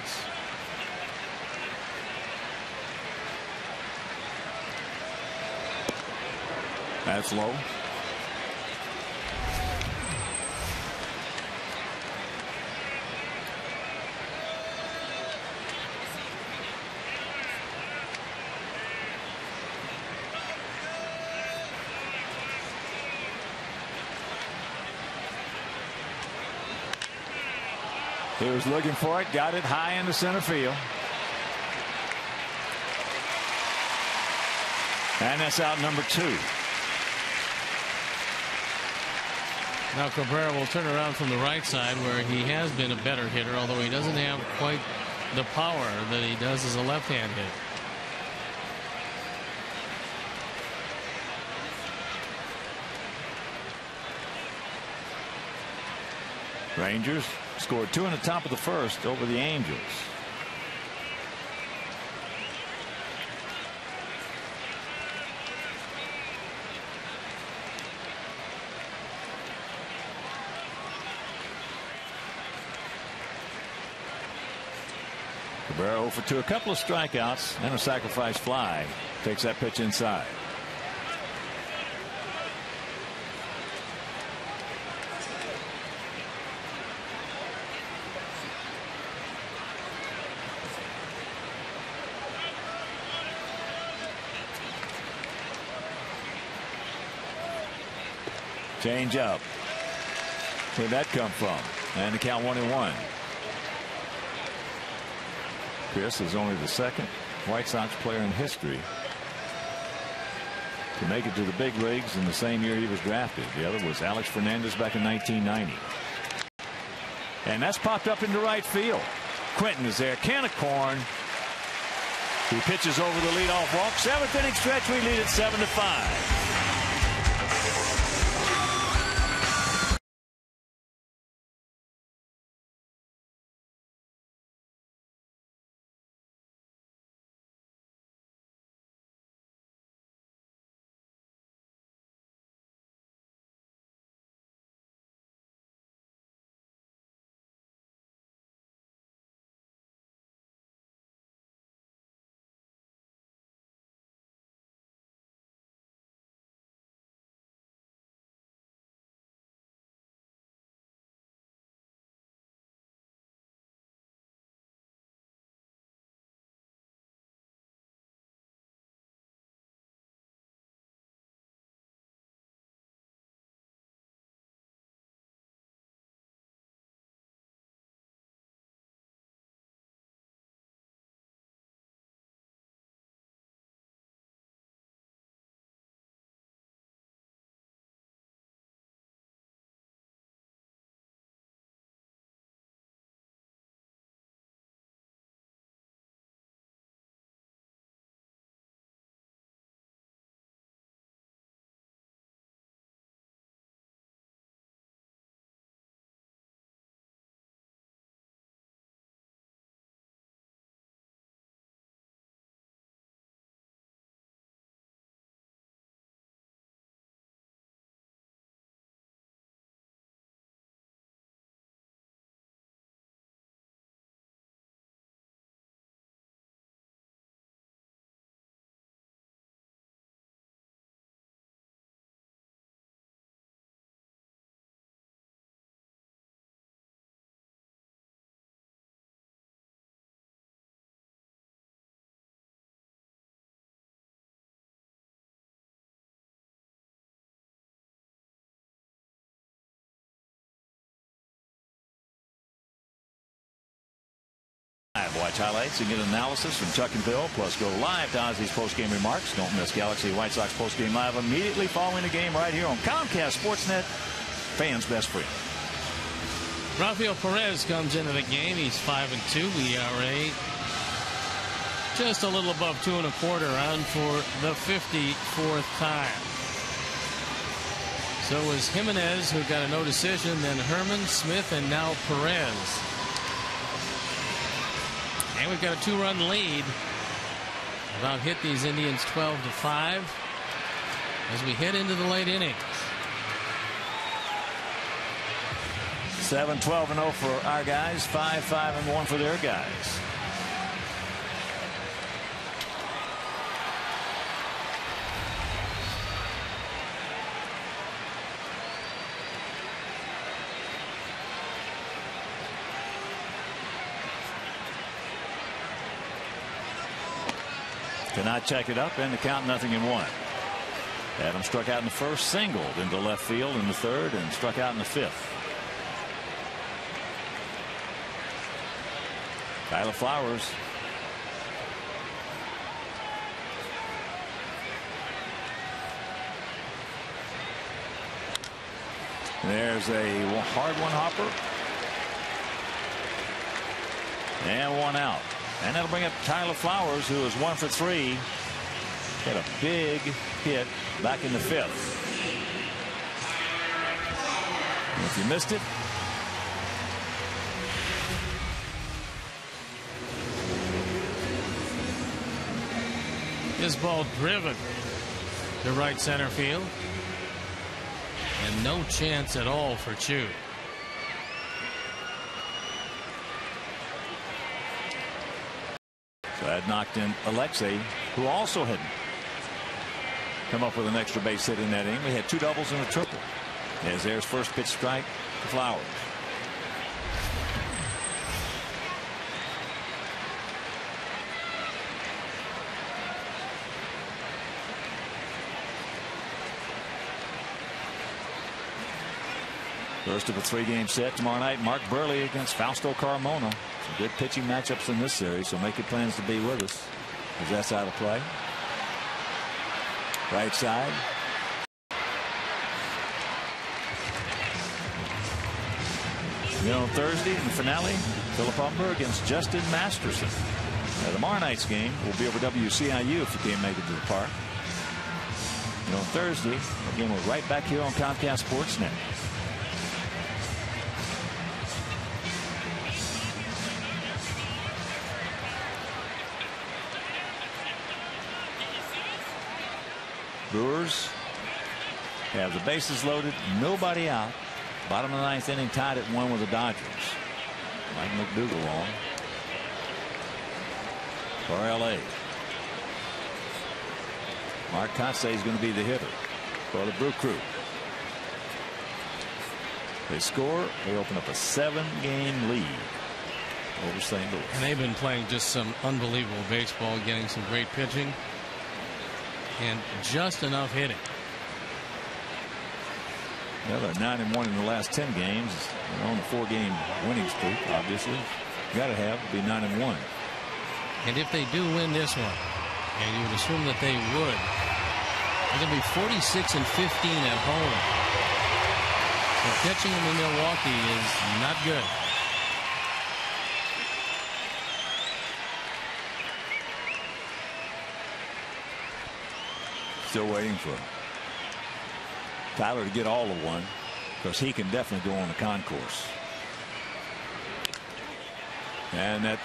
That's low. He was looking for it, got it high into center field. And that's out number 2. Now Cabrera will turn around from the right side where he has been a better hitter, although he doesn't have quite the power that he does as a left-hand hitter. Rangers scored 2 in the top of the first over the Angels. Cabrera 0 for 2, a couple of strikeouts and a sacrifice fly. Takes that pitch inside. Change up. Where'd that come from? And the count 1-1. Chris is only the second White Sox player in history to make it to the big leagues in the same year he was drafted. The other was Alex Fernandez back in 1990. And that's popped up into right field. Quentin is there. Can of corn. He pitches over the leadoff walk. 7th inning stretch. We lead at 7-5. Watch highlights and get analysis from Chuck and Bill. Plus go live to Ozzy's postgame remarks. Don't miss Galaxy White Sox postgame live immediately following the game right here on Comcast Sportsnet. Fans' best friend. Rafael Perez comes into the game. He's 5-2 ERA. Just a little above 2.25 on for the 54th time. So was Jimenez, who got a no decision, then Herman, Smith, and now Perez. And we've got a 2-run lead. About hit these Indians 12-5 as we head into the late innings. 7-12-0 for our guys, 5-5-1 for their guys. Cannot check it up, and the count 0-1. Adams struck out in the first, singled into left field in the third, and struck out in the fifth. Tyler Flowers. There's a hard one hopper. And one out. And that'll bring up Tyler Flowers, who is 1 for 3. Had a big hit back in the fifth. And if you missed it, this ball driven to right center field. And no chance at all for Chu. So that knocked in Alexei, who also had come up with an extra base hit in that inning. We had 2 doubles and a triple. As there's first pitch strike to Flowers. First of a 3-game set tomorrow night. Mark Burley against Fausto Carmona. Some good pitching matchups in this series, so make your plans to be with us as that's out of play. Right side. Then on Thursday in the finale, Philip Humber against Justin Masterson. Now, tomorrow night's game will be over WCIU if you can't make it to the park. And on Thursday, the game will right back here on Comcast Sportsnet. Brewers have the bases loaded, nobody out. Bottom of the 9th inning, tied at 1 with the Dodgers. Mike McDougal on for LA. Mark Kotsay is going to be the hitter for the Brew Crew. They score, they open up a 7-game lead over St. Louis. And they've been playing just some unbelievable baseball, getting some great pitching and just enough hitting. Well, they're 9-1 in the last 10 games. They're on the 4-game winning streak, obviously. You got to be 9-1. And if they do win this one, and you would assume that they would, they're going to be 46-15 at home. So pitching in Milwaukee is not good. Still waiting for Tyler to get all of one, because he can definitely go on the concourse. And that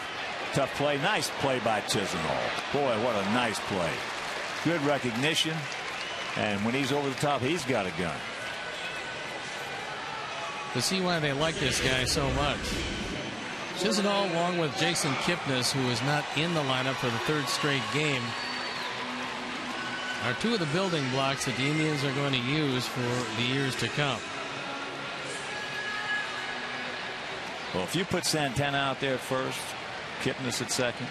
tough play. Nice play by Chisenhall. Boy, what a nice play. Good recognition. And when he's over the top, he's got a gun. To see why they like this guy so much. Chisenhall, along with Jason Kipnis, who is not in the lineup for the 3rd straight game, are 2 of the building blocks that the Indians are going to use for the years to come. Well, if you put Santana out there first, Kipnis at second,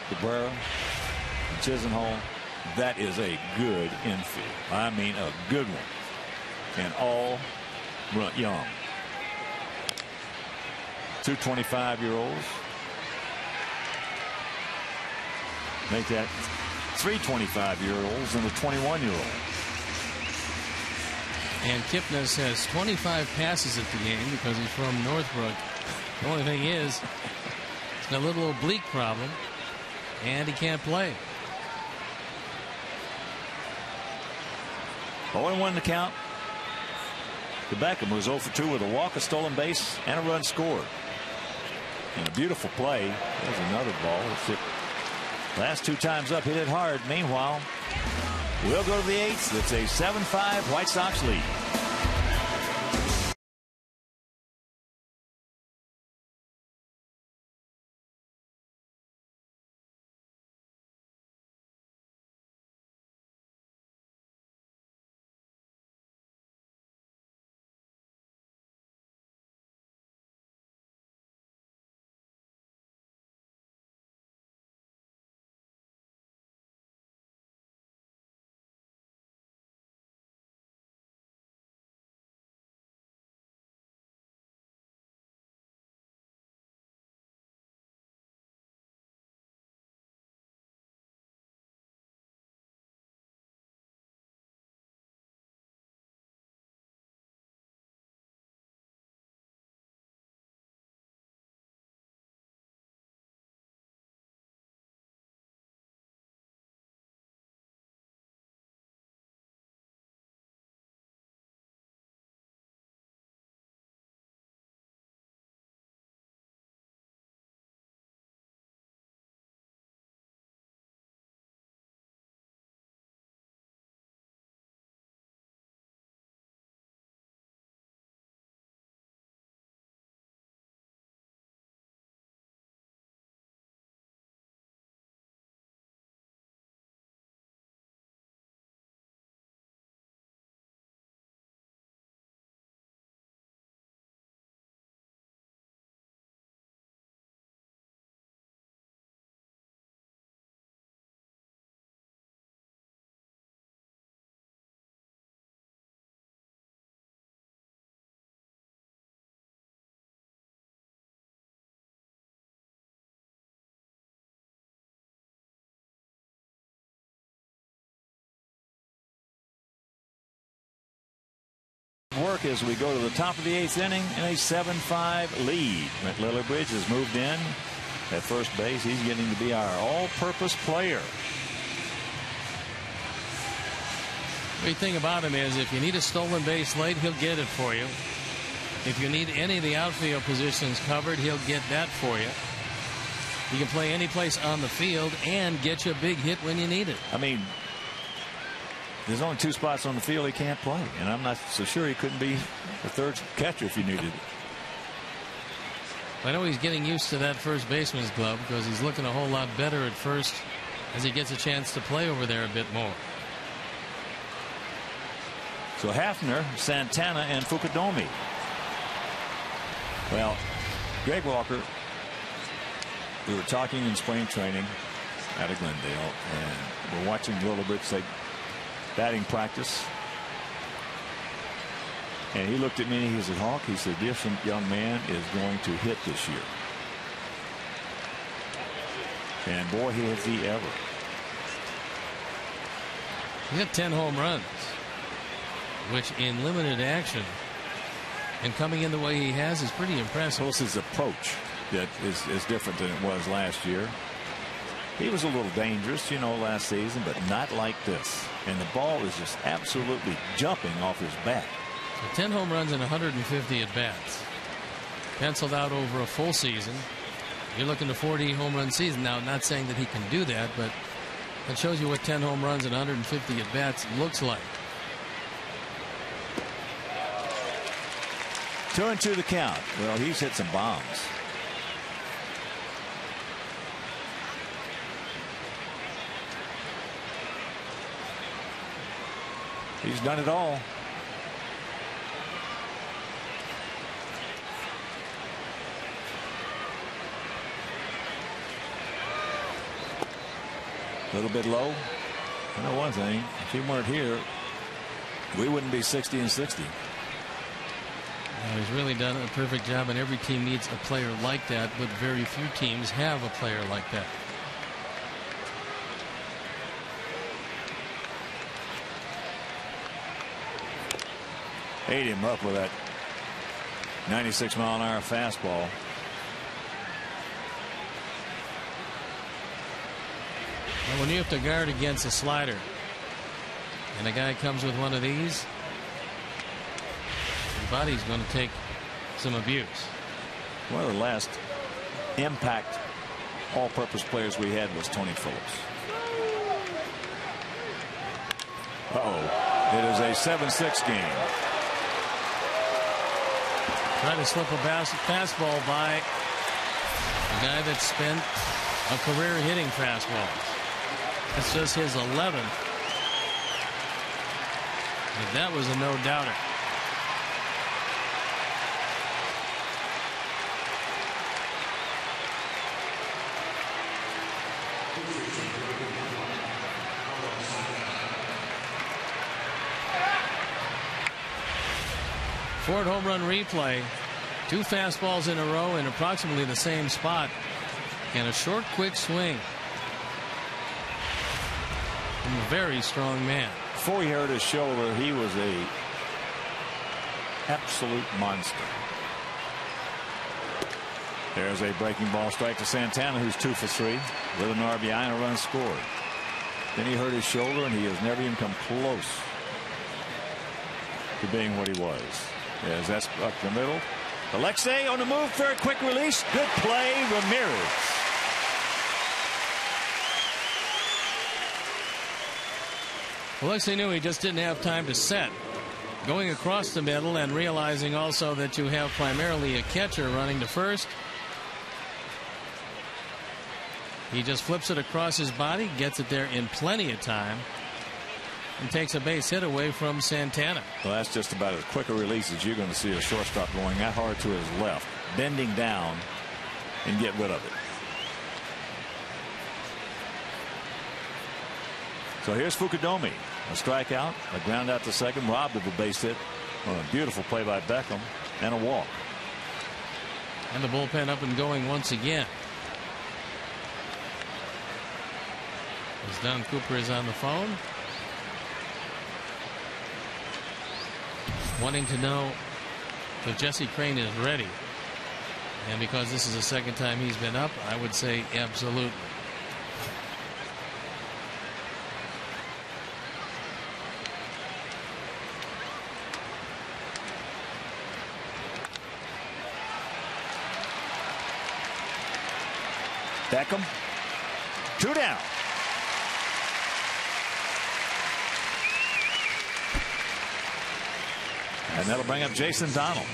Cabrera, and Chisenhall, that is a good infield. I mean, a good one. And all young. 2 25-year-olds. Make that 3 25-year-olds and a 21-year-old. And Kipnis has 25 passes at the game because he's from Northbrook. The only thing is, he's got a little oblique problem, and he can't play. 0-1 the count. Beckham was 0 for 2 with a walk, a stolen base, and a run scored. And a beautiful play. There's another ball. It's hit. Last 2 times up, hit it hard. Meanwhile, we'll go to the 8th. It's a 7-5 White Sox lead. Work as we go to the top of the 8th inning in a 7-5 lead. Brent Lillibridge has moved in at first base. He's getting to be our all-purpose player. The great thing about him is if you need a stolen base late, he'll get it for you. If you need any of the outfield positions covered, he'll get that for you. He can play any place on the field and get you a big hit when you need it. I mean, there's only 2 spots on the field he can't play, and I'm not so sure he couldn't be the 3rd catcher if you needed it. I know he's getting used to that first baseman's glove because he's looking a whole lot better at first as he gets a chance to play over there a bit more. So Hafner, Santana, and Fukudomi. Well, Greg Walker, we were talking in spring training out of Glendale, and we're watching Lillibridge take batting practice. And he looked at me and he said, Hawk, he said, this young man is going to hit this year. And boy, has he ever. He got 10 home runs, which in limited action and coming in the way he has is pretty impressive. This is approach that is different than it was last year. He was a little dangerous, you know, last season, but not like this. And the ball is just absolutely jumping off his bat. So 10 home runs and 150 at bats. Penciled out over a full season. You're looking to 40 home run season. Now, not saying that he can do that, but that shows you what 10 home runs and 150 at bats looks like. 2-2 the count. Well, he's hit some bombs. He's done it all. A little bit low. I know one thing. If he weren't here, we wouldn't be 60-60. He's really done a perfect job, and every team needs a player like that, but very few teams have a player like that. Ate him up with that 96-mile-an-hour fastball. And when you have to guard against a slider and a guy comes with one of these, your body's going to take some abuse. One of the last impact all-purpose players we had was Tony Phillips. Uh-oh. It is a 7-6 game. Trying to slip a fastball by a guy that spent a career hitting fastballs. That's just his 11th. But that was a no-doubter. Ford home run replay. 2 fastballs in a row in approximately the same spot. And a short, quick swing from a very strong man. Before he hurt his shoulder, he was a absolute monster. There's a breaking ball strike to Santana, who's 2 for 3 with an RBI and a run scored. Then he hurt his shoulder, and he has never even come close to being what he was. As that's up the middle. Alexei on the move, very quick release. Good play, Ramirez. Alexei knew he just didn't have time to set. Going across the middle and realizing also that you have primarily a catcher running to first. He just flips it across his body, gets it there in plenty of time, and takes a base hit away from Santana. Well, that's just about as quick a release as you're going to see a shortstop going that hard to his left, bending down and get rid of it. So here's Fukudome, a strikeout, a ground out to second, robbed of a base hit. Well, a beautiful play by Beckham and a walk. And the bullpen up and going once again. As Don Cooper is on the phone, wanting to know if Jesse Crain is ready. And because this is the second time he's been up, I would say absolutely. Beckham, 2 down. And that'll bring up Jason Donald.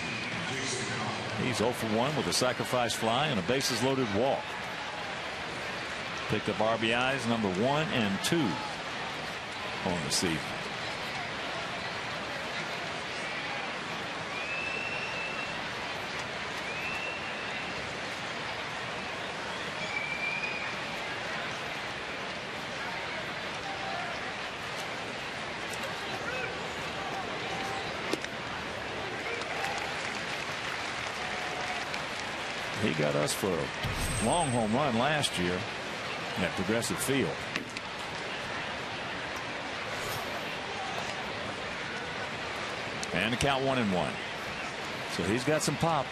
He's 0 for 1 with a sacrifice fly and a bases loaded walk. Picked up RBIs number 1 and 2 on the season. He got us for a long home run last year at Progressive Field. And the count 1-1. So he's got some pop.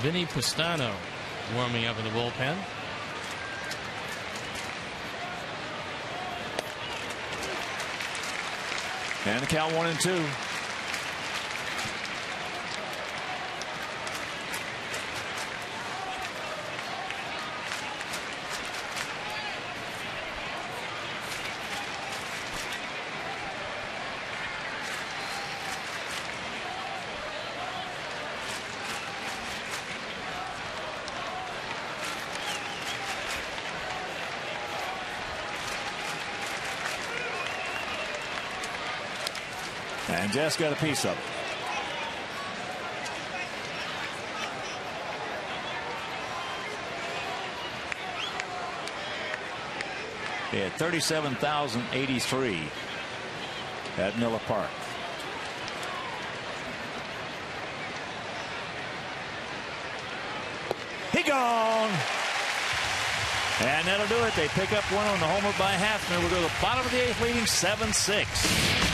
Vinny Pastano warming up in the bullpen. And the count 1-2. And Jess got a piece of it. They had 37,083 at Miller Park. He gone. And that'll do it. They pick up one on the homer by Hafner. We'll go to the bottom of the 8th, leading 7-6.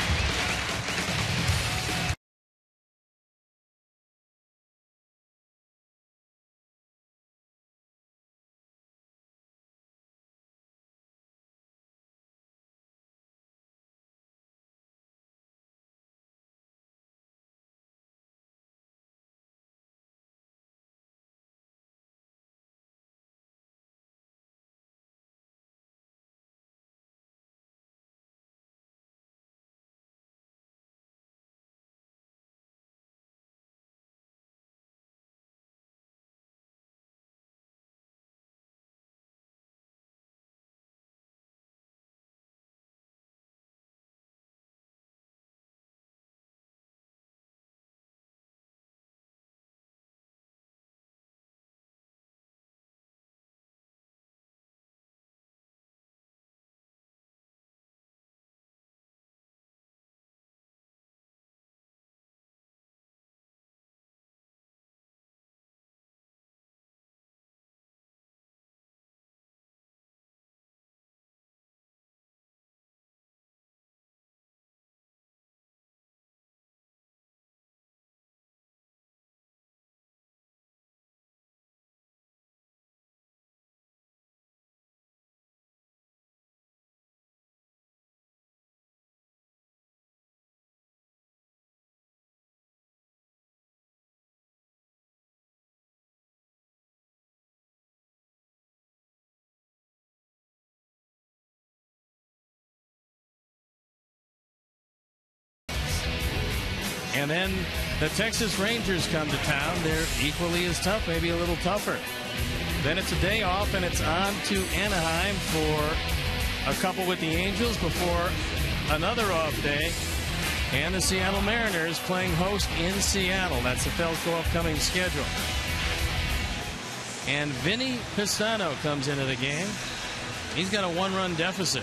And then the Texas Rangers come to town. They're equally as tough, maybe a little tougher. Then it's a day off, and it's on to Anaheim for a couple with the Angels before another off day. And the Seattle Mariners playing host in Seattle. That's the Felco upcoming schedule. And Vinny Pistano comes into the game. He's got a 1-run deficit.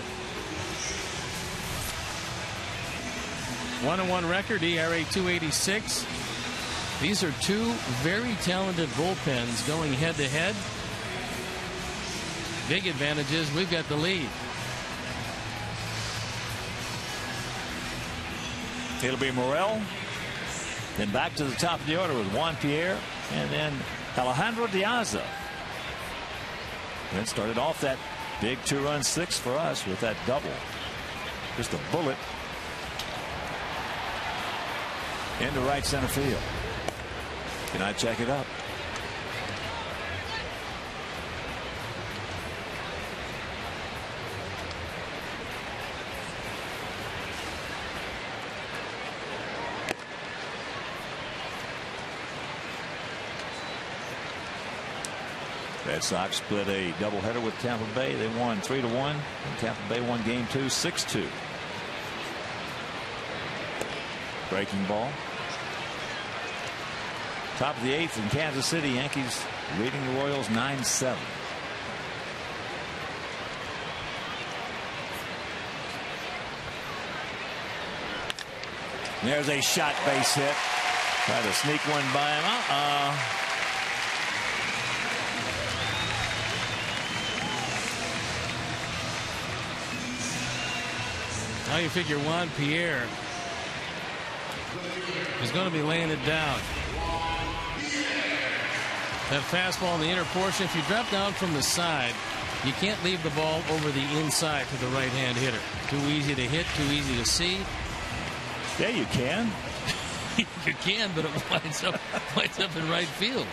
1-1 record, ERA 2.86. These are two very talented bullpens going head to head. Big advantages. We've got the lead. It'll be Morel. Then back to the top of the order with Juan Pierre and then Alejandro Diaza. Then started off that big 2-run sixth for us with that double. Just a bullet into right center field. Can I check it up? Red Sox split a doubleheader with Tampa Bay. They won 3-1. And Tampa Bay won game 2 6-2. Breaking ball. Top of the 8th in Kansas City. Yankees leading the Royals 9-7. There's a shot base hit. Try to sneak one by him. Now you figure Juan Pierre is going to be laying it down. That fastball in the inner portion, if you drop down from the side, you can't leave the ball over the inside to the right-hand hitter. Too easy to hit, too easy to see. Yeah, you can. You can, but it winds up in right field.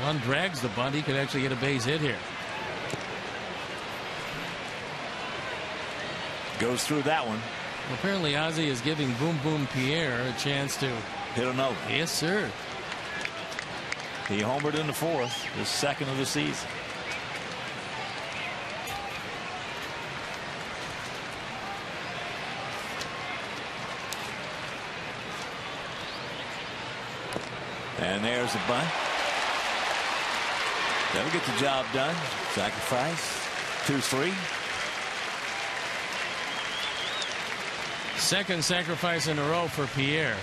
Juan drags the bunt. He could actually get a base hit here. Goes through that one. Apparently Ozzie is giving Boom Boom Pierre a chance to hit another. Yes, sir. He homered in the 4th, his second of the season. And there's the bunt. That'll get the job done. Sacrifice. 2-3. Second sacrifice in a row for Pierre.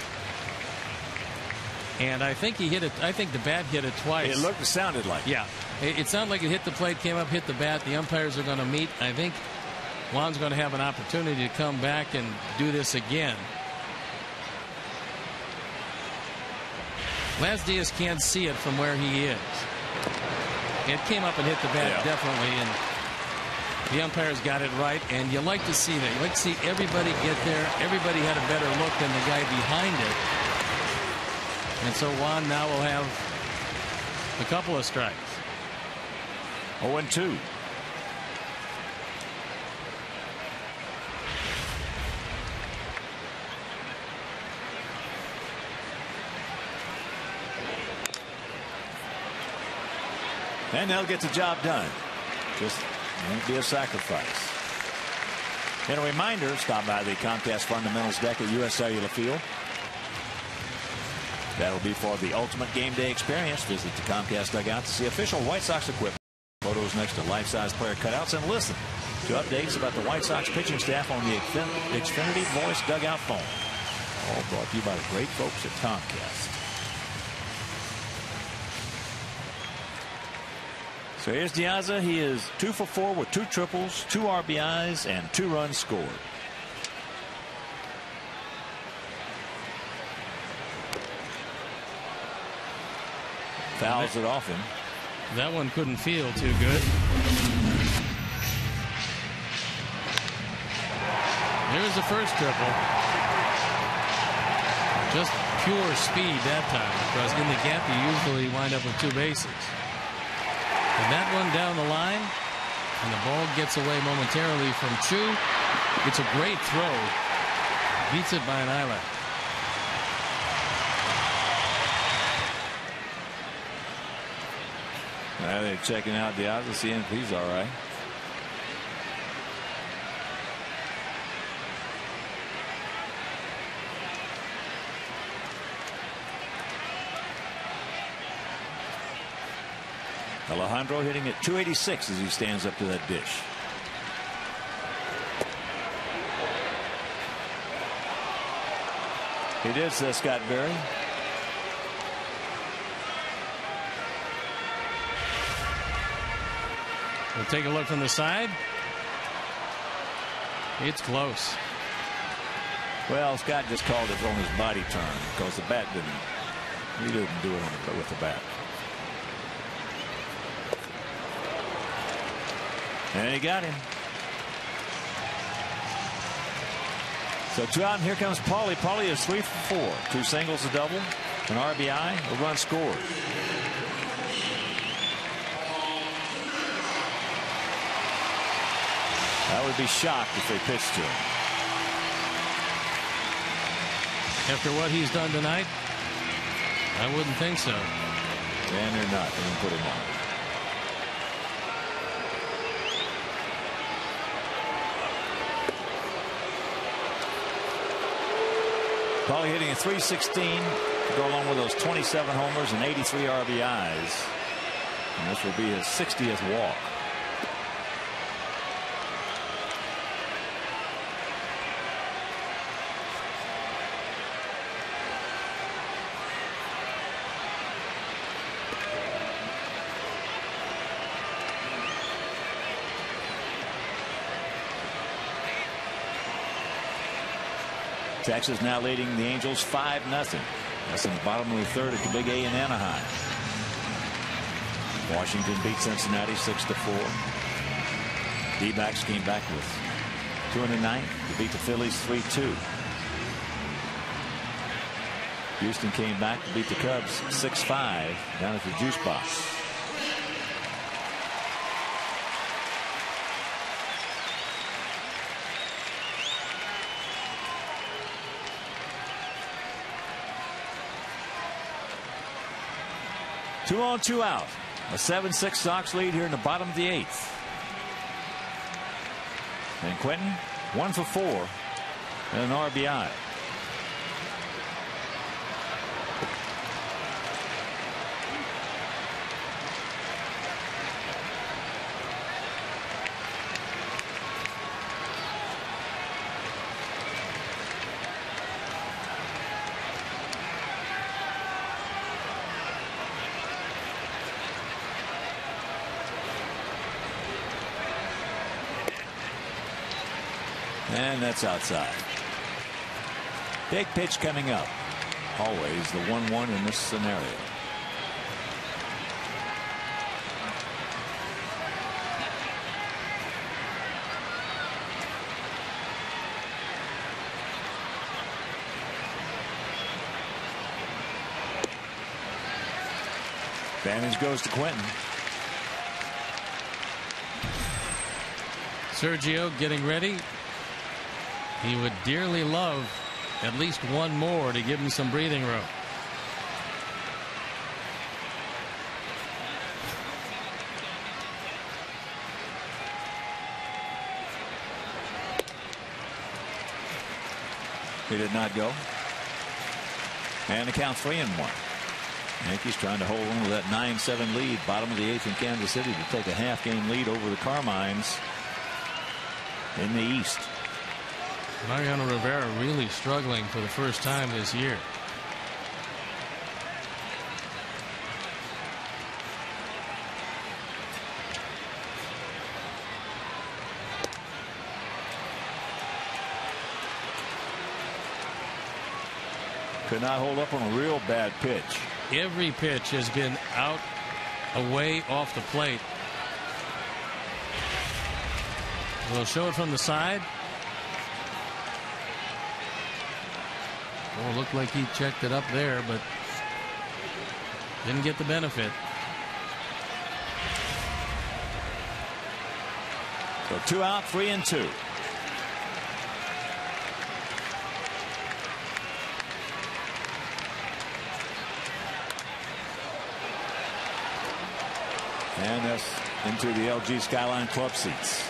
And I think he hit it. I think the bat hit it twice. It sounded like. Yeah. It sounded like it hit the plate, came up, hit the bat. The umpires are going to meet. I think Juan's going to have an opportunity to come back and do this again. Laz Diaz can't see it from where he is. It came up and hit the bat, definitely. And the umpires got it right, and you like to see that. You like to see everybody get there. Everybody had a better look than the guy behind it. And so Juan now will have a couple of strikes. 0-2. And they'll get the job done. Just won't be a sacrifice. And a reminder, stop by the Comcast Fundamentals deck at U.S. Cellular Field. That'll be for the ultimate game day experience. Visit the Comcast dugout to see official White Sox equipment, photos next to life-size player cutouts, and listen to updates about the White Sox pitching staff on the Xfinity Voice dugout phone. All brought to you by the great folks at Comcast. So here's Diaza. He is 2 for 4 with 2 triples, 2 RBIs, and 2 runs scored. Fouls it off him. That one couldn't feel too good. Here's the first triple. Just pure speed that time, because in the gap you usually wind up with 2 bases. And that one down the line, and the ball gets away momentarily from Chu. It's a great throw Beats it by an island. Now they're checking out the odds, seeing if he's all right. Alejandro hitting at 286 as he stands up to that dish. He did, says Scott Berry. We'll take a look from the side. It's close. Well, Scott just called it on his body turn because the bat didn't. He didn't do it with the bat. And he got him. So 2 out, and here comes Paulie. Paulie is 3 for 4. 2 singles, a double, an RBI, a run scored. I would be shocked if they pitched to him. After what he's done tonight, I wouldn't think so. And they're not. They didn't put him on. Paulie hitting a 316 to go along with those 27 homers and 83 RBIs. And this will be his 60th walk. Texas now leading the Angels 5-0. That's in the bottom of the 3rd at the Big A in Anaheim. Washington beat Cincinnati 6-4. D-backs came back with 2 in the 9th to beat the Phillies 3-2. Houston came back to beat the Cubs 6-5 down at the Juice Box. Two on, 2 out. A 7-6 Sox lead here in the bottom of the 8th. And Quentin 1 for 4 and an RBI. And that's outside. Big pitch coming up. Always the 1-1 in this scenario. Advantage goes to Quentin. Sergio getting ready. He would dearly love at least one more to give him some breathing room. He did not go. And the count 3-1. Yankees trying to hold on to that 9-7 lead, bottom of the 8th in Kansas City, to take a half-game lead over the Carmines in the East. Mariano Rivera really struggling for the first time this year. Could not hold up on a real bad pitch. Every pitch has been out, away, off the plate. We'll show it from the side. Oh, looked like he checked it up there, but didn't get the benefit. So 2 out, 3-2. And that's into the LG Skyline Club seats.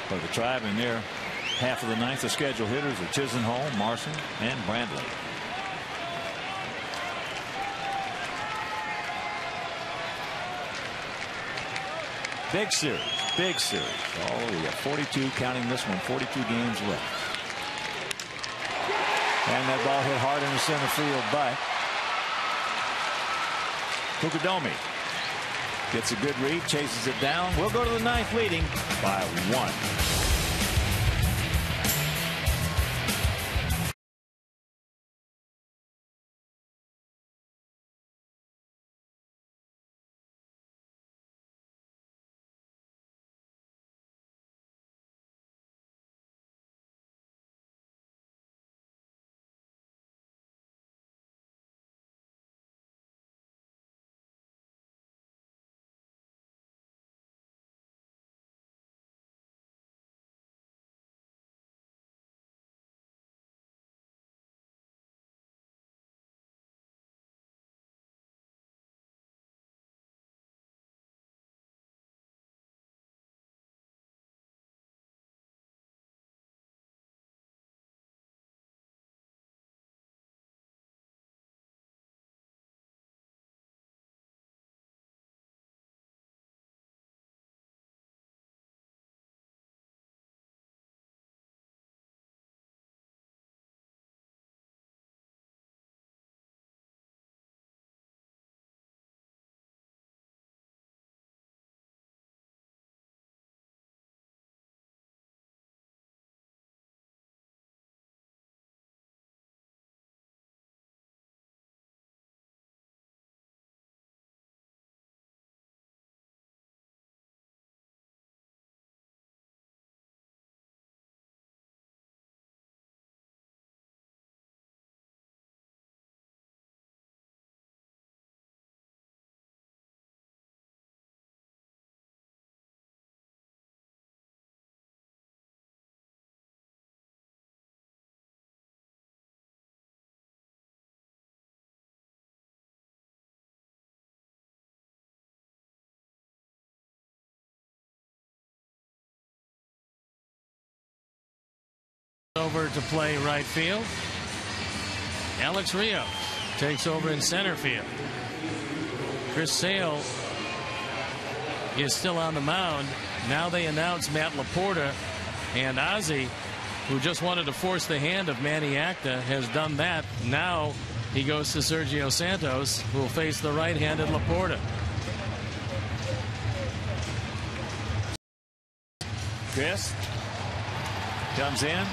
For the Tribe in their half of the ninth, the scheduled hitters are Chisenhall, Marson, and Brandley. Big series, big series. Oh, we got 42, counting this one, 42 games left. And that ball hit hard in the center field, but Kukadomi gets a good read, chases it down. We'll go to the ninth, leading by 1. Over to play right field. Alex Rios takes over in center field. Chris Sale is still on the mound. Now they announce Matt Laporta, and Ozzie, who just wanted to force the hand of Manny Acta, has done that. Now he goes to Sergio Santos, who will face the right-handed Laporta. Chris comes in,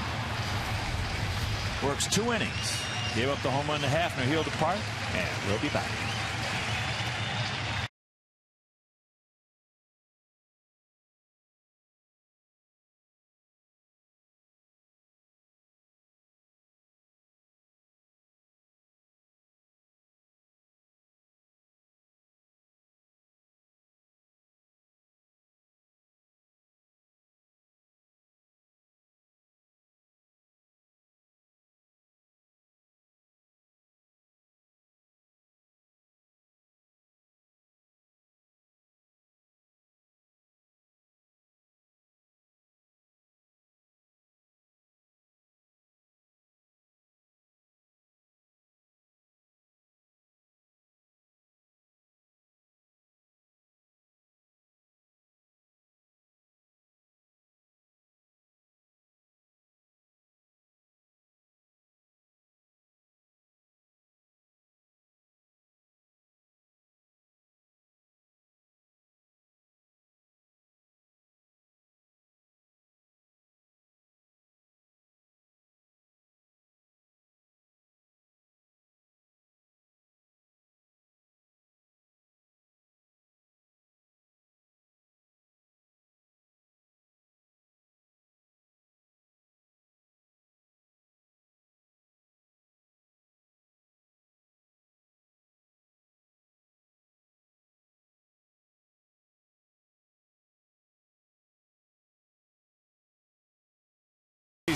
works 2 innings, gave up the home run to Hafner, healed apart, and we'll be back.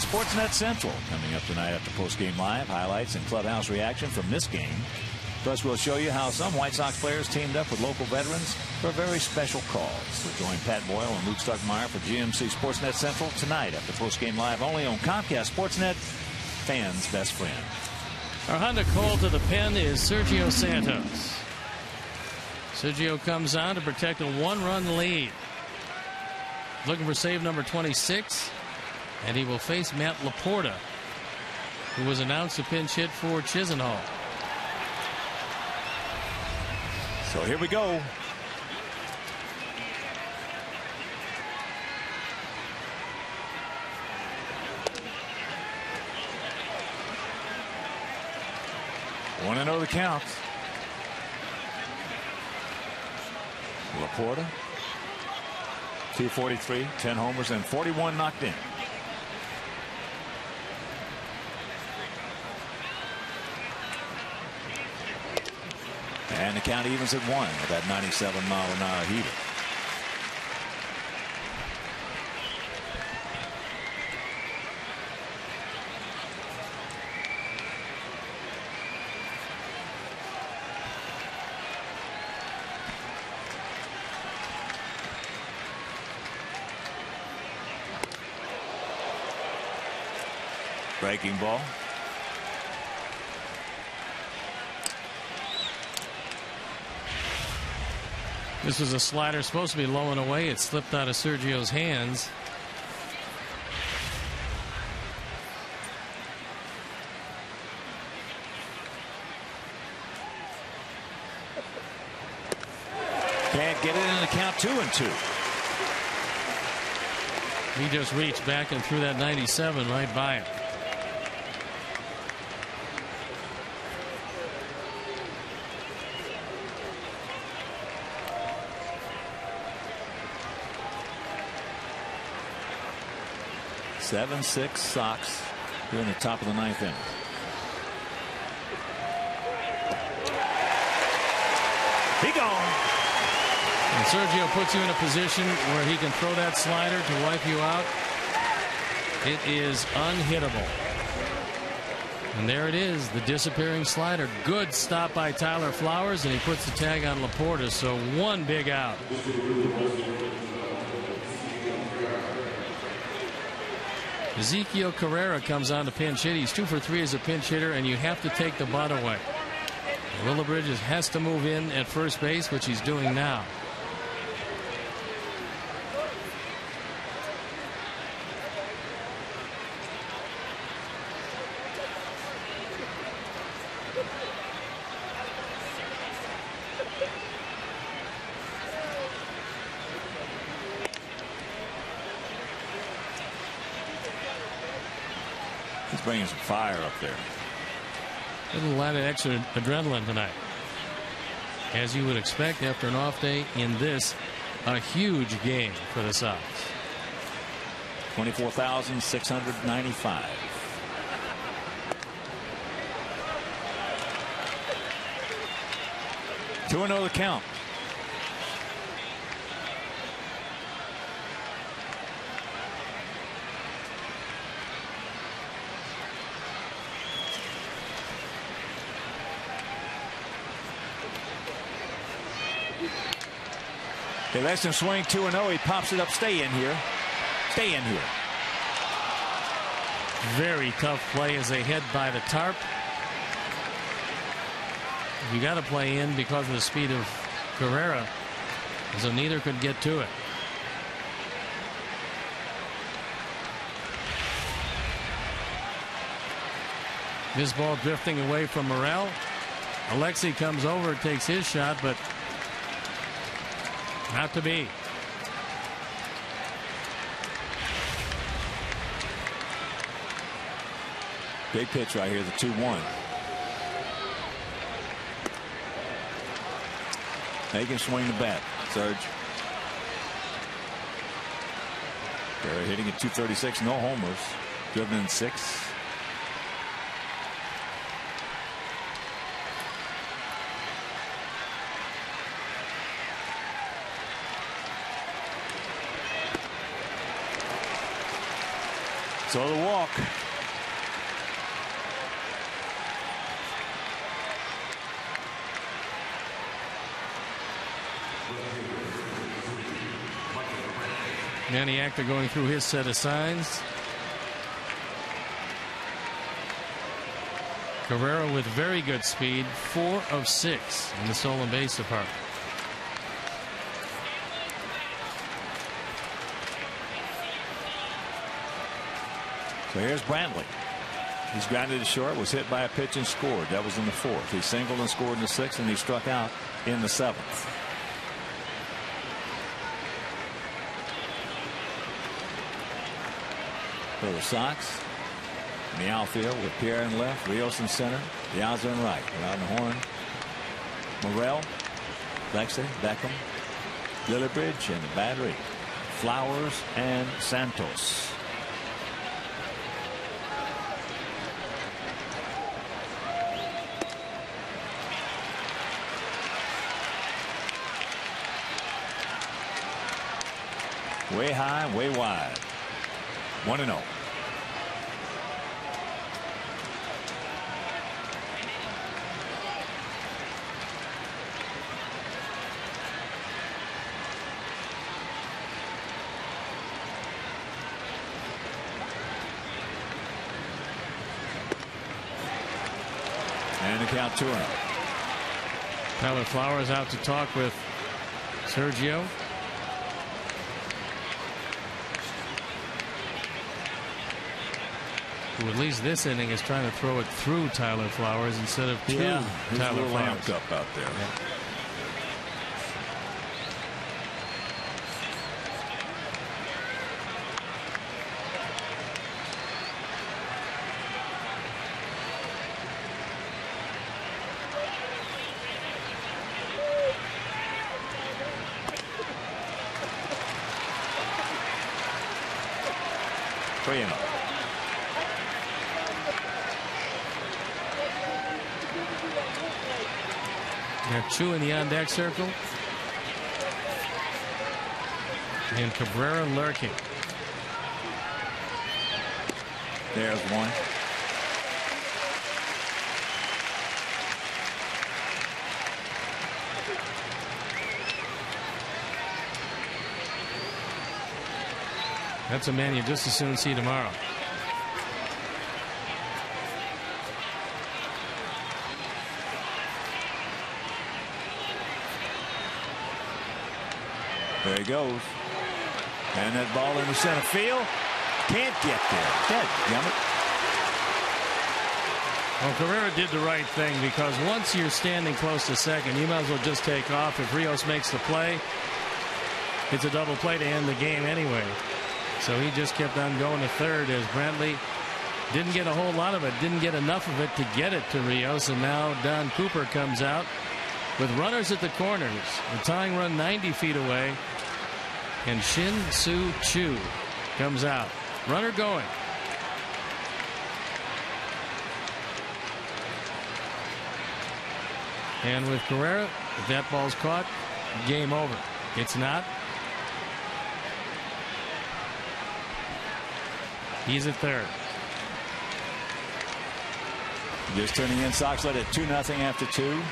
Sportsnet Central. Coming up tonight after postgame live, highlights and clubhouse reaction from this game. Plus, we'll show you how some White Sox players teamed up with local veterans for a very special cause. We'll join Pat Boyle and Luke Stuckmeyer for GMC Sportsnet Central tonight after postgame live only on Comcast Sportsnet, fans' best friend. Our Honda call to the pen is Sergio Santos. Sergio comes on to protect a 1-run lead. Looking for save number 26, and he will face Matt Laporta, who was announced to pinch hit for Chisenhall. So here we go. Want to know the count. Laporta, 243, 10 homers, and 41 knocked in. And the count evens at 1 with that 97-mile-an-hour heater. Breaking ball. This was a slider supposed to be low and away. It slipped out of Sergio's hands. Can't get it in the count, 2-2. He just reached back and threw that 97 right by him. Seven, 6 Sox here in the top of the 9th inning. He gone. And Sergio puts you in a position where he can throw that slider to wipe you out. It is unhittable. And there it is, the disappearing slider. Good stop by Tyler Flowers, and he puts the tag on Laporta. So one big out. Ezekiel Carrera comes on to pinch hit. He's 2 for 3 as a pinch hitter, and you have to take the bunt away. Willa Bridges has to move in at first base, which he's doing now. He's bringing some fire up there. A lot of extra adrenaline tonight, as you would expect after an off day in this, a huge game for the Sox. 24,695. Two and 0 the count. They let him swing 2-0. He pops it up. Stay in here. Stay in here. Very tough play as they head by the tarp. You got to play in because of the speed of Carrera, so neither could get to it. This ball drifting away from Morel. Alexi comes over, takes his shot, but not to be. Big pitch right here, the 2-1. They can swing the bat, Serge. They're hitting at 236, no homers, driven in 6. So the walk. Maniacta going through his set of signs. Carrera with very good speed, 4 of 6 in the stolen base department. So here's Brantley. He's grounded to short, was hit by a pitch and scored. That was in the 4th. He singled and scored in the 6th, and he struck out in the 7th. For the Sox, in the outfield with Pierre in left, Rios in center, Piazza in right. Around the horn, Morel, Lexi, Beckham, Lillibridge, and the battery, Flowers and Santos. Way high, way wide. 1-0. And the count 2-0. Tyler Flowers out to talk with Sergio. Who at least this inning is trying to throw it through Tyler Flowers instead of to Tyler Flowers. Up out there. Yeah. There are 2 in the on-deck circle. And Cabrera lurking. There's one. That's a man you just as soon see tomorrow. There he goes. And that ball in the center field. Can't get there. Dadgummit. Well, Carrera did the right thing, because once you're standing close to second, you might as well just take off. If Rios makes the play, it's a double play to end the game anyway. So he just kept on going to third as Brantley didn't get a whole lot of it, didn't get enough of it to get it to Rios. And now Don Cooper comes out with runners at the corners. The tying run 90 feet away. And Shin Soo Choo comes out. Runner going. And with Carrera, if that ball's caught, game over. It's not. He's at third. Just turning in. Sox led at 2-0 after 2.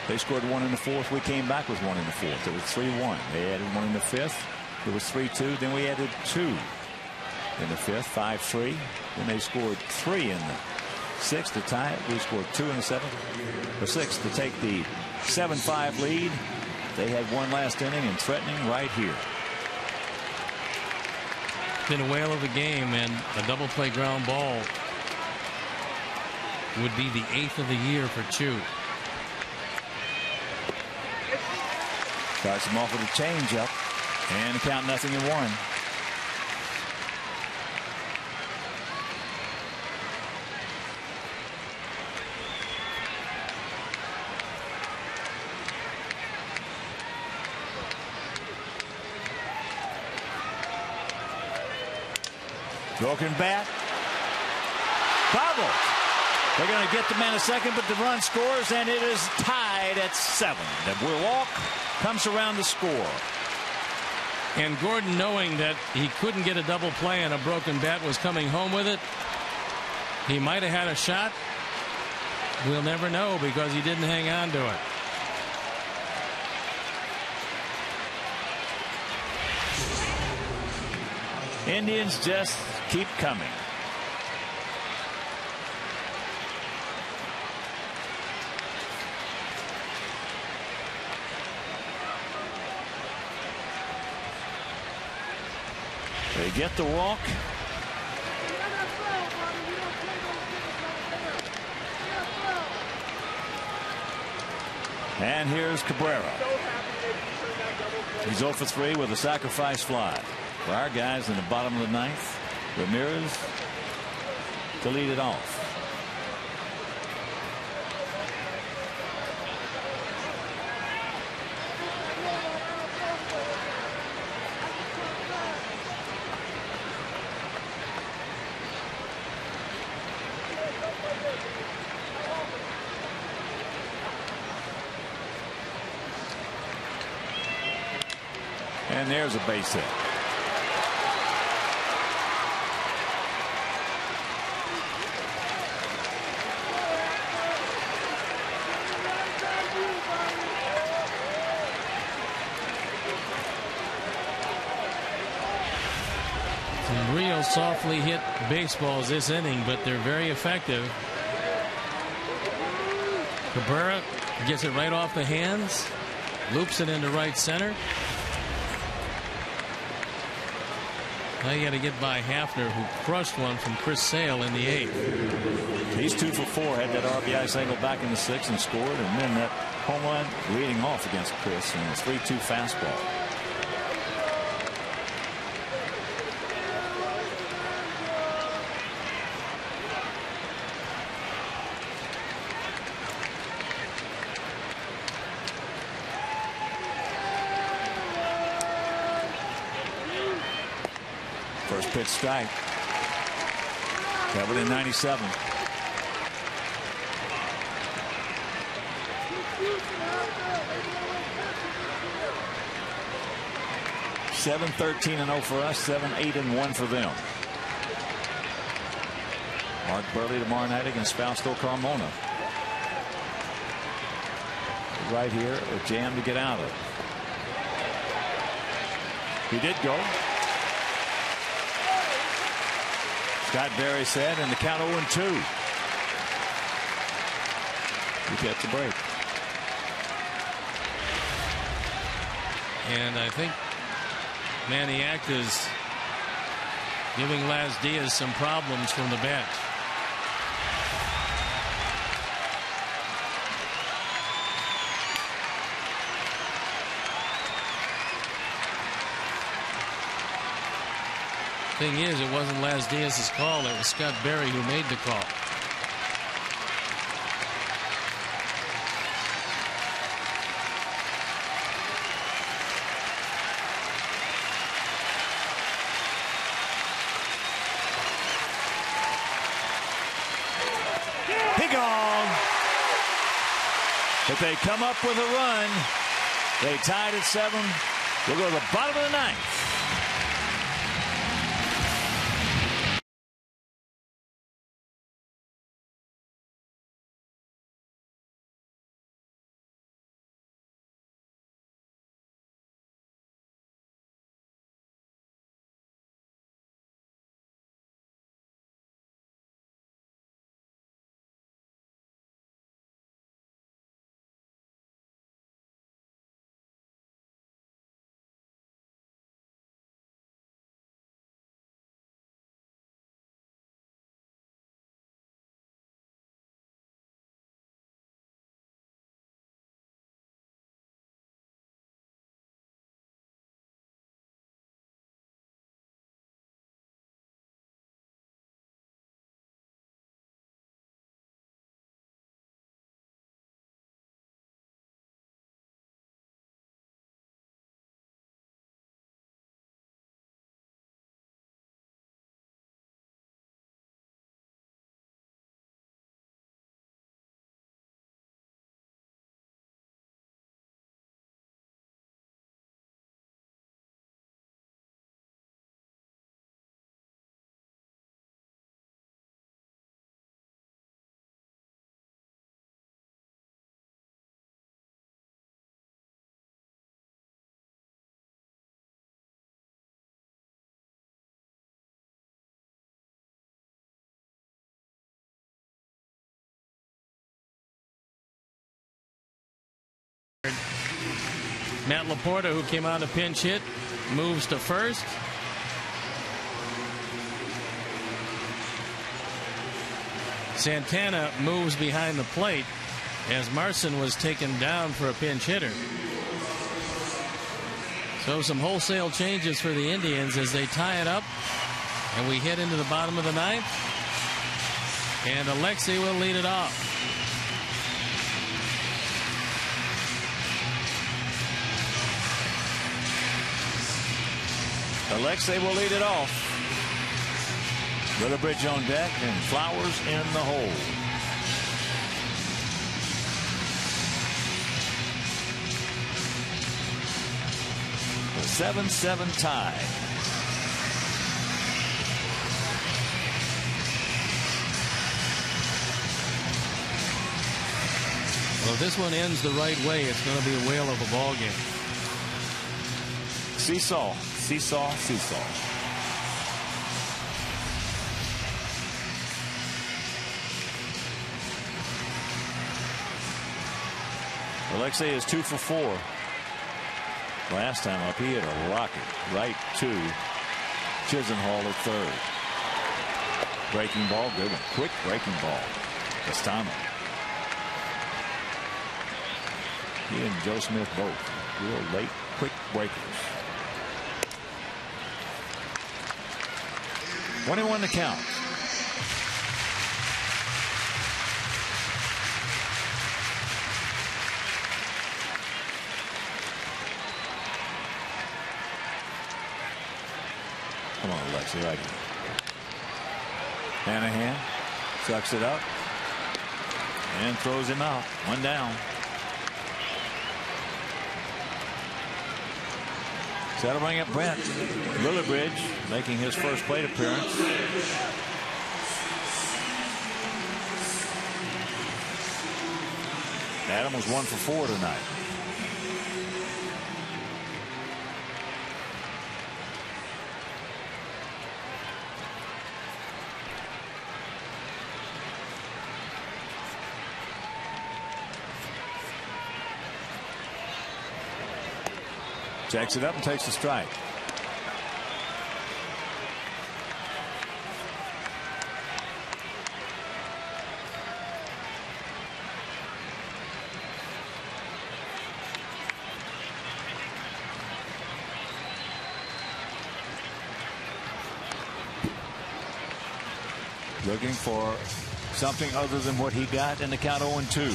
They scored 1 in the 4th. We came back with 1 in the 4th. It was 3-1. They added 1 in the 5th. It was 3-2. Then we added 2 in the 5th, 5-3. Then they scored 3 in the 6th to tie it. We scored 2 in the 7th, or 6th to take the 7-5 lead. They had one last inning and threatening right here. Been a whale of a game, and a double play ground ball would be the 8th of the year for Choo. Starts him off with a changeup, and the count 0-1. Broken bat. Foul. They're going to get the man a second, but the run scores, and it is tied at 7. The walk comes around the score. And Gordon, knowing that he couldn't get a double play and a broken bat, was coming home with it. He might have had a shot. We'll never know because he didn't hang on to it. Indians just keep coming. They get the walk. And here's Cabrera. He's 0 for 3 with a sacrifice fly. For our guys in the bottom of the ninth, Ramirez to lead it off. And there's a base hit. Some real softly hit baseballs this inning, but they're very effective. Cabrera gets it right off the hands, loops it into right center. Now you got to get by Hafner, who crushed one from Chris Sale in the 8th. He's 2 for 4, had that RBI single back in the 6th and scored, and then that home run leading off against Chris and his 3-2 fastball. First pitch strike. Covered in 97. Seven 13-0 for us. 7-8-1 for them. Mark Burley tomorrow night against Fausto Carmona. Right here, a jam to get out of. He did go. Scott Berry said, and the count 0-2. We get the break. And I think Maniacta's giving Las Diaz some problems from the bench. Thing is, it wasn't Las Diaz's call. It was Scott Berry who made the call. He gone. If they come up with a run, they tied at 7. We'll go to the bottom of the ninth. Matt Laporta, who came out a pinch hit, moves to first. Santana moves behind the plate as Marson was taken down for a pinch hitter. So some wholesale changes for the Indians as they tie it up, and we head into the bottom of the ninth, and Alexei will lead it off. Alexei will lead it off. Willowbridge on deck and Flowers in the hole. The 7-7 tie. Well, if this one ends the right way, it's going to be a whale of a ball game. Seesaw, seesaw, seesaw. Alexei is 2 for 4. Last time up, he hit a rocket right to Chisenhall at third. Breaking ball, good one. Quick breaking ball. Castano. He and Joe Smith both. Real late, quick breakers. 21 to count. Come on, Alexei, right here. Hanahan sucks it up and throws him out. One down. So that'll bring up Brent Willowbridge, making his first plate appearance. Adam was 1 for 4 tonight. Jacks it up and takes a strike. Looking for something other than what he got in the count 0-2.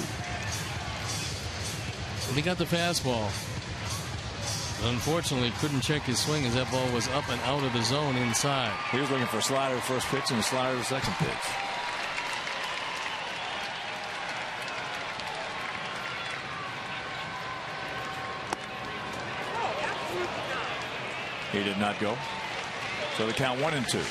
He got the fastball. Unfortunately, couldn't check his swing as that ball was up and out of the zone inside. He was looking for a slider the first pitch and a slider the second pitch. He did not go. So the count 1-2.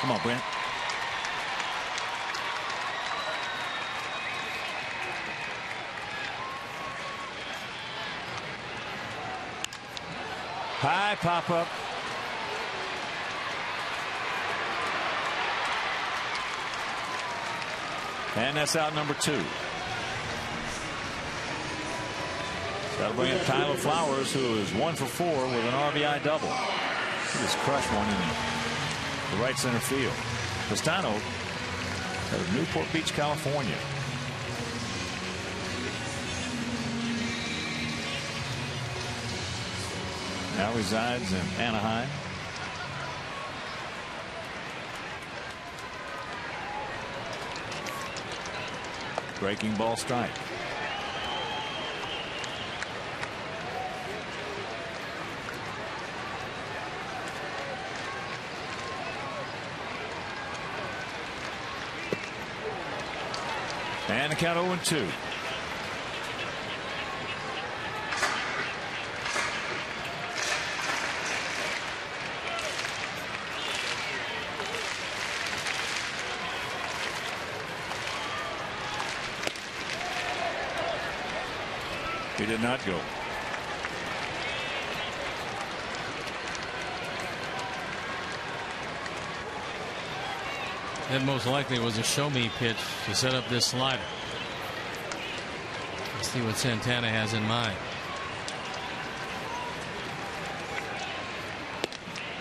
Come on, Brent. High pop up. And that's out number 2. That'll bring up Tyler Flowers, who is 1 for 4 with an RBI double. He just crushed one in the right center field. Castano out of Newport Beach, California. Now resides in Anaheim. Breaking ball strike. And the count 0-2. He did not go. That most likely was a show me pitch to set up this slider. Let's see what Santana has in mind.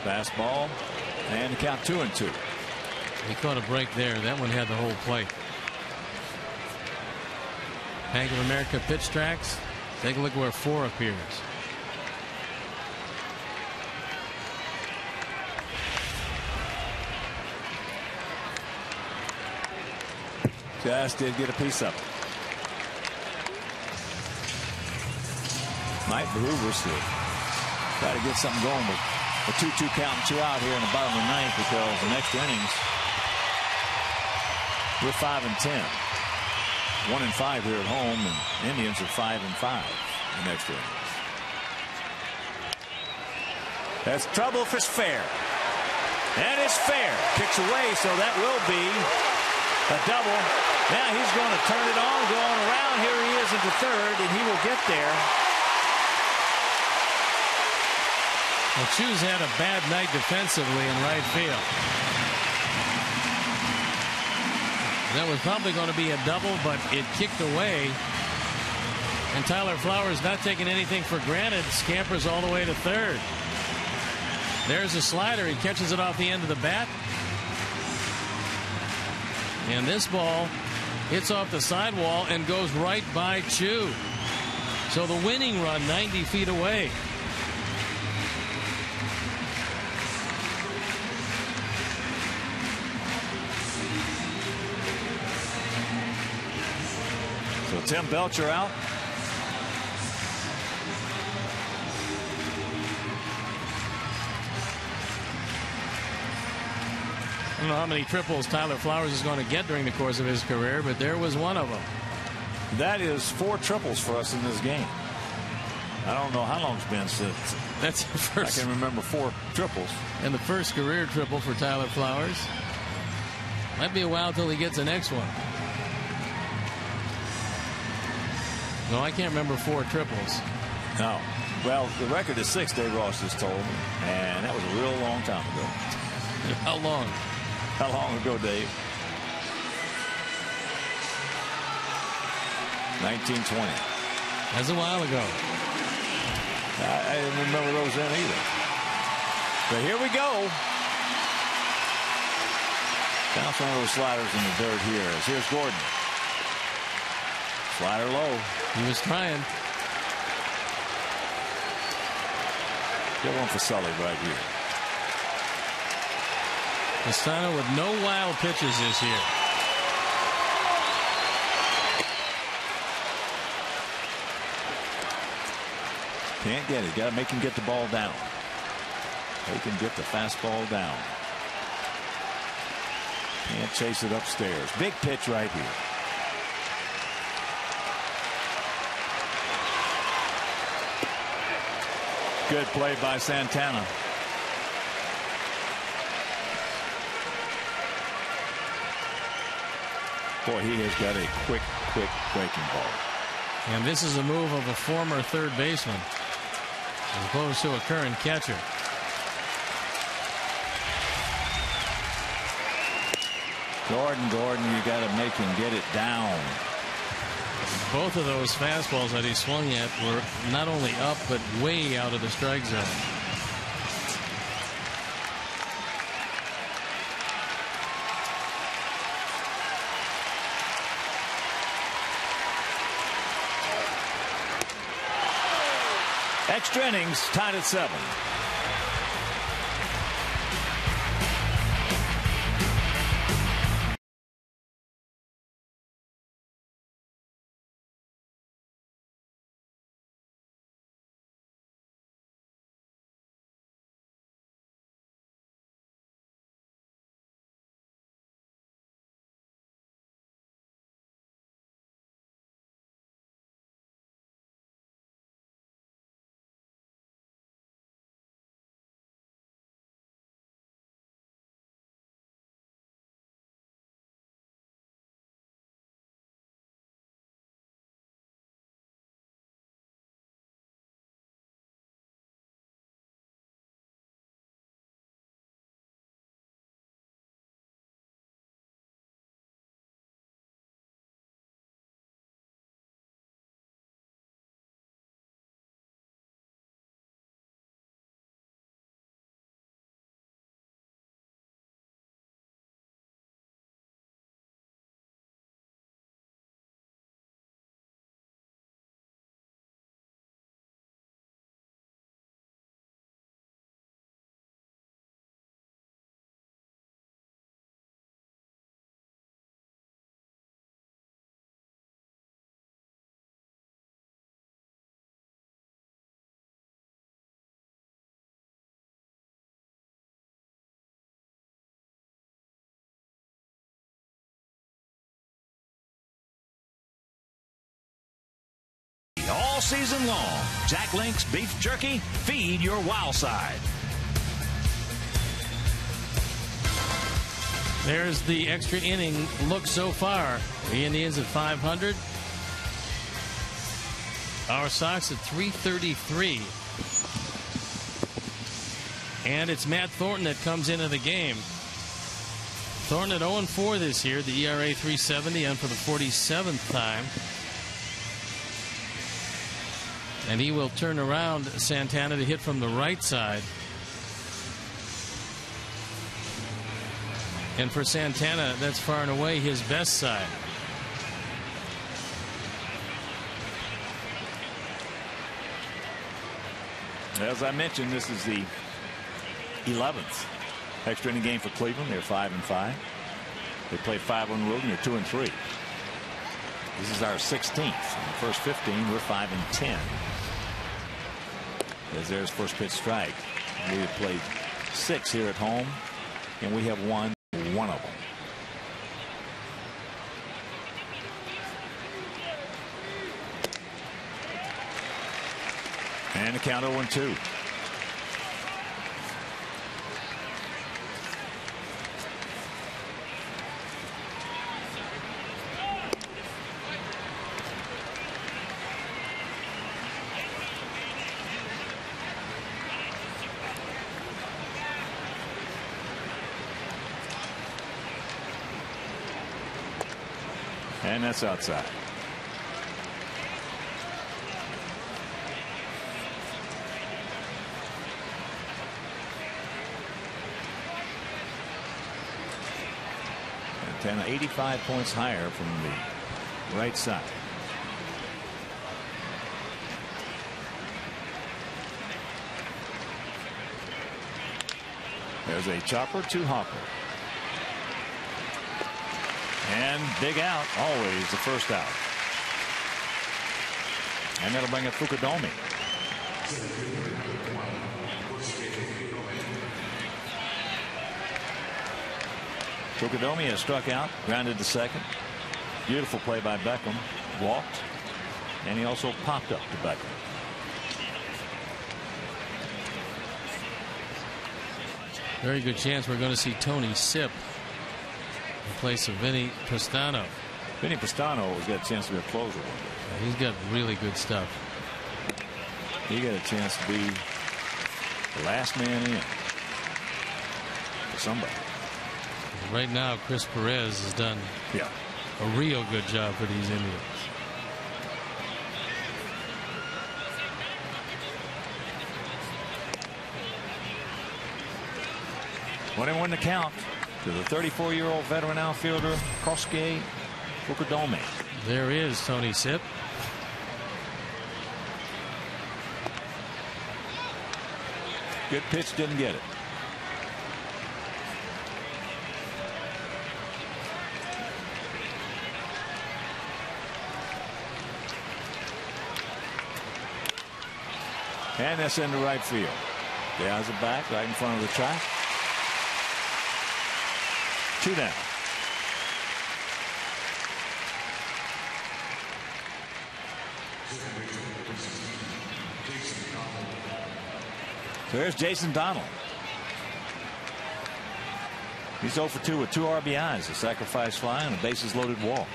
Fastball, and the count 2-2. He caught a break there. That one had the whole plate. Bank of America pitch tracks. Take a look where 4 appears. Just did get a piece of it. Might behoove us to try to get something going with a 2-2 count and 2 out here in the bottom of the ninth, because the next innings we're 5-10. 1-5 here at home, and Indians are 5-5 in the next innings. That's trouble if it's fair. And it's fair. Kicks away, so that will be a double. Now he's going to turn it on, going around. Here he is into third, and he will get there. Well, Chu's had a bad night defensively in right field. That was probably going to be a double, but it kicked away. And Tyler Flowers, not taking anything for granted, scampers all the way to third. There's a slider. He catches it off the end of the bat. And this ball hits off the sidewall and goes right by Chu. So the winning run 90 feet away. So Tim Belcher out. I don't know how many triples Tyler Flowers is going to get during the course of his career, but there was one of them. That is 4 triples for us in this game. I don't know how long it's been since. That's the first. I can remember 4 triples. And the first career triple for Tyler Flowers. Might be a while till he gets the next one. No, I can't remember 4 triples. No. Well, the record is 6, Dave Ross just told me, and that was a real long time ago. How long? How long ago, Dave? 1920. That's a while ago. I didn't remember those then either. But here we go. Bounce one of those sliders in the dirt here. Here's Gordon. Slider low. He was trying. Get one for Sully right here. Castano with no wild pitches this year. Can't get it. Got to make him get the ball down. Make him get the fastball down. Can't chase it upstairs. Big pitch right here. Good play by Santana. Boy, he has got a quick breaking ball. And this is a move of a former third baseman as opposed to a current catcher. Gordon, you got to make him get it down. Both of those fastballs that he swung at were not only up, but way out of the strike zone. Extra innings, tied at 7. all season long. Jack Link's beef jerky. Feed your wow side. There's the extra inning look so far. The Indians at 500. Our Sox at 333. And it's Matt Thornton that comes into the game. Thornton at 0-4 this year. The ERA 370 and for the 47th time. And he will turn around Santana to hit from the right side. And for Santana, that's far and away his best side. As I mentioned, this is the 11th extra inning game for Cleveland. They're 5-5. They played 5 on the road and they're 2-3. This is our 16th. In the first 15, we're 5-10. As there's first pitch strike. We have played 6 here at home, and we have won 1 of them. And the count 0-2. And that's outside. And 85 points higher from the right side. There's a chopper to Hopper. And big out, always the first out. And that'll bring up Fukudome. Fukudome has struck out, grounded to second. Beautiful play by Beckham. Walked. And he also popped up to Beckham. Very good chance we're going to see Tony Sipp in place of Vinny Pastano. Vinny Pastano has got a chance to be a closer one day. He's got really good stuff. He got a chance to be the last man in for somebody. Right now, Chris Perez has done a real good job for these Indians. When they win the count to the 34-year-old veteran outfielder Kosuke Fukudome. There is Tony Sipp. Good pitch, didn't get it. And that's into right field. There's it back right in front of the track. 2 down. So here's Jason Donald. He's 0 for 2 with 2 RBIs, a sacrifice fly, and a bases loaded walk.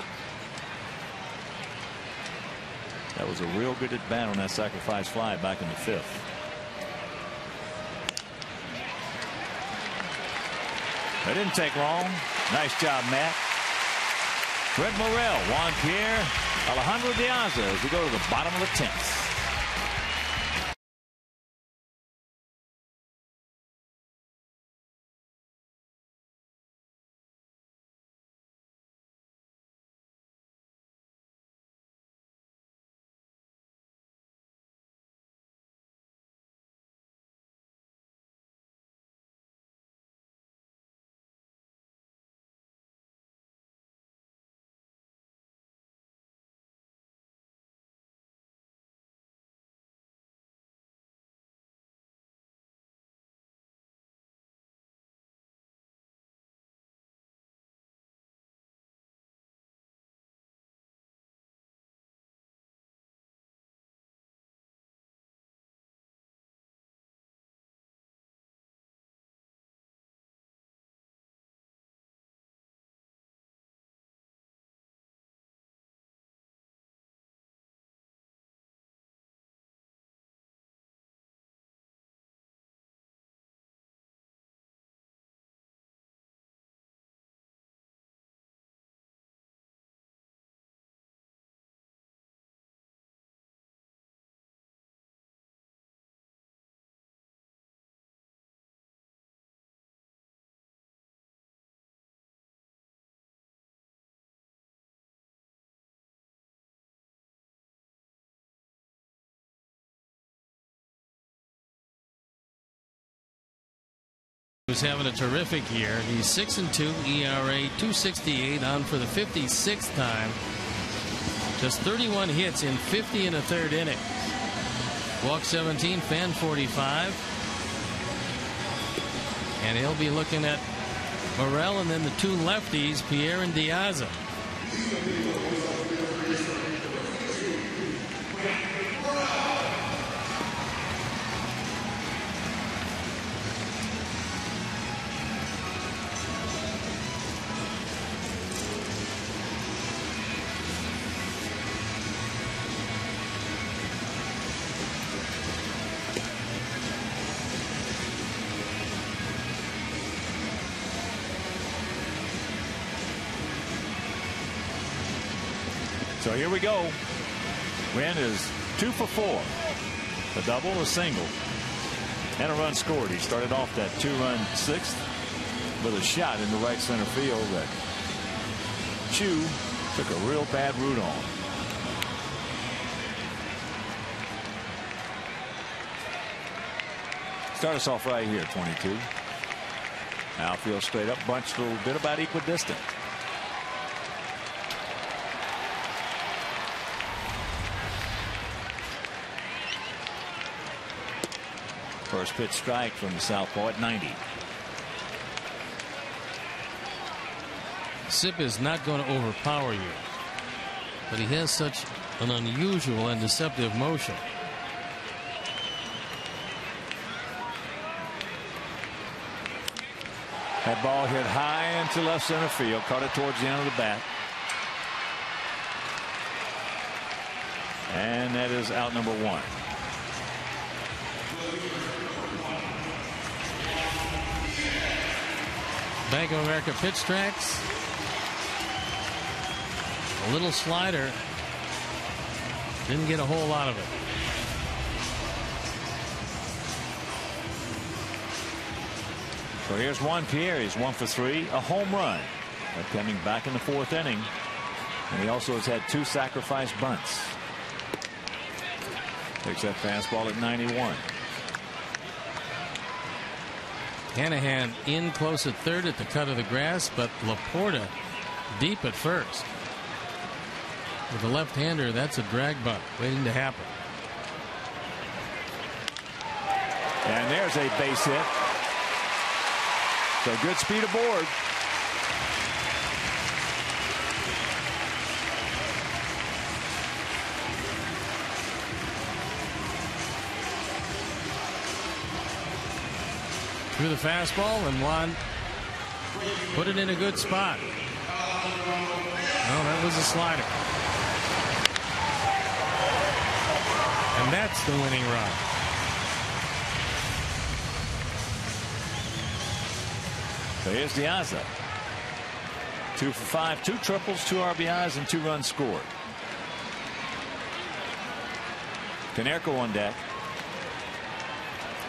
That was a real good at bat on that sacrifice fly back in the 5th. That didn't take long. Nice job, Matt. Brent Morrell, Juan Pierre, Alejandro Diaz as we go to the bottom of the 10th. Who's having a terrific year. He's 6-2, ERA 2.68, on for the 56th time. Just 31 hits in 50 and a third inning. Walk 17, fan 45. And he'll be looking at Morel and then the two lefties, Pierre and Diaz. So here we go. Wynn is 2 for 4. A double, a single, and a run scored. He started off that 2-run sixth with a shot in the right center field that Chu took a real bad route on. Start us off right here, 22. Outfield straight up, bunched a little bit, about equidistant. First pitch strike from the southpaw at 90. Sip is not going to overpower you, but he has such an unusual and deceptive motion. That ball hit high into left center field, caught it towards the end of the bat. And that is out number 1. Bank of America pitch tracks. A little slider. Didn't get a whole lot of it. So here's Juan Pierre. He's 1 for 3, a home run. Coming back in the 4th inning. And he also has had 2 sacrifice bunts. Takes that fastball at 91. Hanahan in close at third at the cut of the grass, but Laporta deep at first. With a left-hander, that's a drag bunt waiting to happen. And there's a base hit. So good speed aboard. Through the fastball, and Juan put it in a good spot. No, that was a slider. And that's the winning run. So here's Diaz. 2 for 5, 2 triples, 2 RBIs, and 2 runs scored. Konerko on deck.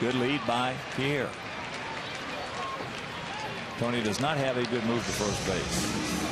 Good lead by Pierre. Tony does not have a good move to first base.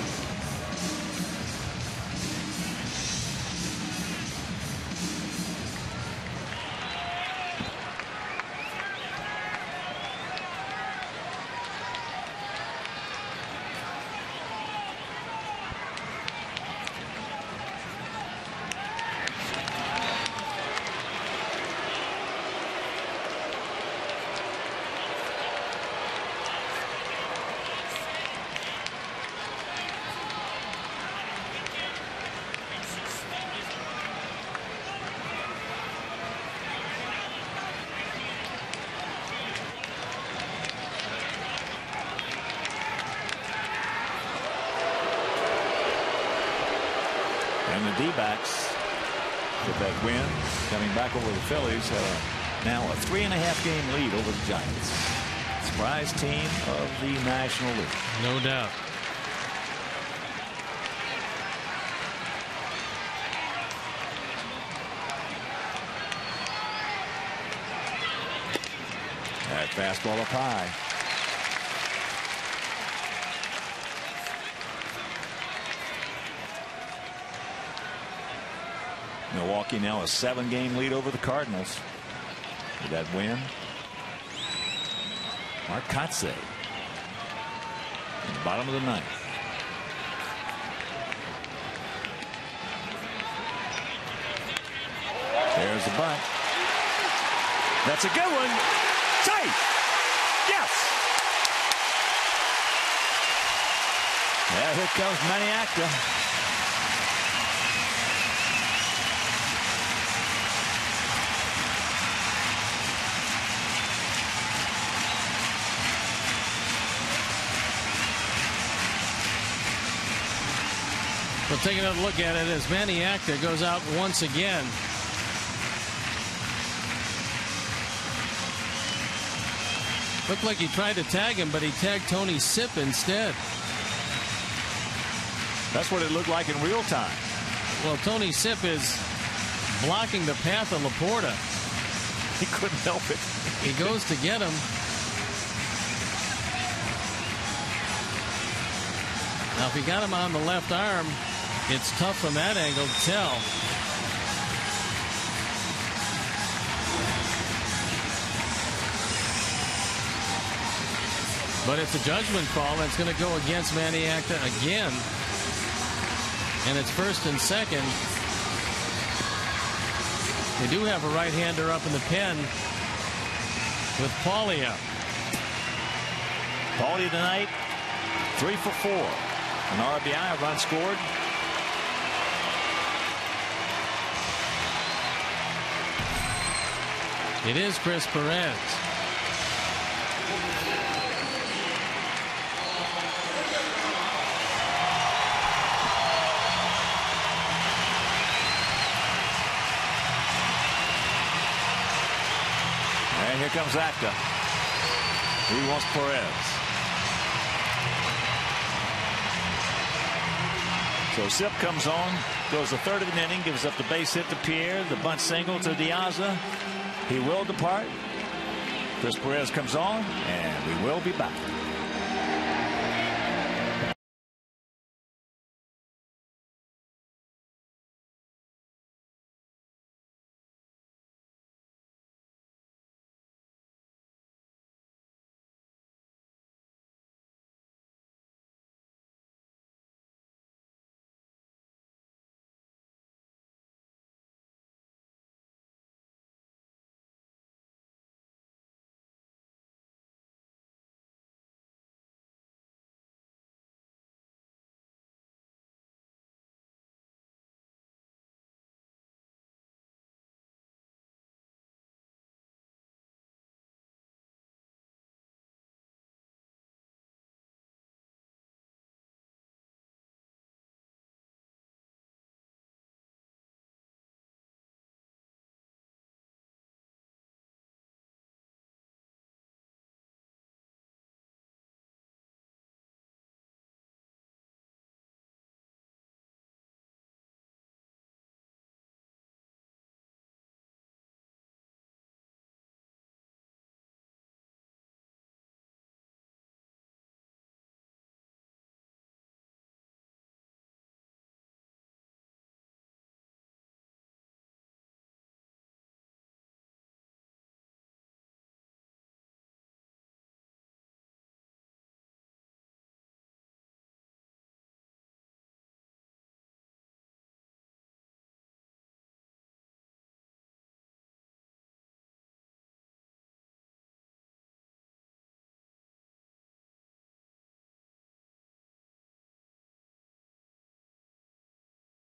And the D-backs with that win coming back over the Phillies now a 3.5 game lead over the Giants. Surprise team of the National League. No doubt. That fastball up high. Milwaukee now a 7-game lead over the Cardinals with that win. Markatse in the bottom of the ninth. There's the bunt. That's a good one. Safe. Yes. Yeah, here comes Maniacta. We'll take another look at it as Maniacta goes out once again. Looked like he tried to tag him, but he tagged Tony Sipp instead. That's what it looked like in real time. Well, Tony Sipp is blocking the path of Laporta. He couldn't help it. He goes to get him. Now, if he got him on the left arm, it's tough from that angle to tell. But it's a judgment call that's going to go against Maniacta again. And it's first and second. They do have a right-hander up in the pen with Paulie up. Paulie tonight, 3 for 4. An RBI, a run scored. It is Chris Perez. And here comes Acta. He wants Perez. So Sipp comes on, goes the third of an inning, gives up the base hit to Pierre, the bunt single to Diaza. He will depart. Chris Perez comes on, and we will be back.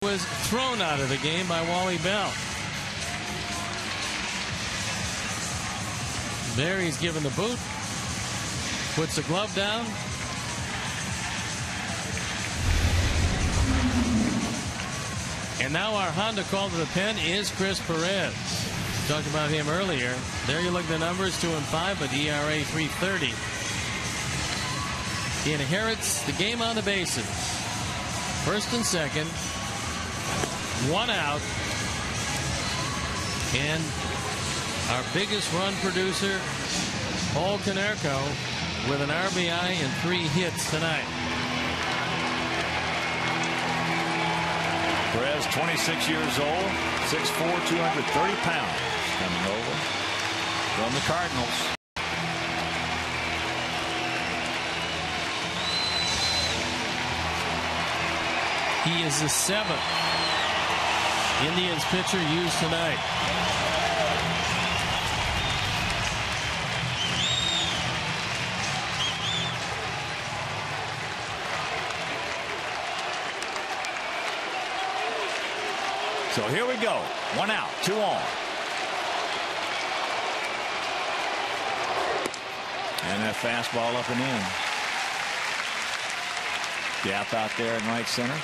Was thrown out of the game by Wally Bell. There he's given the boot, puts the glove down. And now our Honda call to the pen is Chris Perez. Talked about him earlier. There you look at the numbers, 2-5, but ERA 3.30. He inherits the game on the bases. First and second. 1 out. And our biggest run producer, Paul Konerko, with an RBI and 3 hits tonight. Perez, 26 years old, 6'4", 230 pounds, coming over from the Cardinals. He is the 7th Indians pitcher used tonight. So here we go. 1 out, 2 on. And that fastball up and in. Gap out there in right center.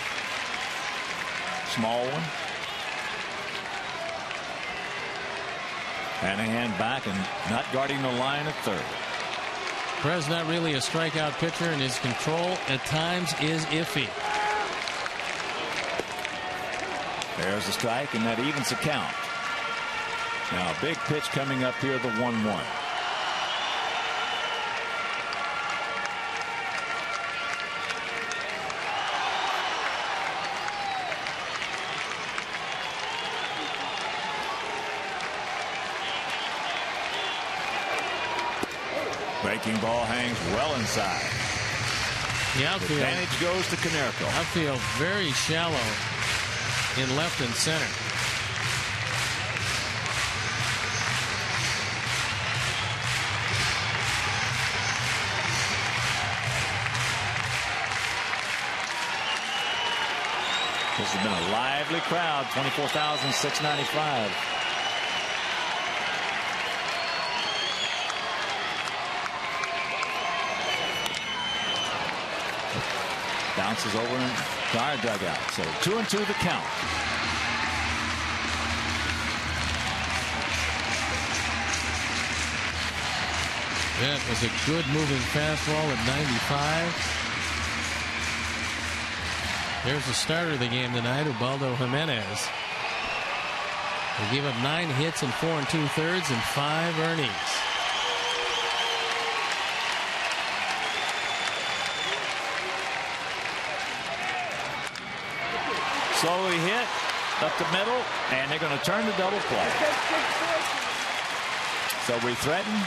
Small one. Hanahan back and not guarding the line at third. Perez not really a strikeout pitcher, and his control at times is iffy. There's a strike, and that evens the count. Now a big pitch coming up here, the 1-1. Breaking ball hangs well inside. The outfield advantage goes to Konerko. Outfield very shallow in left and center. This has been a lively crowd. 24,695. Bounces over in our dugout. So 2-2 the count. That was a good moving fastball at 95. There's the starter of the game tonight, Ubaldo Jimenez. He gave up 9 hits in 4 2/3 and 5 earnings. Slowly hit up the middle, and they're going to turn the double play. So we threaten,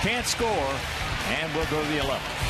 can't score, and we'll go to the 11th.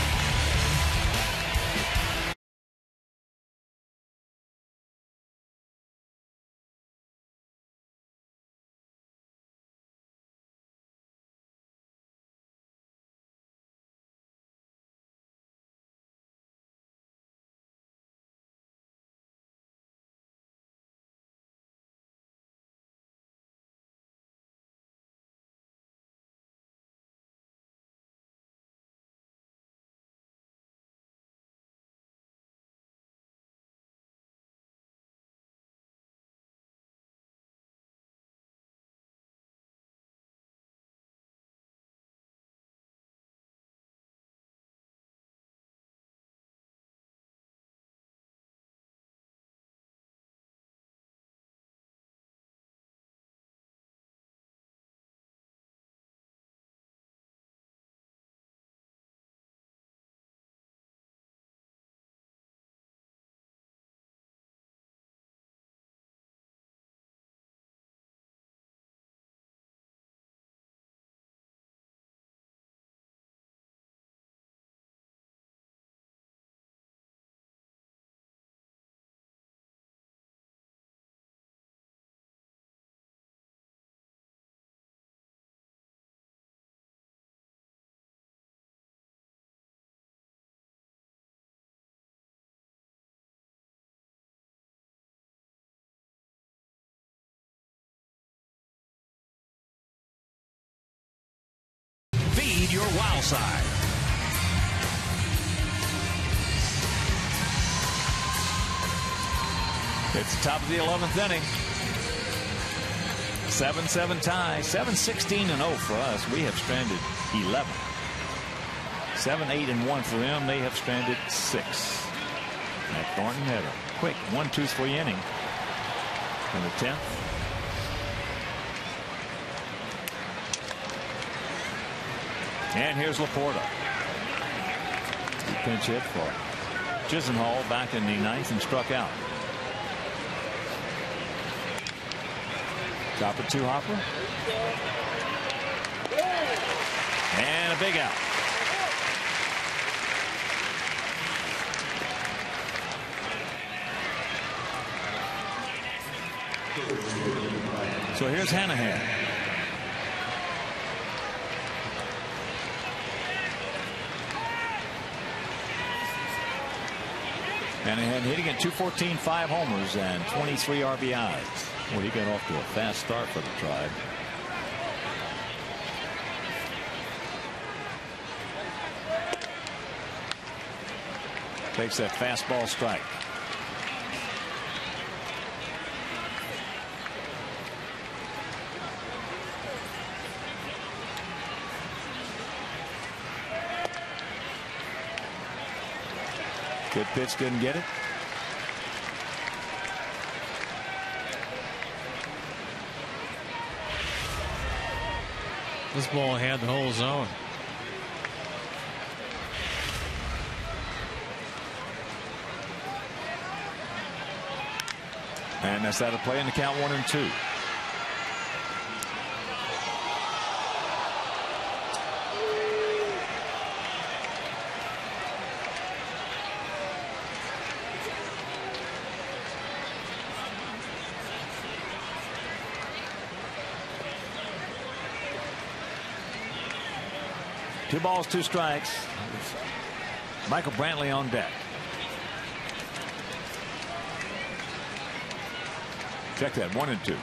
Feed your wow side. It's the top of the 11th inning. 7-7 tie. 7-16-0 for us. We have stranded 11. 7-8-1 for them. They have stranded 6. Matt Thornton had a quick 1-2-3 inning in the 10th. And here's Laporta. He pinch hit for Chisenhall back in the 9th and struck out. Top of 2 hopper. And a big out. So here's Hanahan. Hanahan hitting at .214, 5 homers and 23 RBIs. Well, he got off to a fast start for the Tribe. Takes that fastball strike. Good pitch, didn't get it. This ball had the whole zone. And that's out of play in the count, 1-2. Two balls, 2 strikes. Michael Brantley on deck. Check that, 1-2.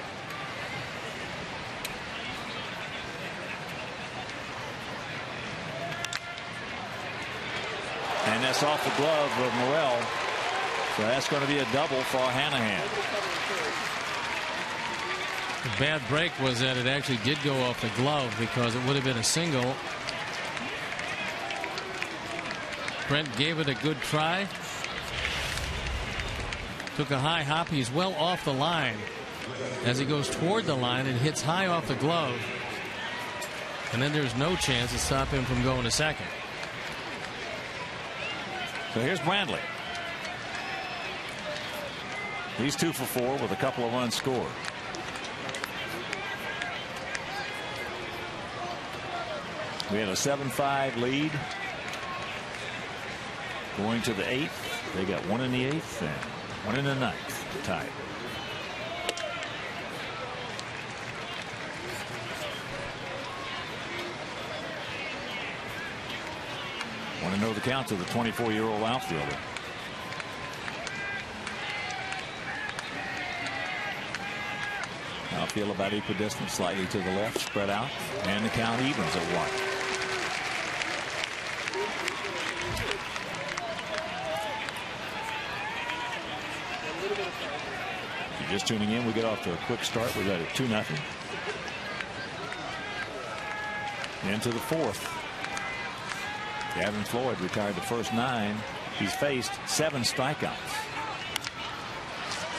And that's off the glove of Morel. So that's going to be a double for Hanahan. The bad break was that it actually did go off the glove, because it would have been a single. Brent gave it a good try. Took a high hop. He's well off the line. As he goes toward the line, it hits high off the glove. And then there's no chance to stop him from going to second. So here's Brantley. He's 2 for 4 with a couple of runs scored. We had a 7-5 lead. Going to the 8th. They got 1 in the 8th and 1 in the 9th. Tied. Want to know the count to the 24-year-old outfielder. Outfield about equidistant, slightly to the left, spread out, and the count evens at 1. Just tuning in, we get off to a quick start. We've got a 2-0. Into the 4th. Gavin Floyd retired the first 9. He's faced 7 strikeouts.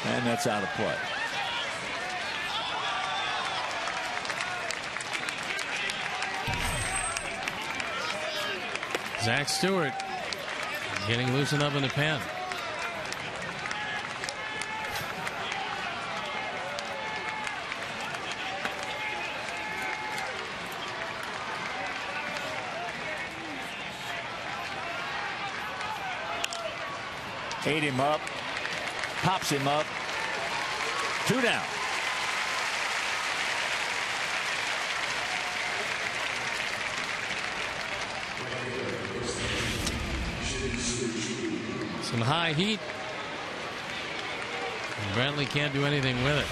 And that's out of play. Zach Stewart getting loosened up in the pen. Ate him up, pops him up, 2 down. Some high heat. And Brantley can't do anything with it.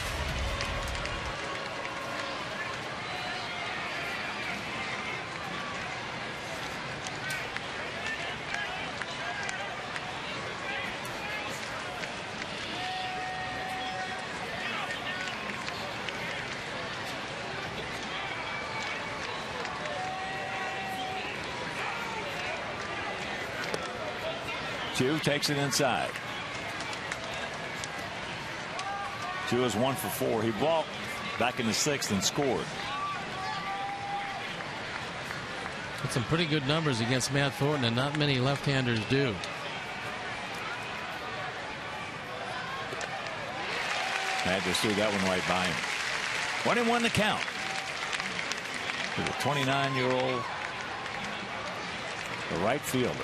Chu takes it inside. Chu is 1 for 4. He walked back in the 6th and scored. Got some pretty good numbers against Matt Thornton, and not many left-handers do. Matt just threw that one right by him. 1-1 to count. To the 29-year-old, the right fielder.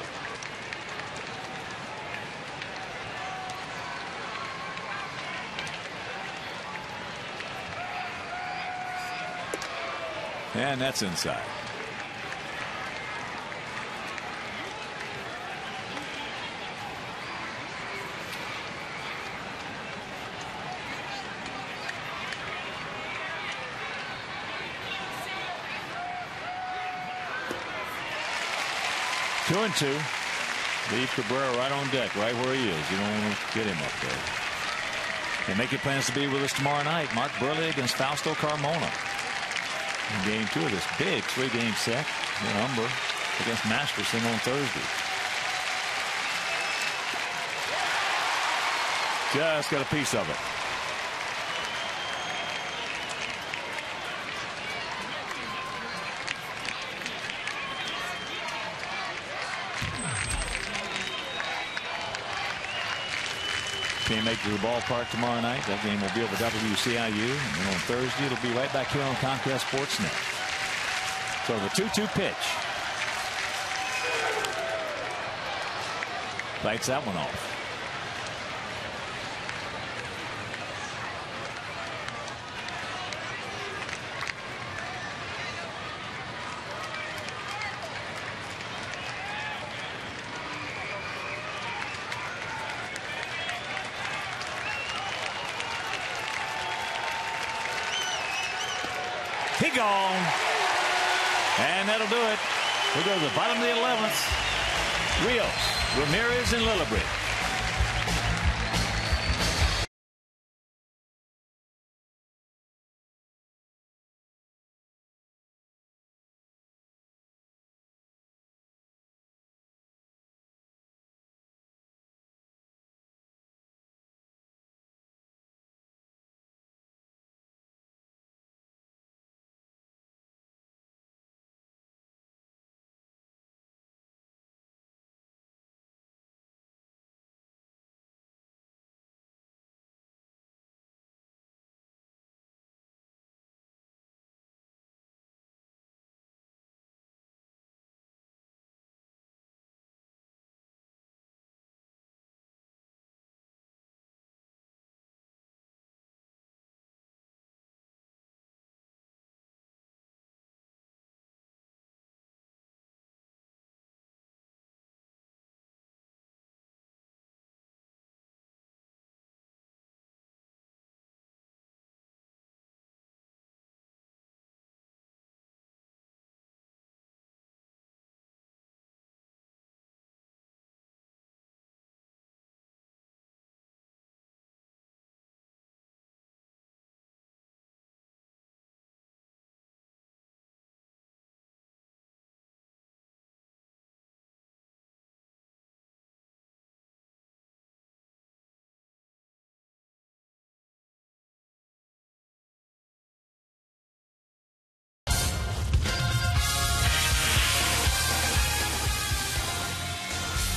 And that's inside. Two and two. Leave Cabrera right on deck, right where he is. You don't want to get him up there. And make your plans to be with us tomorrow night. Mark Burley against Fausto Carmona in game 2 of this big 3-game set. In Umber against Masterson on Thursday. Just got a piece of it. Can't make it to the ballpark tomorrow night. That game will be over WCIU. And then on Thursday, it'll be right back here on Conquest Sportsnet. So the 2-2 pitch. Lights that one off. He gone. And that'll do it. We go to the bottom of the 11th. Rios, Ramirez, and Lillibridge.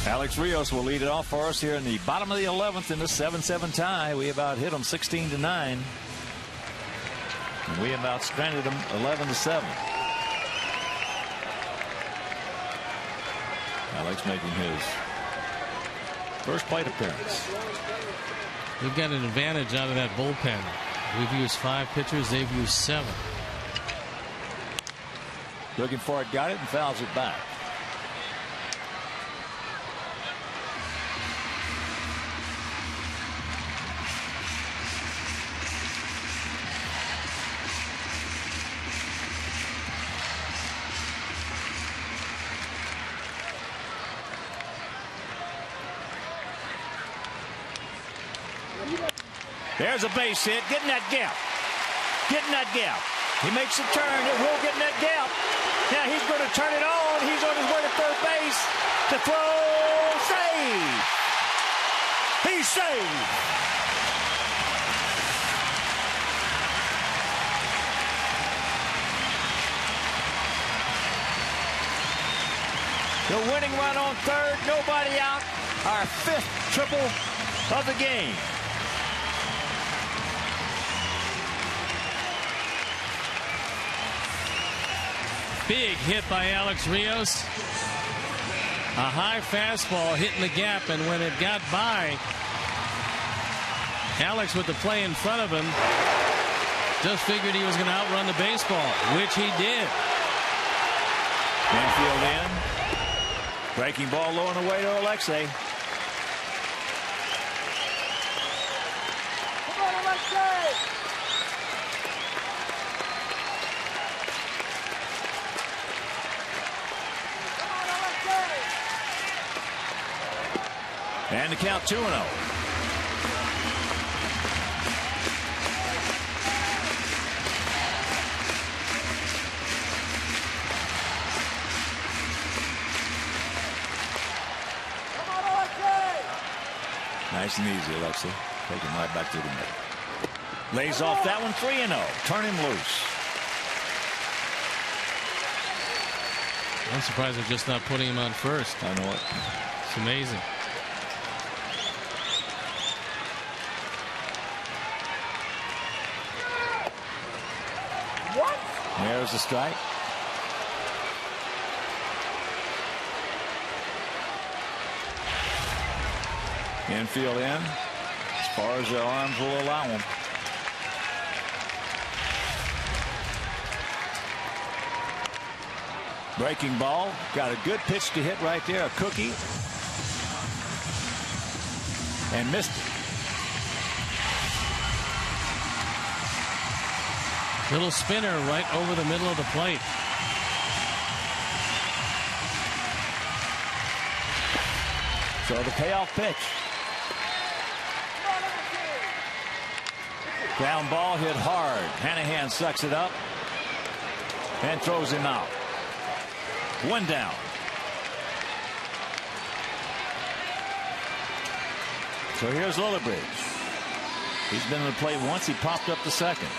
Alex Rios will lead it off for us here in the bottom of the 11th in the 7-7 tie. We about hit them 16-9. And we about stranded them 11-7. Alex making his first plate appearance. We've got an advantage out of that bullpen. We've used 5 pitchers. They've used 7. Looking for it, got it, and fouls it back. There's a base hit, getting that gap. Getting that gap. He makes a turn. It will get in that gap. Now he's going to turn it on. He's on his way to third base to throw. Save. He's saved. The winning run on third. Nobody out. Our 5th triple of the game. Big hit by Alex Rios. A high fastball hitting the gap, and when it got by Alex with the play in front of him, Just figured he was going to outrun the baseball, which he did. Infield in. Breaking ball low and away to Alexei. Come on, Alexei! Come on, Alexei! And the count 2-0. Nice and easy, Alexei. Take him right back to the middle. Lays off that one, 3-0. Turn him loose. I'm surprised they're just not putting him on first. I know it. It's amazing. What? There's the strike. Infield in, as far as their arms will allow them. Breaking ball, got a good pitch to hit right there, a cookie, and missed it. Little spinner right over the middle of the plate. So the payoff pitch. Ground ball hit hard. Hanahan sucks it up and throws him out. One down. So here's Lillibridge. He's been in the plate once. He popped up the second.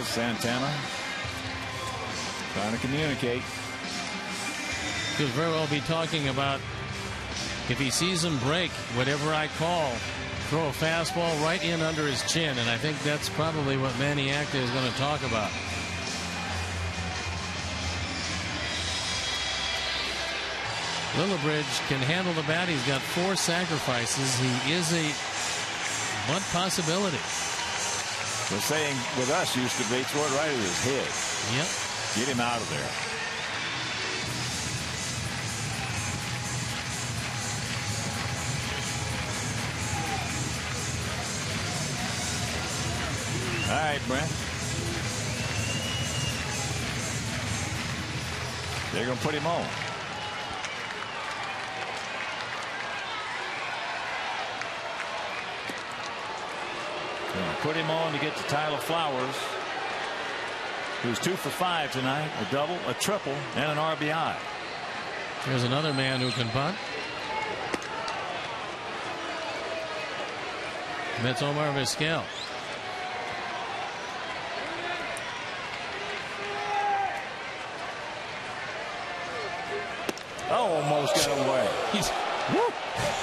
Santana trying to communicate. Could very well be talking about if he sees him break, whatever I call, throw a fastball right in under his chin, and I think that's probably what Manny Acta is going to talk about. Lillibridge can handle the bat. He's got 4 sacrifices. He is a bunt possibility. The saying with us used to be, throw it right at his head. Yep. Get him out of there. All right, Brent. They're going to put him on. Put him on to get to Tyler Flowers, who's 2 for 5 tonight, a double, a triple, and an RBI. There's another man who can bunt. And that's Omar Vizquel. Oh, almost got away.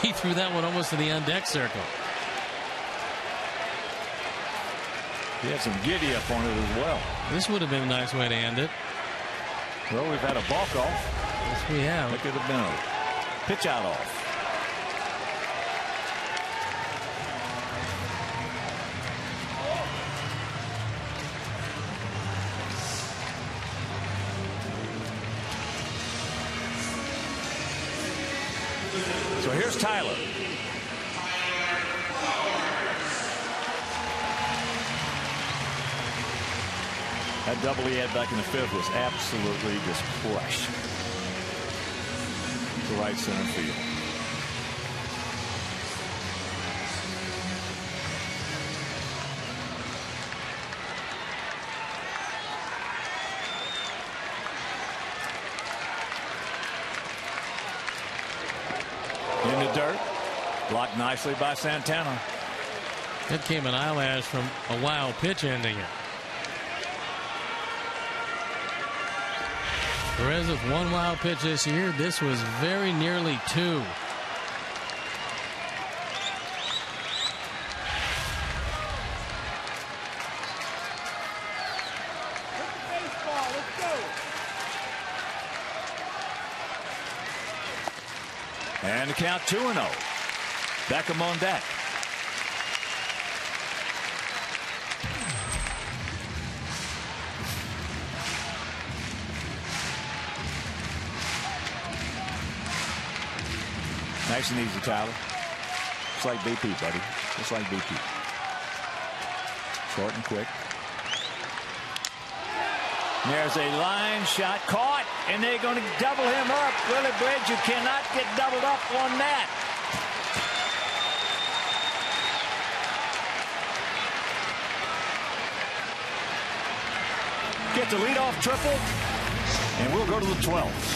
He threw that one almost to the on-deck circle. He had some giddy up on it as well. This would have been a nice way to end it. Well, we've had a balk off. Yes, we have. It could have been a pitch out off. So here's Tyler. That double he had back in the 5th was absolutely just crushed to right center field. In the dirt, blocked nicely by Santana. That came an eyelash from a wild pitch ending it. Perez with 1 wild pitch this year. This was very nearly 2. And the count 2-0. Beckham on deck. Nice and easy, Tyler. Just like BP, buddy. Just like BP. Short and quick. There's a line shot caught, and they're going to double him up. Willie Bridge, you cannot get doubled up on that. Get the leadoff triple, and we'll go to the 12th.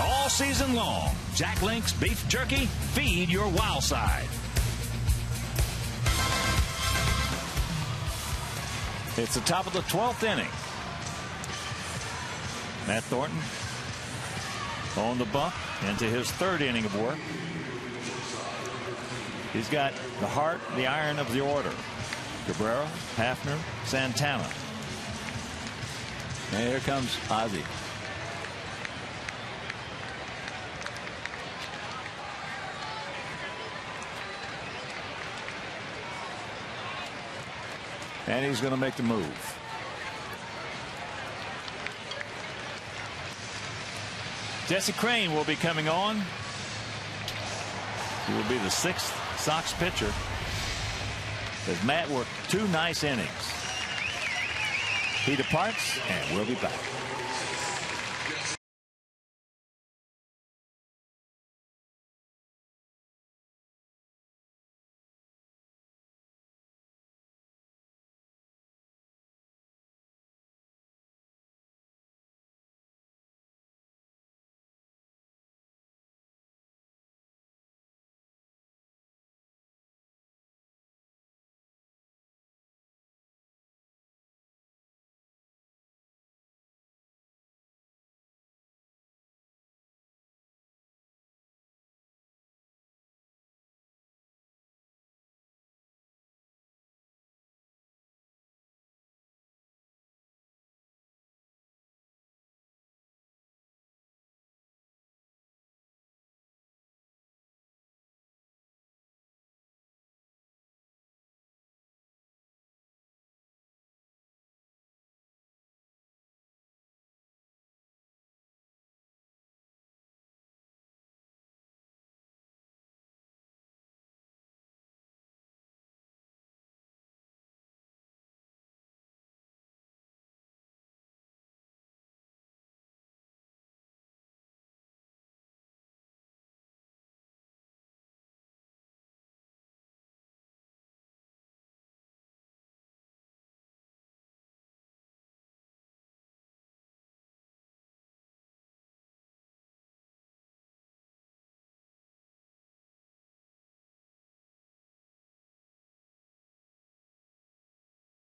All season long, Jack Link's beef jerky. Feed your wild side. It's the top of the 12th inning. Matt Thornton on the bump into his 3rd inning of work. He's got the heart, the iron of the order. Cabrera, Hafner, Santana. And here comes Ozzie. And he's going to make the move. Jesse Crain will be coming on. He will be the 6th Sox pitcher as Matt worked 2 nice innings. He departs, and we'll be back.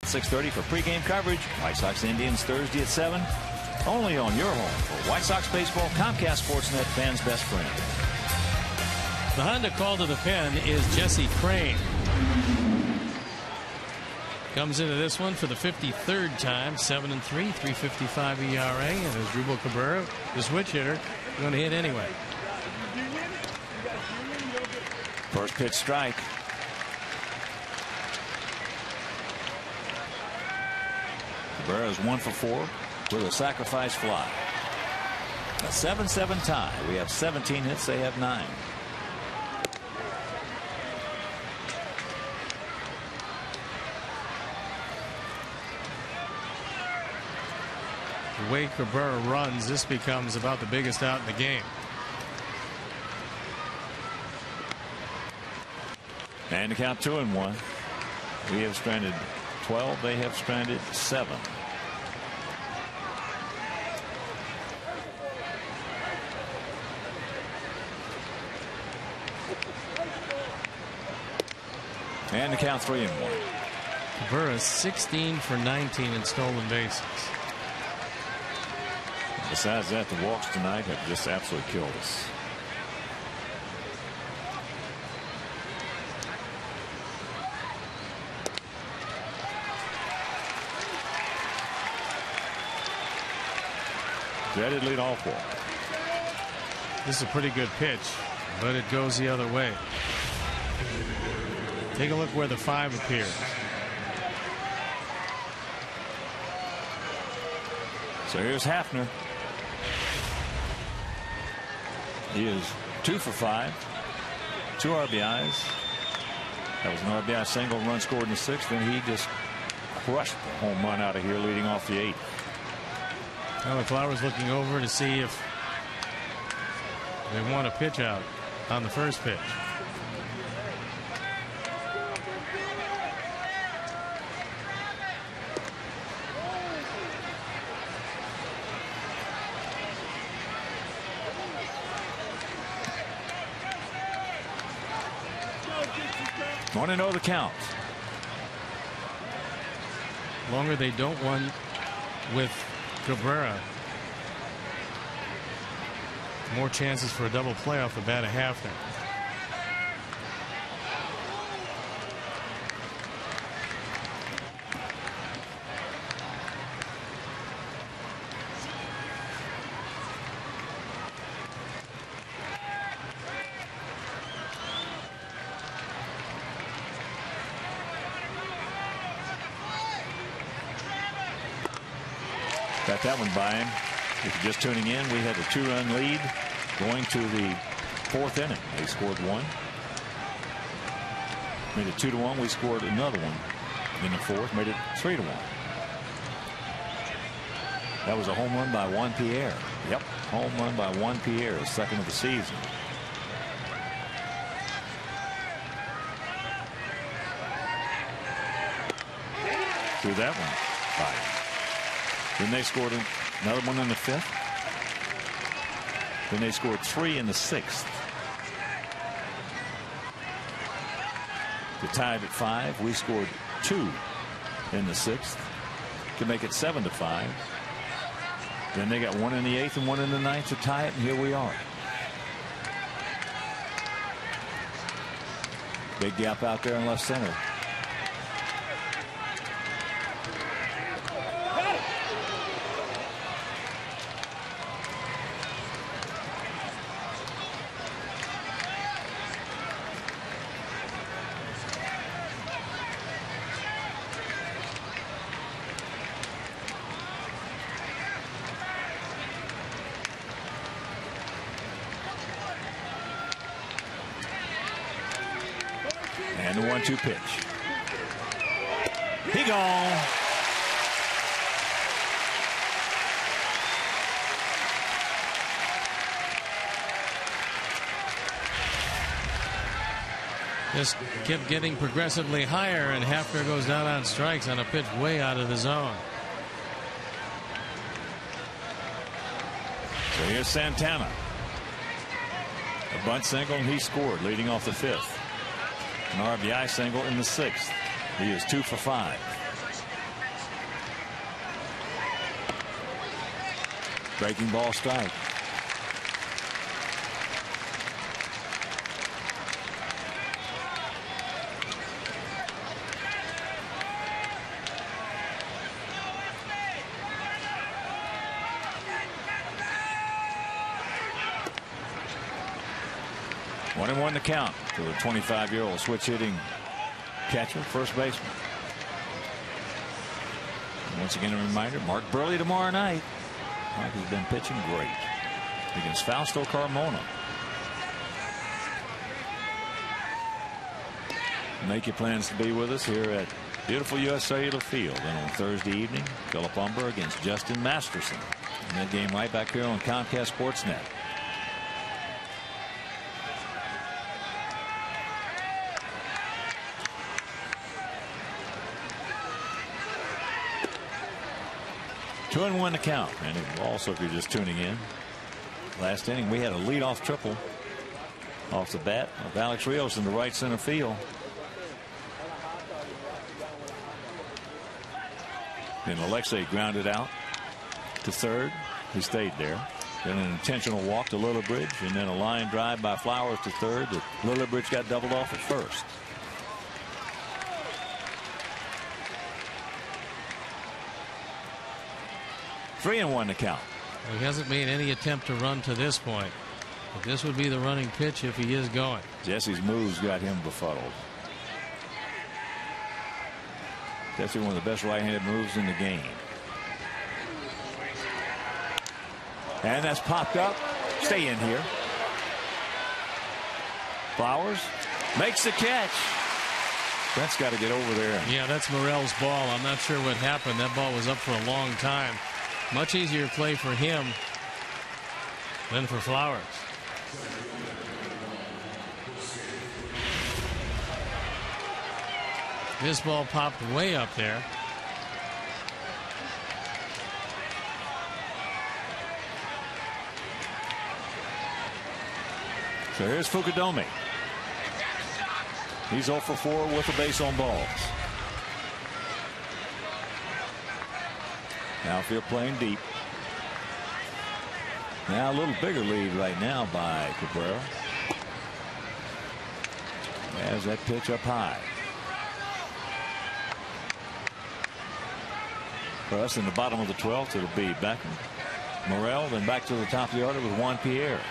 6:30 for pregame coverage. White Sox Indians Thursday at 7. Only on your home for White Sox baseball, Comcast Sportsnet, fans' best friend. The Honda call to the pen is Jesse Crain. Comes into this one for the 53rd time, 7-3, 3.55 ERA, and as Rubel Cabrera, the switch hitter, going to hit anyway. First pitch strike. Cabrera is 1 for 4 with a sacrifice fly. A 7-7 tie. We have 17 hits. They have 9. The way Cabrera runs, this becomes about the biggest out in the game. And the count 2-1. We have stranded 12. They have stranded 7. And the count 3-1. Cabrera 16 for 19 in stolen bases. Besides that, the walks tonight have just absolutely killed us. Dreaded leadoff walk. This is a pretty good pitch, but it goes the other way. Take a look where the 5 appears. So here's Hafner. He is 2 for 5, 2 RBIs. That was an RBI single, run scored in the 6th, and he just crushed the home run out of here, leading off the 8th. Now the Flowers looking over to see if they want a pitch out on the first pitch. Want to know the count. Longer they don't run with Cabrera, more chances for a double play off the bat of Hafner. Got that one by him. If you're just tuning in, we had a 2-run lead going to the 4th inning. They scored 1. Made it 2-1. We scored another one in the 4th. Made it 3-1. That was a home run by Juan Pierre. Yep, home run by Juan Pierre, 2nd of the season. Threw that one by him. Then they scored another one in the 5th. Then they scored 3 in the 6th. They tied at 5. We scored 2 in the 6th to make it 7-5. Then they got 1 in the 8th and 1 in the 9th to tie it, and here we are. Big gap out there in left center. And the 1-2 pitch. He gone. Just kept getting progressively higher, and Hafner goes down on strikes on a pitch way out of the zone. So here's Santana. A bunt single, and he scored, leading off the 5th. An RBI single in the 6th. He is 2 for 5. Breaking ball strike. One and one to count for the 25-year-old switch hitting catcher, first baseman. And once again, a reminder: Mark Burley tomorrow night. Mark has been pitching great against Fausto Carmona. Make your plans to be with us here at beautiful U.S. Cellular Field. And on Thursday evening, Philip Umber against Justin Masterson. And that game right back here on Comcast Sportsnet. Two and one to count. And also, if you're just tuning in, last inning we had a leadoff triple off the bat of Alex Rios in the right center field. Then Alexei grounded out to third. He stayed there. Then an intentional walk to Lillibridge, and then a line drive by Flowers to third that Lillibridge got doubled off at first. Three and one to count. Well, he hasn't made any attempt to run to this point. But this would be the running pitch if he is going. Jesse's moves got him befuddled. Jesse, one of the best right-handed moves in the game. And that's popped up. Stay in here. Flowers makes the catch. Brent's got to get over there. Yeah, that's Morel's ball. I'm not sure what happened. That ball was up for a long time. Much easier play for him than for Flowers. This ball popped way up there. So here's Fukudome. He's 0 for 4 with a base on balls. Outfield playing deep. Now a little bigger lead right now by Cabrera. As that pitch up high. For us in the bottom of the 12th, it'll be Beckham, Morel, then back to the top of the order with Juan Pierre.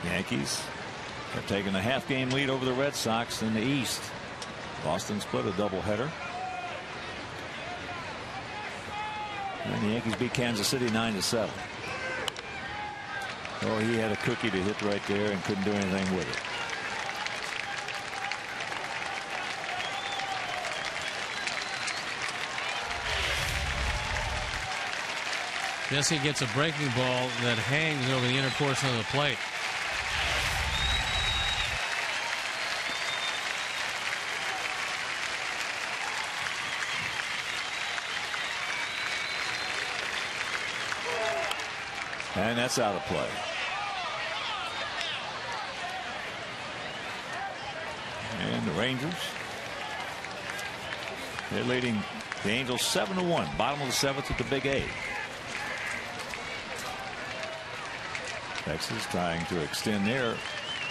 Yankees have taken a half-game lead over the Red Sox in the East. Boston split a doubleheader. And the Yankees beat Kansas City 9-7. Oh, he had a cookie to hit right there and couldn't do anything with it. Jesse gets a breaking ball that hangs over the inner portion of the plate. And that's out of play. And the Rangers, they're leading the Angels 7-1, bottom of the 7th at the Big A. Texas trying to extend their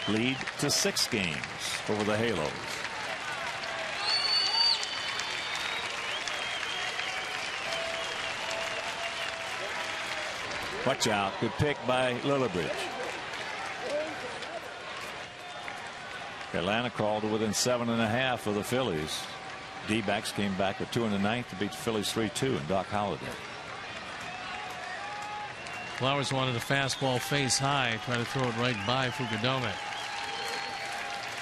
lead to 6 games over the Halos. Watch out. Good pick by Lillibridge. Atlanta crawled to within 7.5 for the Phillies. D-backs came back with 2 in the 9th to beat the Phillies 3-2 and Doc Holliday. Flowers wanted a fastball face high, try to throw it right by Fukudome.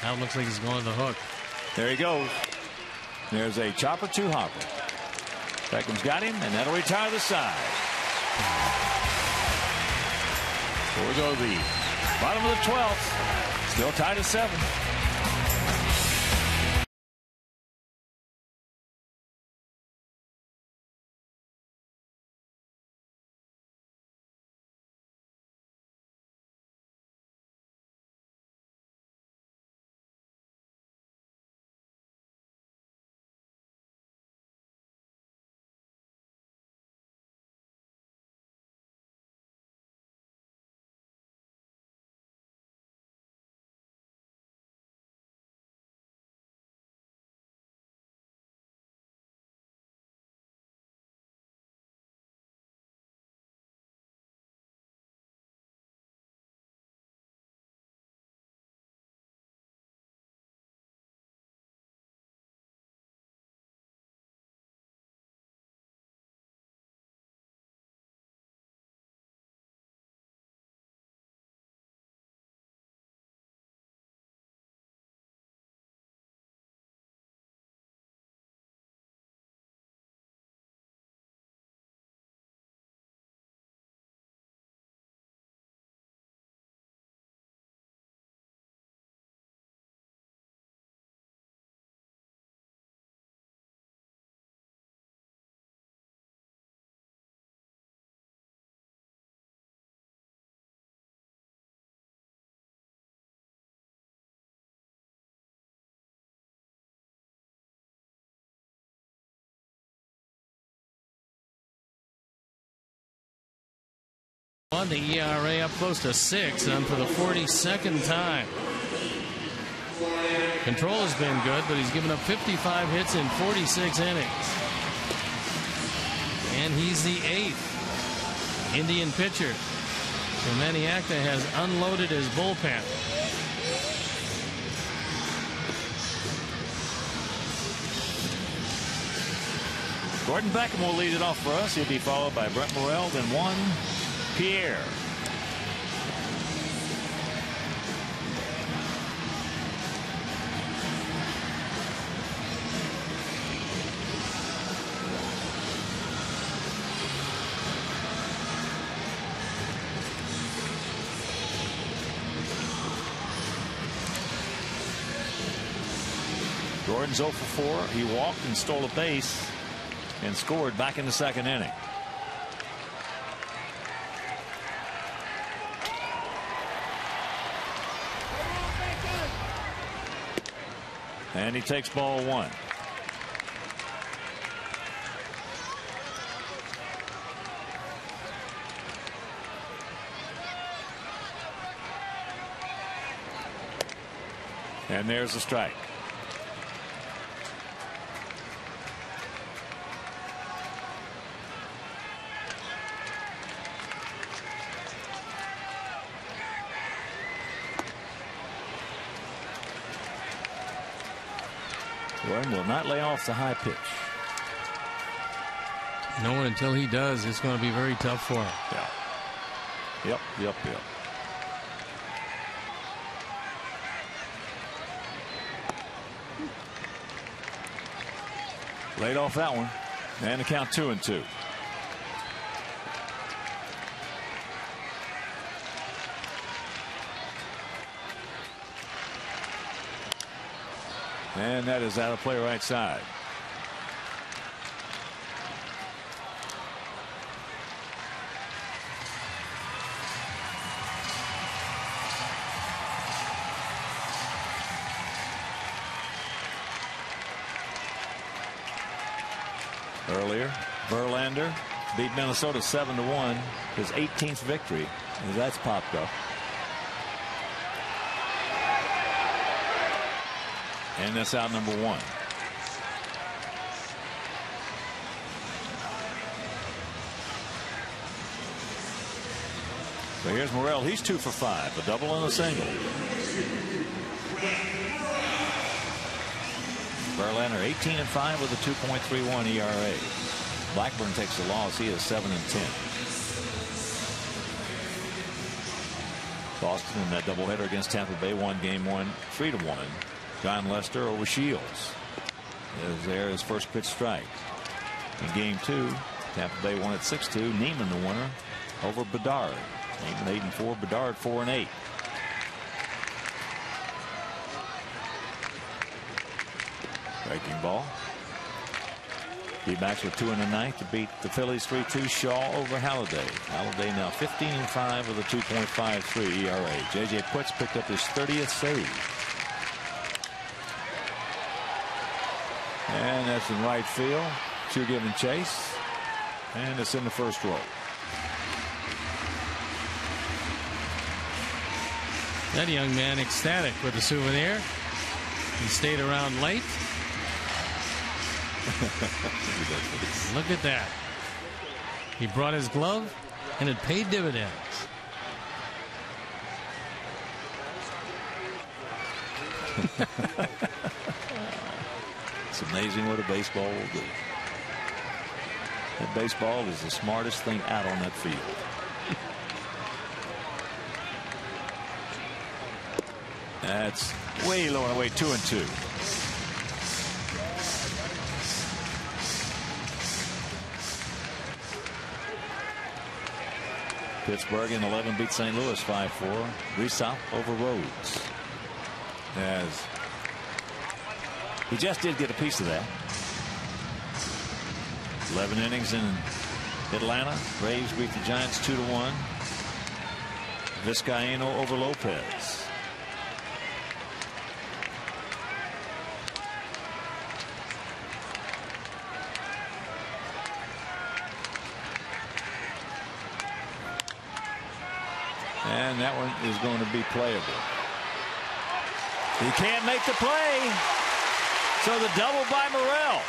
Now it looks like he's going to the hook. There he goes. There's a chopper to Hopper. Beckham's got him, and that'll retire the side. For the Bottom of the 12th. Still tied at 7. On the ERA up close to 6 and for the 42nd time. Control has been good, but he's given up 55 hits in 46 innings. And he's the 8th Indian pitcher. And Maniacta has unloaded his bullpen. Gordon Beckham will lead it off for us. He'll be followed by Brent Morel, then Juan Pierre. Gordon's 0 for 4. He walked and stole a base and scored back in the 2nd inning. And he takes ball 1. And there's the strike. Gordon will not lay off the high pitch. No, until he does, it's going to be very tough for him. Yeah. Yep. Laid off that one. And the count 2-2. And that is out of play right side. Earlier, Verlander beat Minnesota 7-1, his 18th victory, as that's popped up. And that's out number 1. So here's Morel. He's 2 for 5, a double and a single. Verlander 18-5 with a 2.31 ERA. Blackburn takes the loss. He is 7-10. Boston in that doubleheader against Tampa Bay won game 1 3-1. John Lester over Shields. There his first pitch strike. In game 2, Tampa Bay won at 6-2. Neiman the winner over Bedard. Neiman 8-4, Bedard 4-8. Breaking ball. D-backs with 2 in the ninth to beat the Phillies 3-2. Shaw over Halladay. Halladay now 15-5 with a 2.53 ERA. J.J. Putz picked up his 30th save. And that's in right field. 2 giving chase. And it's in the first row. That young man ecstatic with the souvenir. He stayed around late. Look at that. He brought his glove and it paid dividends. It's amazing what a baseball will do. That baseball is the smartest thing out on that field. That's way low and away. 2-2. Pittsburgh in 11 beat St. Louis 5-4. Resop over Rhodes. As he just did get a piece of that. 11 innings in Atlanta. Braves beat the Giants 2-1. Vizcaíno over Lopez. And that one is going to be playable. He can't make the play. So the double by Morel.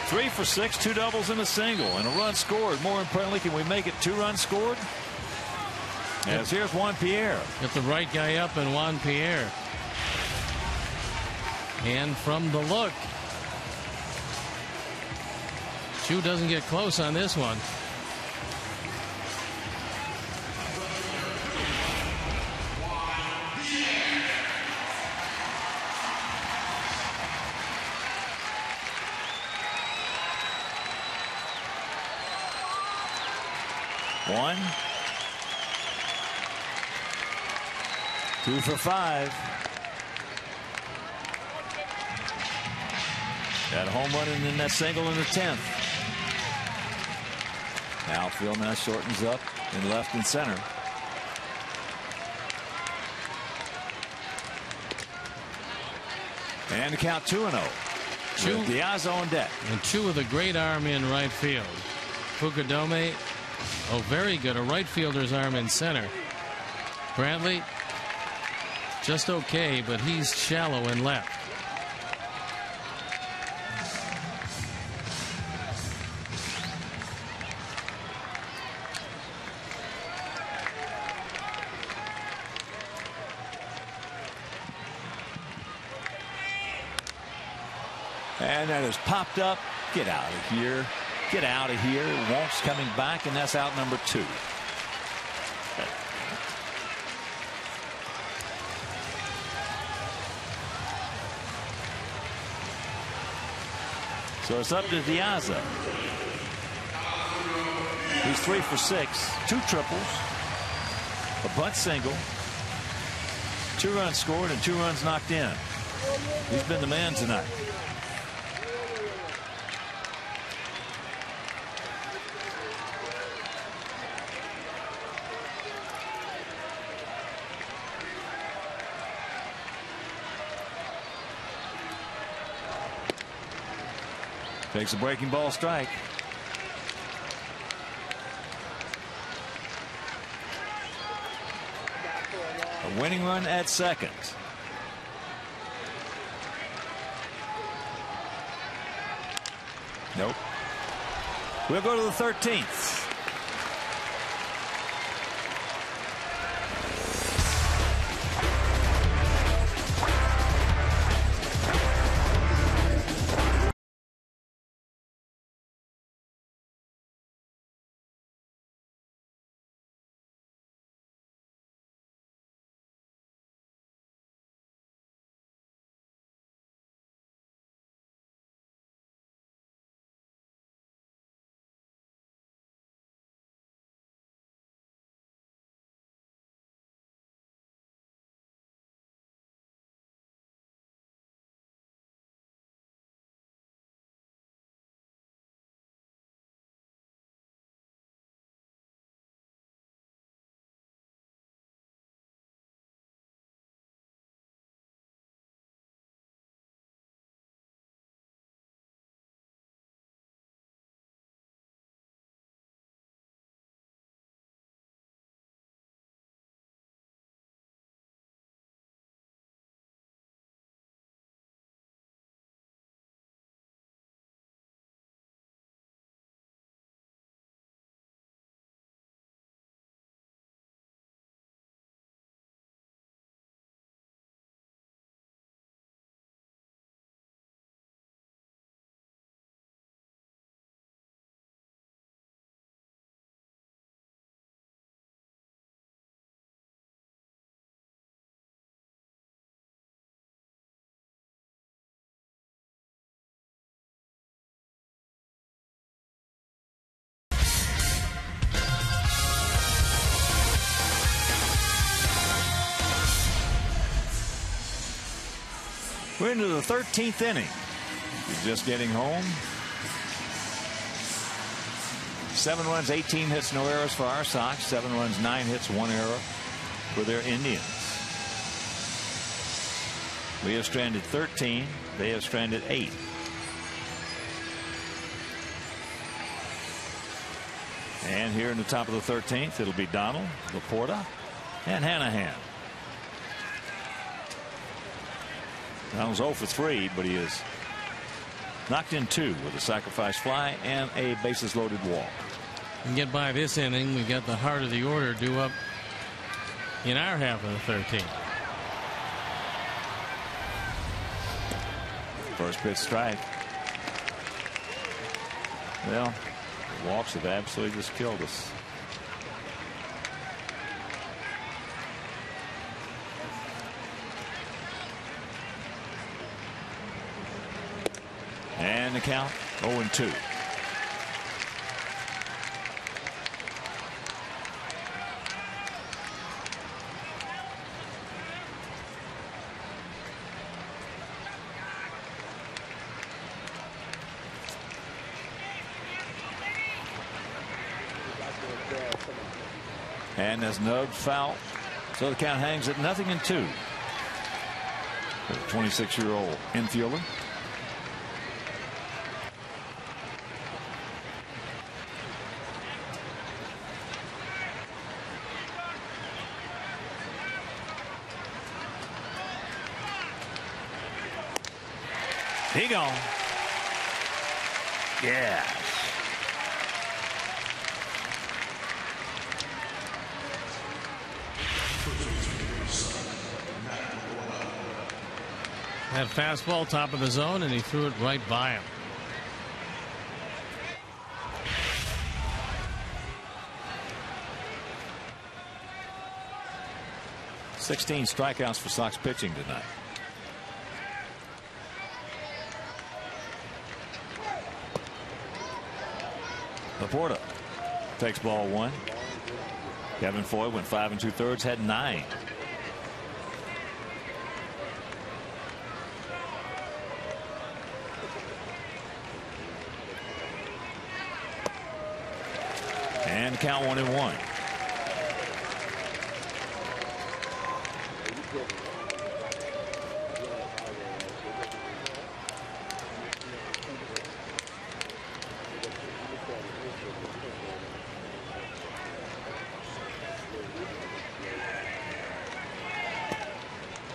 Three for 6, 2 doubles and a single, and a run scored. More importantly, can we make it 2 runs scored? As here's Juan Pierre. Get the right guy up and Juan Pierre. And from the look, Chu doesn't get close on this one. One, 2 for 5. That home run and then that single in the 10th. Outfield now shortens up in left and center. And the count 2-0. With Diaz on deck. And Chu with a great arm in right field. Fukudome, oh, very good. A right fielder's arm in center. Bradley, just okay, but he's shallow in left. And that is popped up. Get out of here. Get out of here. Walt's coming back, and that's out number 2. So it's up to Diaza. He's 3 for 6. 2 triples. A bunt single. 2 runs scored and 2 runs knocked in. He's been the man tonight. Takes a breaking ball strike. A winning run at second. Nope. We'll go to the 13th. We're into the 13th inning. You're just getting home. 7 runs, 18 hits, no errors for our Sox. 7 runs, 9 hits, 1 error for their Indians. We have stranded 13. They have stranded 8. And here in the top of the 13th, it'll be Donald, Laporta, and Hanahan. Donald's 0 for 3, but he is knocked in 2 with a sacrifice fly and a bases loaded walk. And get by this inning, we got the heart of the order due up in our half of the 13th. First pitch strike. Well, the walks have absolutely just killed us. And the count 0-2. And that's nubbed foul. So the count hangs at 0-2. The 26-year-old infielder. He gone. Yeah. That fastball top of the zone, and he threw it right by him. "16 strikeouts for Sox pitching tonight. Laporta takes ball 1. Kevin Foy went 5 2/3, had 9. And count 1-1.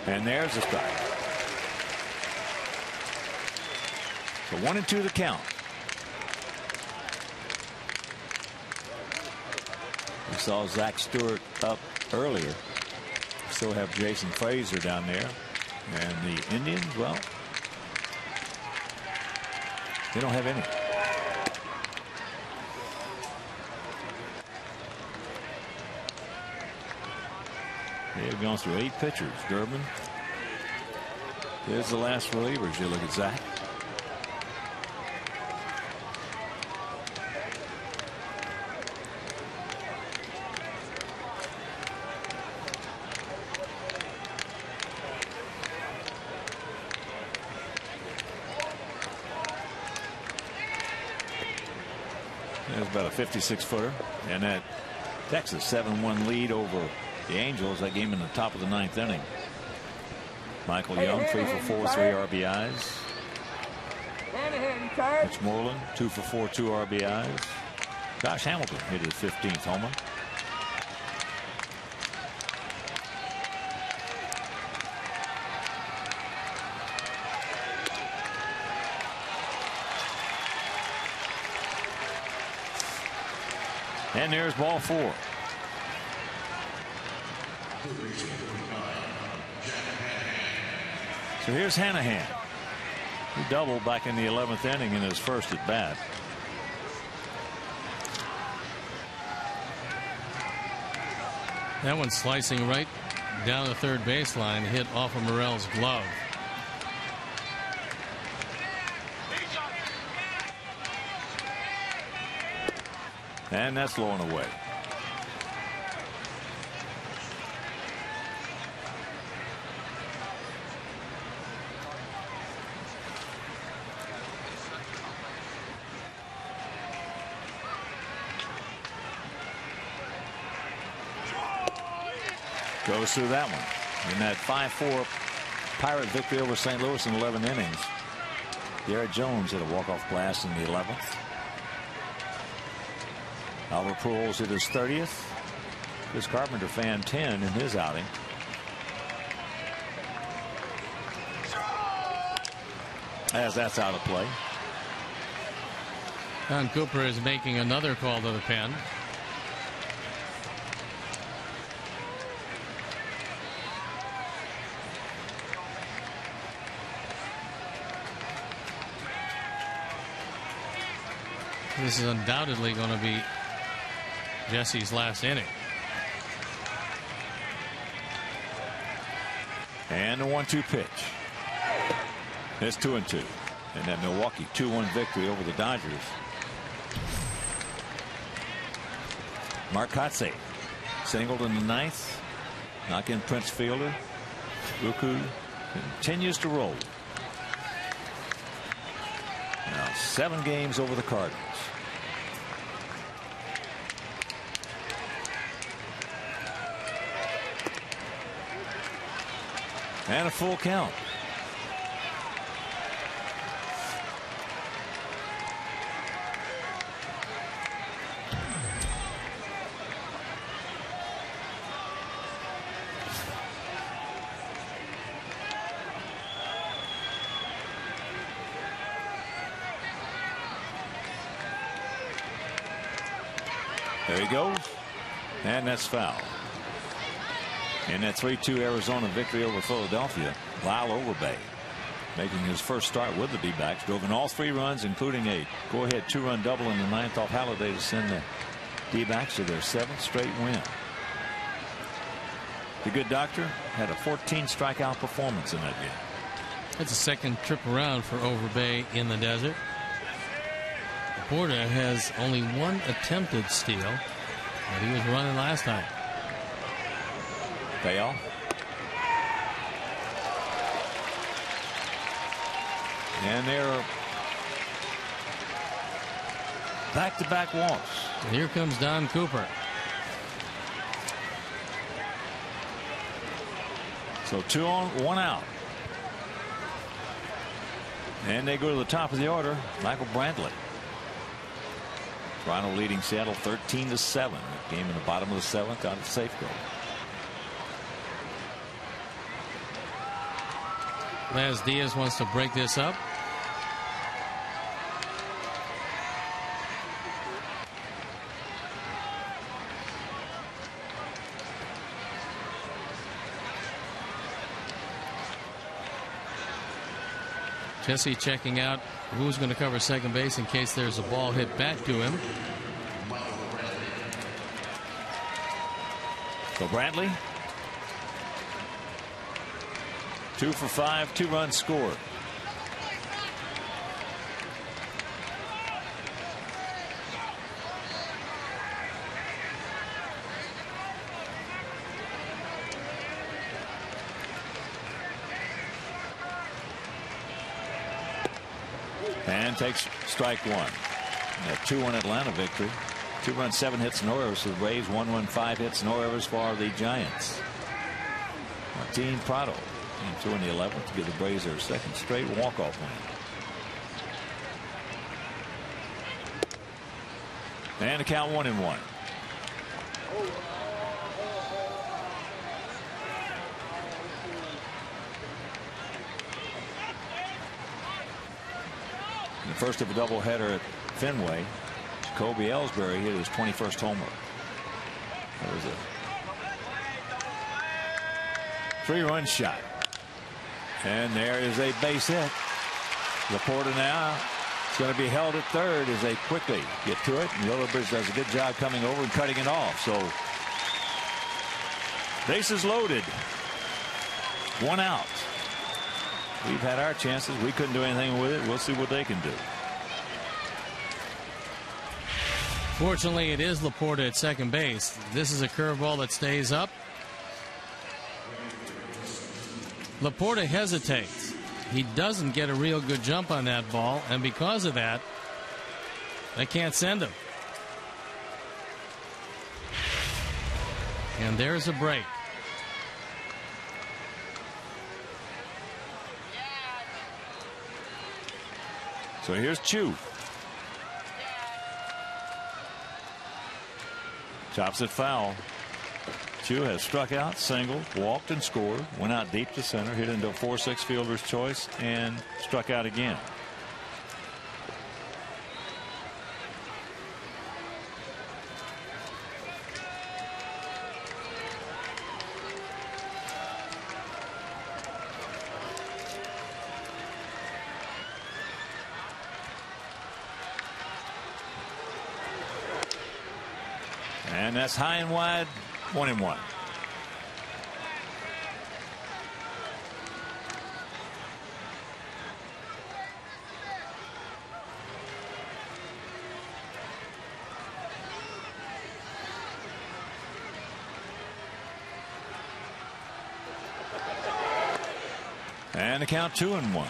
And there's the strike. So 1-2 the count. We saw Zach Stewart up earlier. Still have Jason Frazier down there. And the Indians, well, they don't have any. They've gone through 8 pitchers. Durbin. There's the last relievers. You look at Zach. There's about a 56-footer. And that Texas 7-1 lead over the Angels. That game in the top of the 9th inning. Michael Young 3 for 4, 3 RBIs. Mitch Moreland 2 for 4, 2 RBIs. Josh Hamilton hit his 15th homer. And there's ball 4. So here's Hanahan. He doubled back in the 11th inning in his first at bat. That one slicing right down the third baseline, hit off of Morel's glove. And that's low and away. goes through that one in that 5-4 Pirate victory over St. Louis in 11 innings. Garrett Jones hit a walk-off blast in the 11th. Albert Pujols hit his 30th. Chris Carpenter fanned 10 in his outing. As that's out of play. Don Cooper is making another call to the pen. This is undoubtedly going to be Jesse's last inning. And the 1-2 pitch. It's 2-2. And that Milwaukee 2-1 victory over the Dodgers. Mark Kotsay singled in the 9th. Knock in Prince Fielder. Buku continues to roll. Now 7 games over the Cardinals. And a full count. There he goes. And that's foul. In that 3-2 Arizona victory over Philadelphia, Lyle Overbay, making his first start with the D-backs, drove in all 3 runs, including a go-ahead 2-run double in the 9th off Halladay to send the D-backs to their 7th straight win. The good doctor had a 14 strikeout performance in that game. That's a second trip around for Overbay in the desert. Porter has only 1 attempted steal, but he was running last time. Fail. And they're back-to-back walks. And here comes Don Cooper. So 2 on, 1 out. And they go to the top of the order. Michael Brantley. Toronto leading Seattle 13-7. Game in the bottom of the 7th out of Safeco. Laz Diaz wants to break this up. Jesse checking out who's going to cover second base in case there's a ball hit back to him. So Brantley, 2 for 5, 2 runs scored. And takes strike 1. A 2-1 Atlanta victory. 2 runs, 7 hits, no errors for the Braves. 1 run, 5 hits, no errors for the Giants. Martin Prado came through in the 11th to give the Braves their 2nd straight walk-off win. And a count 1-1. The first of a doubleheader at Fenway, Jacoby Ellsbury hit his 21st homer. That was a 3-run shot. And there is a base hit. Laporta now is going to be held at third as they quickly get to it. And Willowbridge does a good job coming over and cutting it off. So bases loaded. 1 out. We've had our chances. We couldn't do anything with it. We'll see what they can do. Fortunately, it is Laporta at second base. This is a curveball that stays up. Laporta hesitates. He doesn't get a real good jump on that ball, and because of that, they can't send him. And there's a break. So here's Chu. Chops it foul. Chu has struck out, singled, walked, and scored. Went out deep to center, hit into a 4-6 fielder's choice, and struck out again. And that's high and wide, 1-1. And the count 2-1.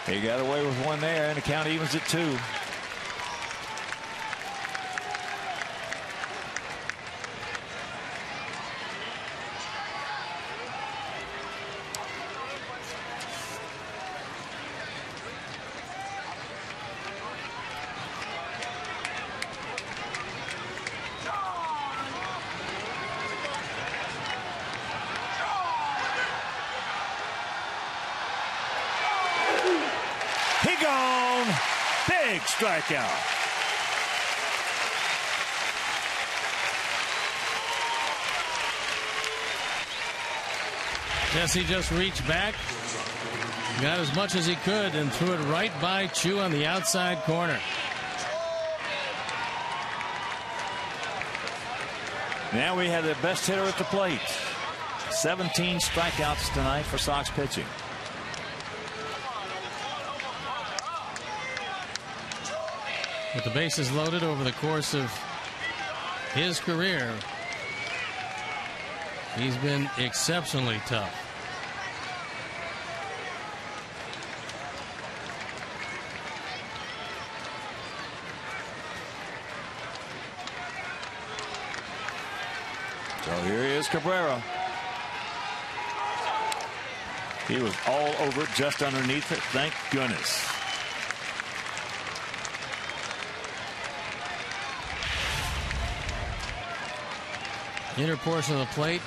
He got away with one there, and the count evens at 2. Big strikeout. Jesse just reached back, got as much as he could, and threw it right by Chu on the outside corner. Now we have the best hitter at the plate. 17 strikeouts tonight for Sox pitching. With the bases loaded over the course of his career, he's been exceptionally tough. So here he is, Cabrera. He was all over it, just underneath it. Thank goodness. Inner portion of the plate,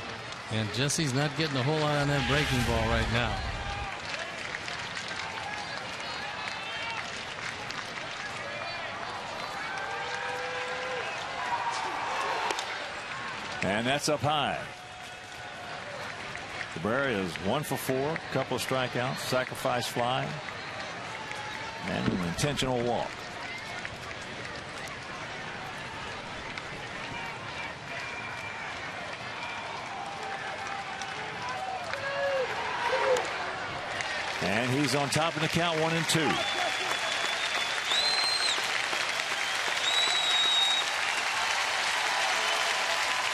and Jesse's not getting a whole lot on that breaking ball right now. And that's up high. Cabrera is 1 for 4, a couple of strikeouts, sacrifice fly, and an intentional walk. And he's on top of the count, 1-2.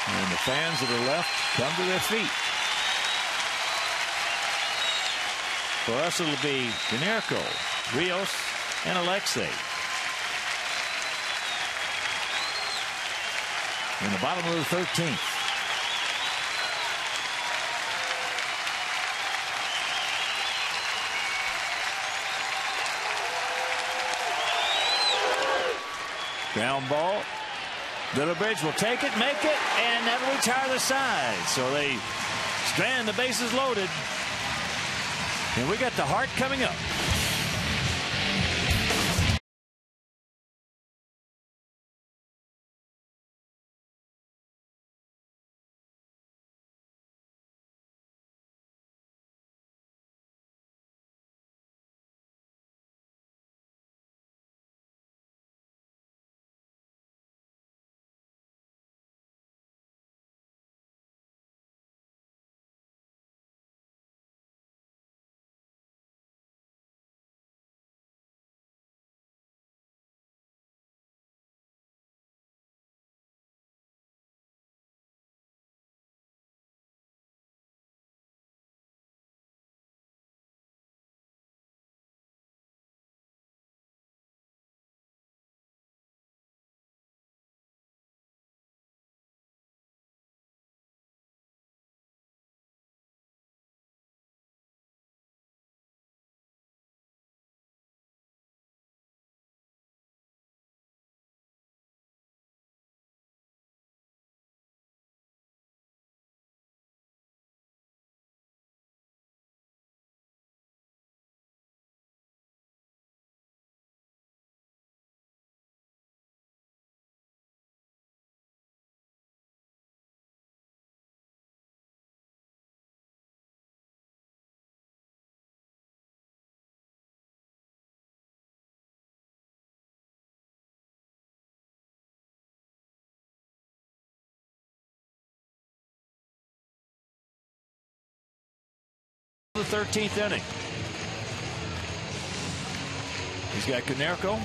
And the fans that are left come to their feet. For us, it'll be Generco, Rios, and Alexei. In the bottom of the 13th. Ground ball. Littlebridge will take it, make it, and that'll retire the side. So they strand the bases loaded. And we got the Hart coming up. 13th inning. He's got Canerco,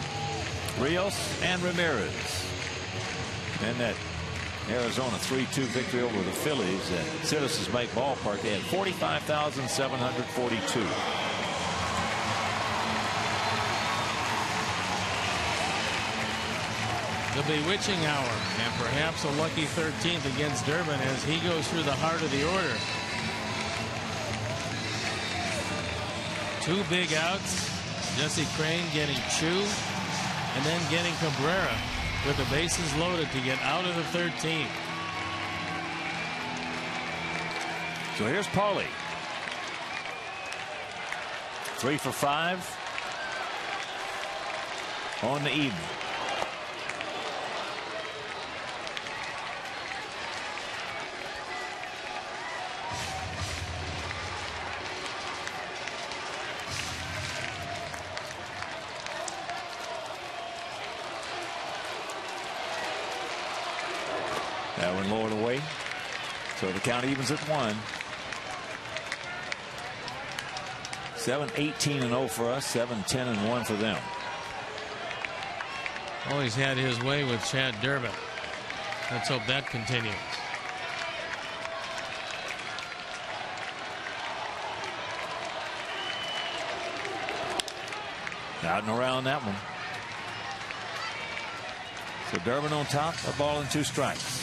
Rios, and Ramirez. And that Arizona 3-2 victory over the Phillies at Citizens Bank Ballpark. They had 45,742. The bewitching hour, and perhaps a lucky 13th against Durbin as he goes through the heart of the order. 2 big outs. Jesse Crain getting Chu, and then getting Cabrera with the bases loaded to get out of the 13th. So here's Paulie. 3 for 5 on the evening. That one lowered away. So the count evens at 1. 7-18-0 for us. 7-10-1 for them. Always had his way with Chad Durbin. Let's hope that continues. Out and around that one. So Durbin on top, a ball and 2 strikes.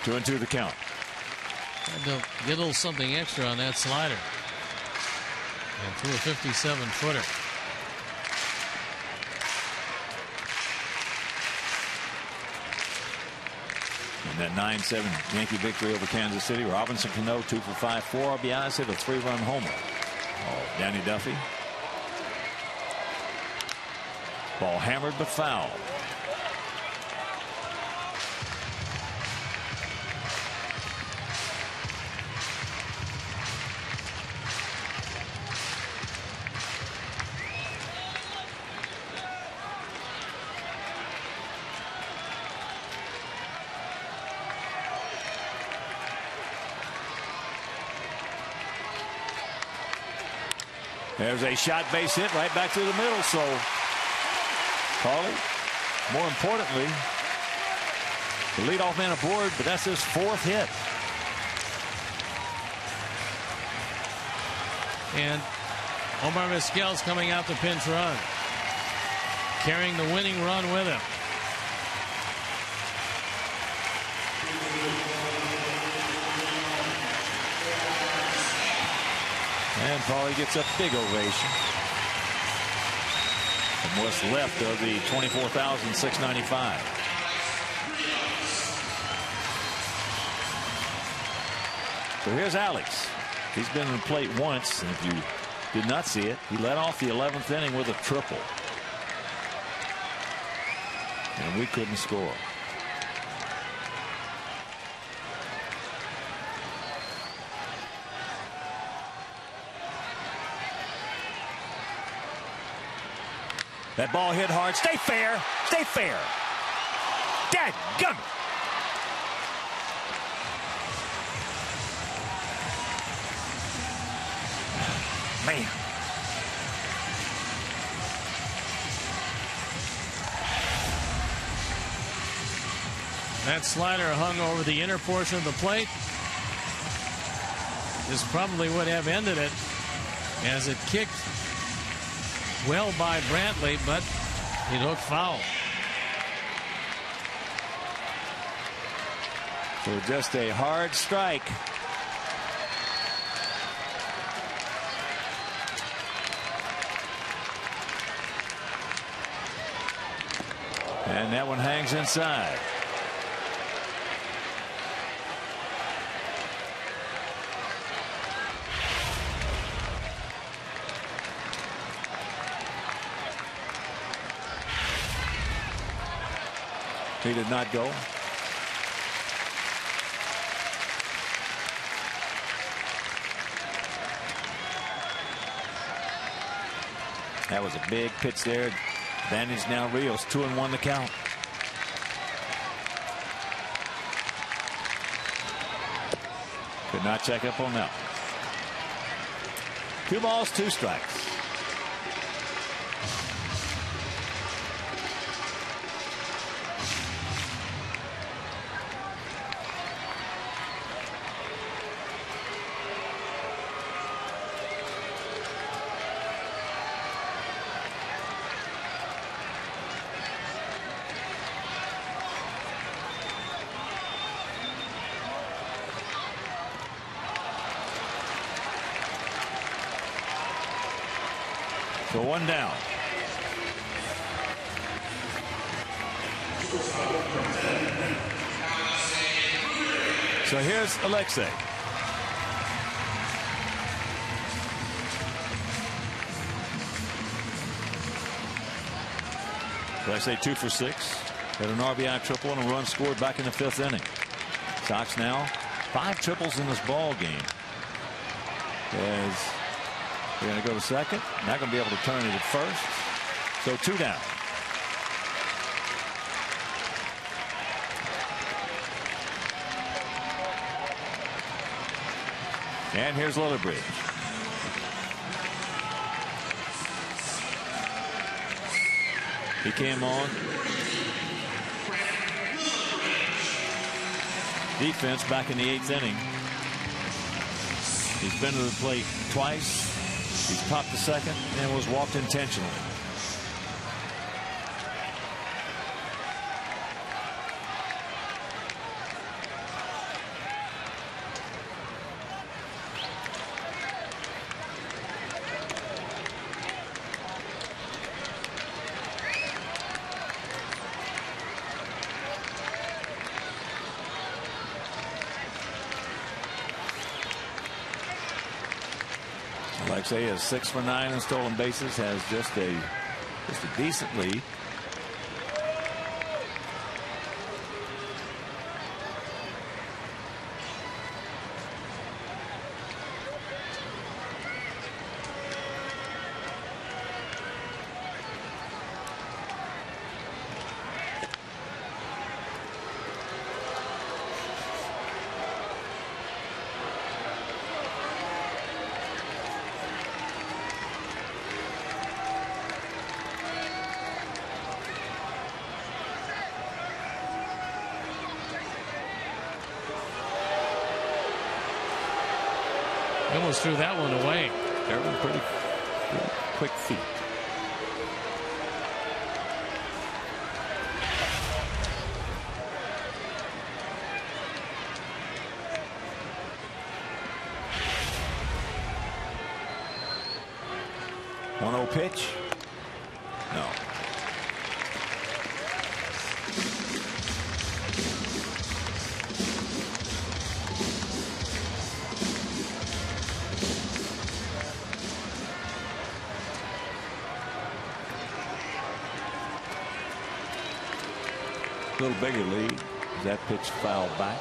Two and 2 the count. Had to get a little something extra on that slider. And threw a 57-footer. And that 9-7 Yankee victory over Kansas City. Robinson Cano 2 for 5, 4 RBIs, hit a 3-run homer. Oh, Danny Duffy. Ball hammered but foul. There's a shot base hit right back through the middle. So, Paulie, more importantly, the leadoff man aboard, but that's his 4th hit. And Omar Vizquel's coming out to pinch run, carrying the winning run with him. And Paulie gets a big ovation from what's left of the 24,695. So here's Alex. He's been in the plate once, and if you did not see it, he led off the 11th inning with a triple. And we couldn't score. That ball hit hard. Stay fair. Stay fair. Dadgummit. Man. That slider hung over the inner portion of the plate. This probably would have ended it as it kicked well by Brantley, but it hooked foul. So just a hard strike. And that one hangs inside. He did not go. That was a big pitch there. Advantage now Rios. 2-1 the count. Could not check up on that. 2 balls, 2 strikes. So 1 down. So here's Alexei. Alexei 2 for 6. Had an RBI triple and a run scored back in the 5th inning. Sox now 5 triples in this ball game. As they're going to go to second. Not going to be able to turn it at first. So 2 down. And here's Lillibridge. He came on. Defense back in the 8th inning. He's been to the plate twice. He's popped the second and was walked intentionally. Alexei is 6 for 9 in stolen bases, has just a decent lead. Almost threw that one away. Everyone pretty quick feet. One-0 pitch. No. A little bigger lead. That pitch fouled back.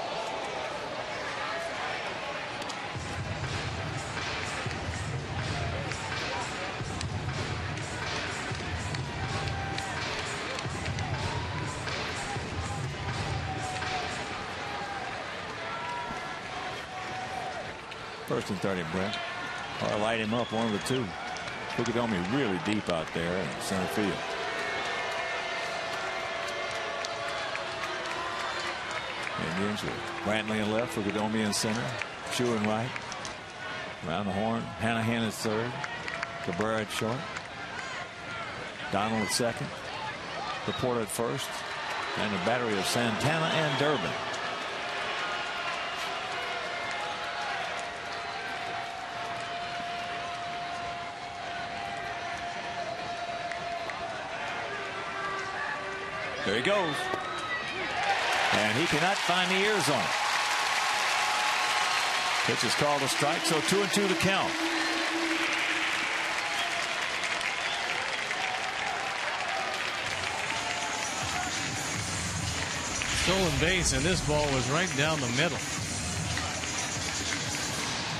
First and 30, Brent. Or light him up, one of the two. Fukudomi really deep out there in center field. Indians with Brantley in left, Fukudomi in center, Chu in right. Around the horn, Hanahan at third, Cabrera at short, Donald at second, Laporta at first, and a battery of Santana and Durbin. There he goes. And he cannot find the ear zone. Pitch is called a strike, so 2-2 the count. stolen base, and this ball was right down the middle.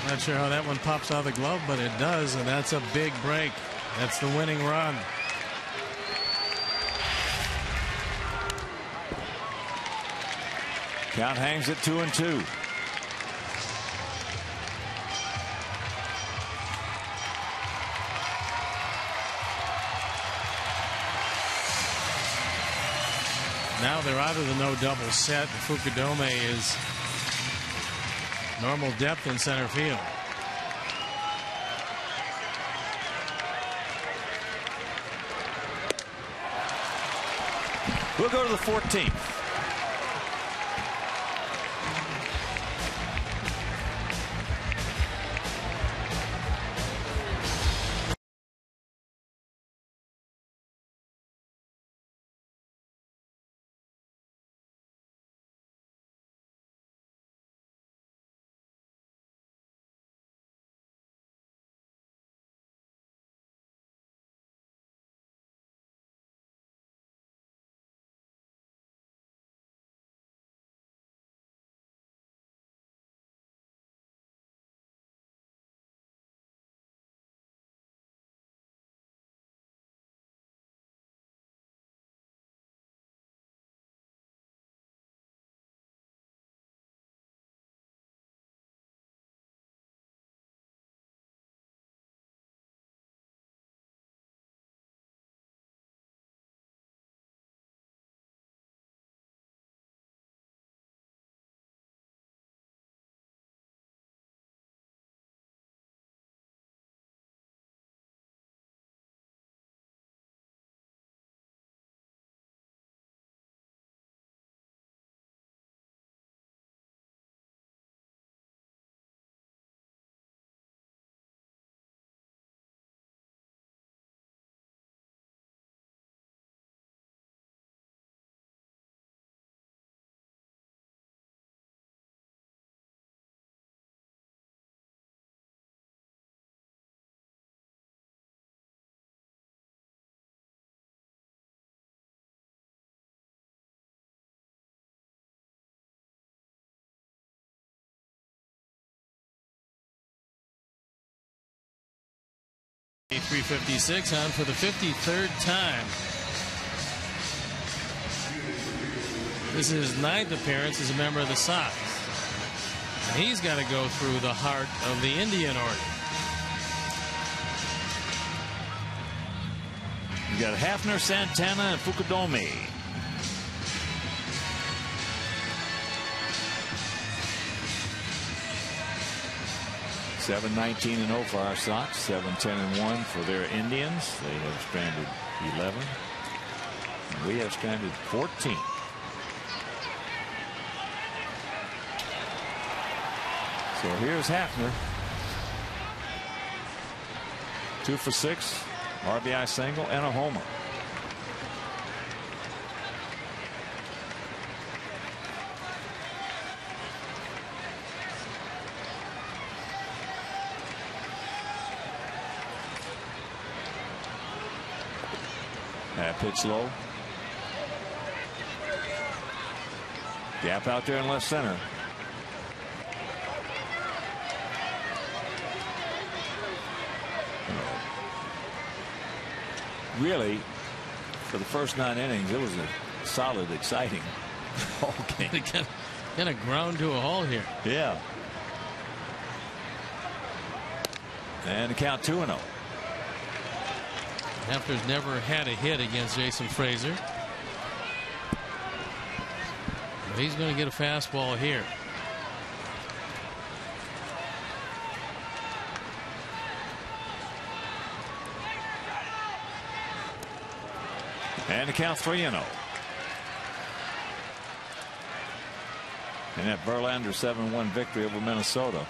Not sure how that one pops out of the glove, but it does, and that's a big break. That's the winning run. Count hangs at 2-2. Now they're out of the no double set. Fukudome is normal depth in center field. We'll go to the 14th. .356 on for the 53rd time. This is his 9th appearance as a member of the Sox. And he's got to go through the heart of the Indian order. You got Hafner, Santana, and Fukudome. (7-19-0) for our Sox, 7-10-1 for their Indians. They have stranded 11. And we have stranded 14. So here's Hafner. 2 for 6, RBI single, and a homer. Pitch low. Gap out there in left center. Really, for the first 9 innings, it was a solid, exciting ball game. They kind of ground to a halt here. Yeah. And the count 2-0. Hafner's never had a hit against Jason Frazier. But he's going to get a fastball here. And the count 3-0. And that Verlander 7-1 victory over Minnesota.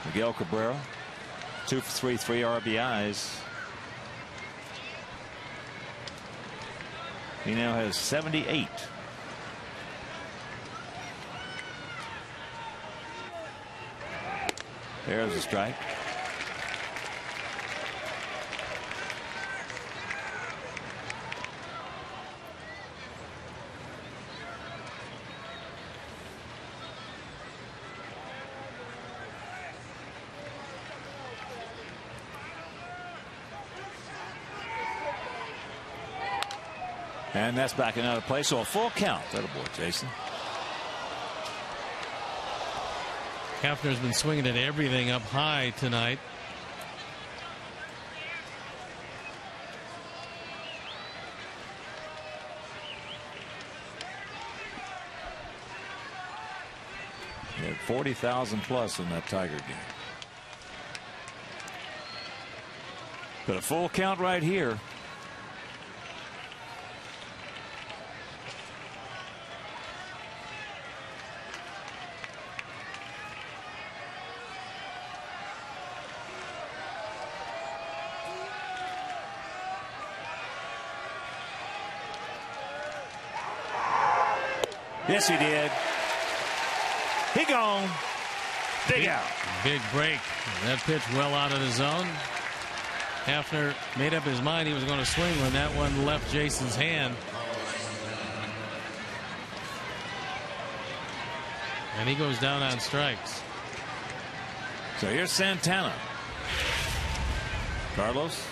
Miguel Cabrera, 2 for 3, 3 RBIs. He now has 78. There's a strike. And that's backing out of play, so a full count. Attaboy, Jason. Hafner's been swinging at everything up high tonight. He had 40,000 plus in that Tiger game. But a full count right here. Yes, he did. He gone. Dig out. Big break. That pitch well out of the zone. Hafner made up his mind he was going to swing when that one left Jason's hand. And he goes down on strikes. So here's Santana. Carlos.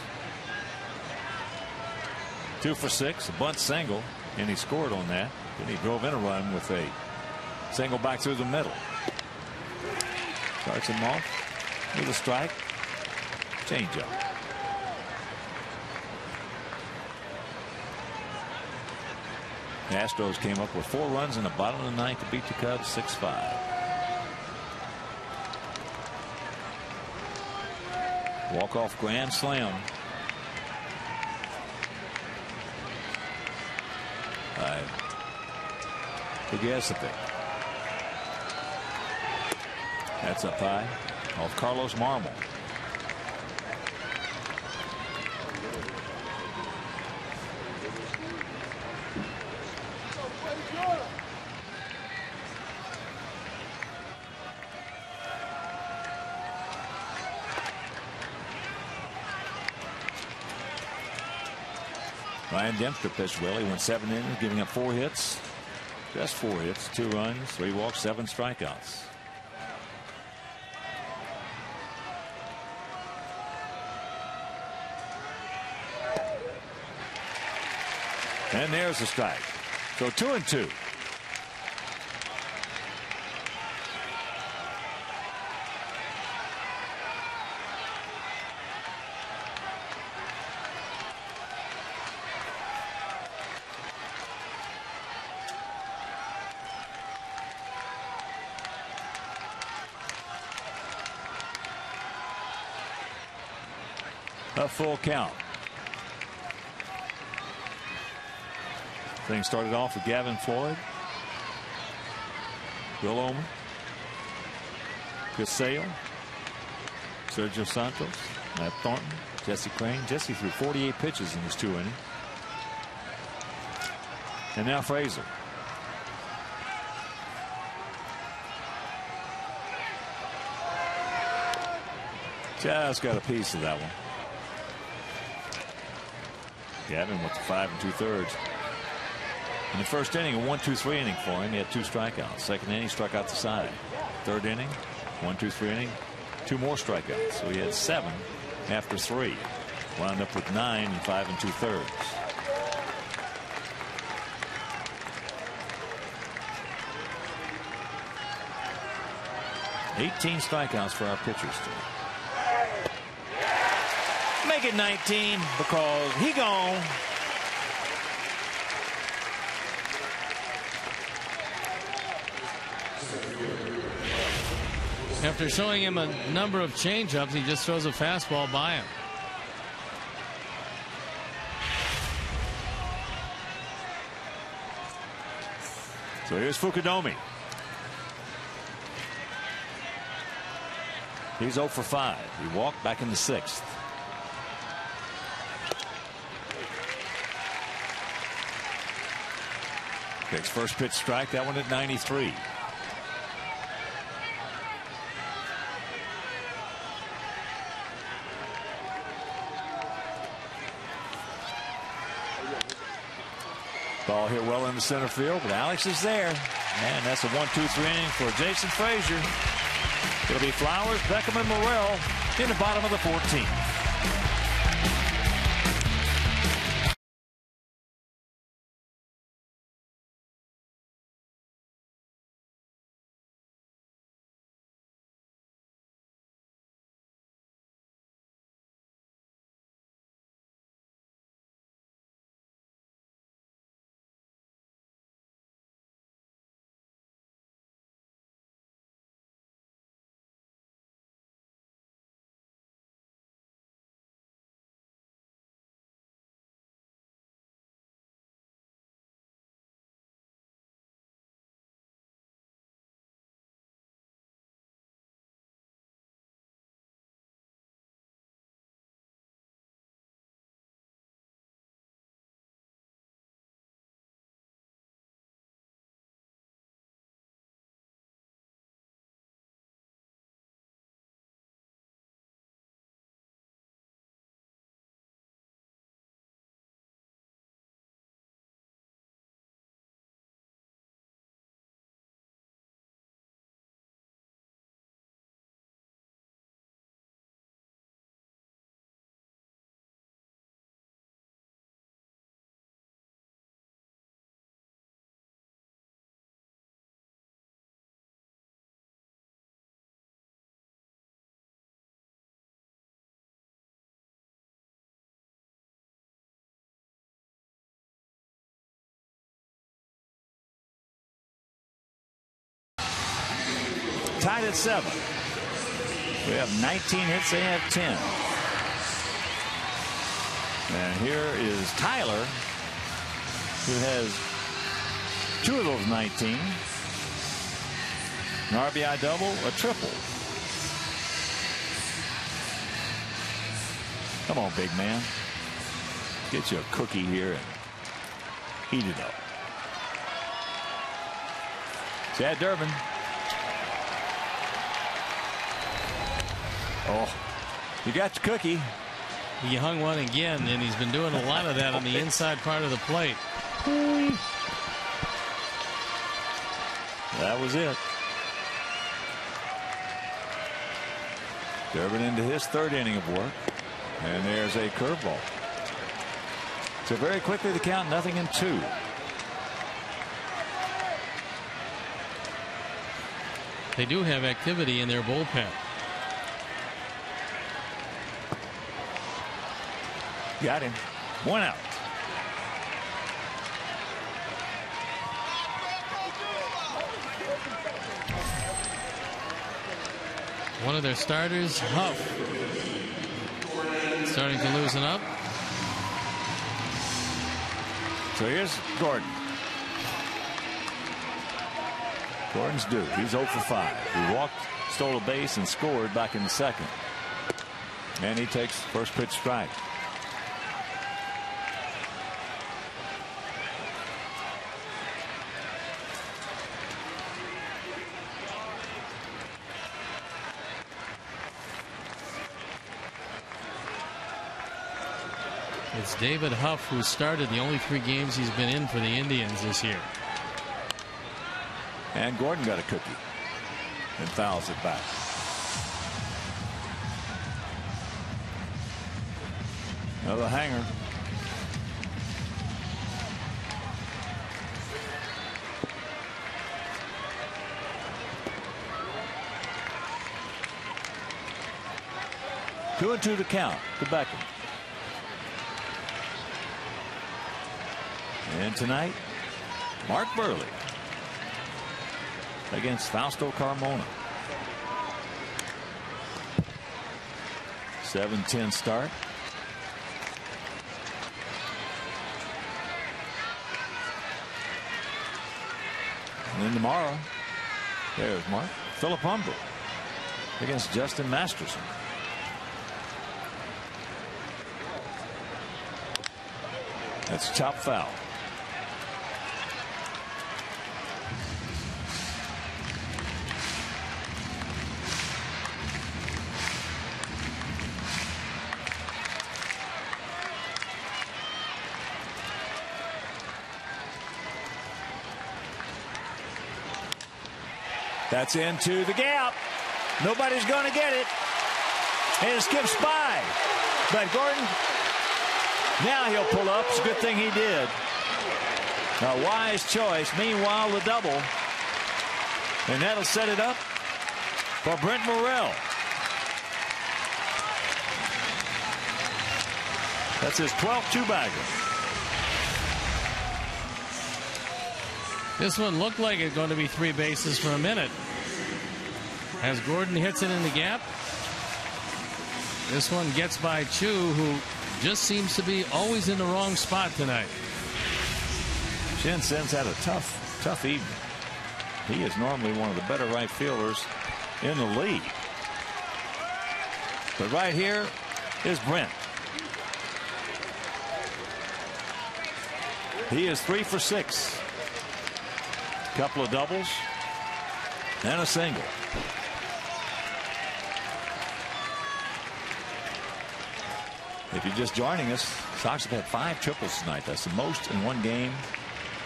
2 for 6, a bunt single, and he scored on that. Then he drove in a run with a single back through the middle. Starts him off with a strike. Changeup. The Astros came up with 4 runs in the bottom of the ninth to beat the Cubs 6-5. Walk-off grand slam. That's up high off Carlos Marmol. Ryan Dempster pitched well. He went 7 innings, giving up 4 hits. Just 4 hits, 2 runs, 3 walks, 7 strikeouts. And there's the strike. So 2-2. A full count. Things started off with Gavin Floyd, Bill Oman, Chris Sale, Sergio Santos, Matt Thornton, Jesse Crane. Jesse threw 48 pitches in his 2 innings. And now Frazier. Just got a piece of that one. Gavin went to 5 2/3. In the first inning, a 1-2-3 inning for him. He had 2 strikeouts. Second inning, struck out the side. Third inning, 1-2-3 inning, 2 more strikeouts. So he had 7 after 3. Wound up with 9 and 5 2/3. $18 strikeouts for our pitchers today. Make it 19 because he gone. After showing him a number of changeups, he just throws a fastball by him. So here's Fukudomi. He's 0 for 5. He walked back in the 6th. Takes first pitch strike. That one at 93. Ball hit well in the center field, but Alex is there. And that's a 1-2-3 inning for Jason Frazier. It'll be Flowers, Beckham, and Morrell in the bottom of the 14th. tied at 7. We have 19 hits. They have 10. And here is Tyler, who has 2 of those 19. An RBI double, a triple. Come on, big man. Get you a cookie here and heat it up. Chad Durbin. Oh, you got the cookie. He hung one again, and he's been doing a lot of that on the inside part of the plate. That was it. Durbin into his 3rd inning of work. And there's a curveball. So very quickly the count, 0-2. They do have activity in their bullpen. Got him. 1 out. One of their starters, Huff, starting to loosen up. So here's Gordon. Gordon's due. He's 0 for 5. He walked, stole a base, and scored back in the 2nd. And he takes first pitch strike. It's David Huff who started the only 3 games he's been in for the Indians this year. And Gordon got a cookie and fouls it back. Another hanger. Two and 2 to count to Beckham. And tonight, Mark Burley against Fausto Carmona. 7-10 start. And then tomorrow, there's Mark. Philip Humber against Justin Masterson. That's chop foul. That's into the gap. Nobody's going to get it. And it skips by. But Gordon, now he'll pull up. It's a good thing he did. A wise choice. Meanwhile, the double. And that'll set it up for Brent Morrell. That's his 12th two-bagger. This one looked like it's going to be 3 bases for a minute. As Gordon hits it in the gap. This one gets by Chu, who just seems to be always in the wrong spot tonight. Shin-Sen's had a tough evening. He is normally one of the better right fielders in the league. But right here is Brent. He is 3 for 6. Couple of doubles and a single. If you're just joining us, Sox have had 5 triples tonight. That's the most in one game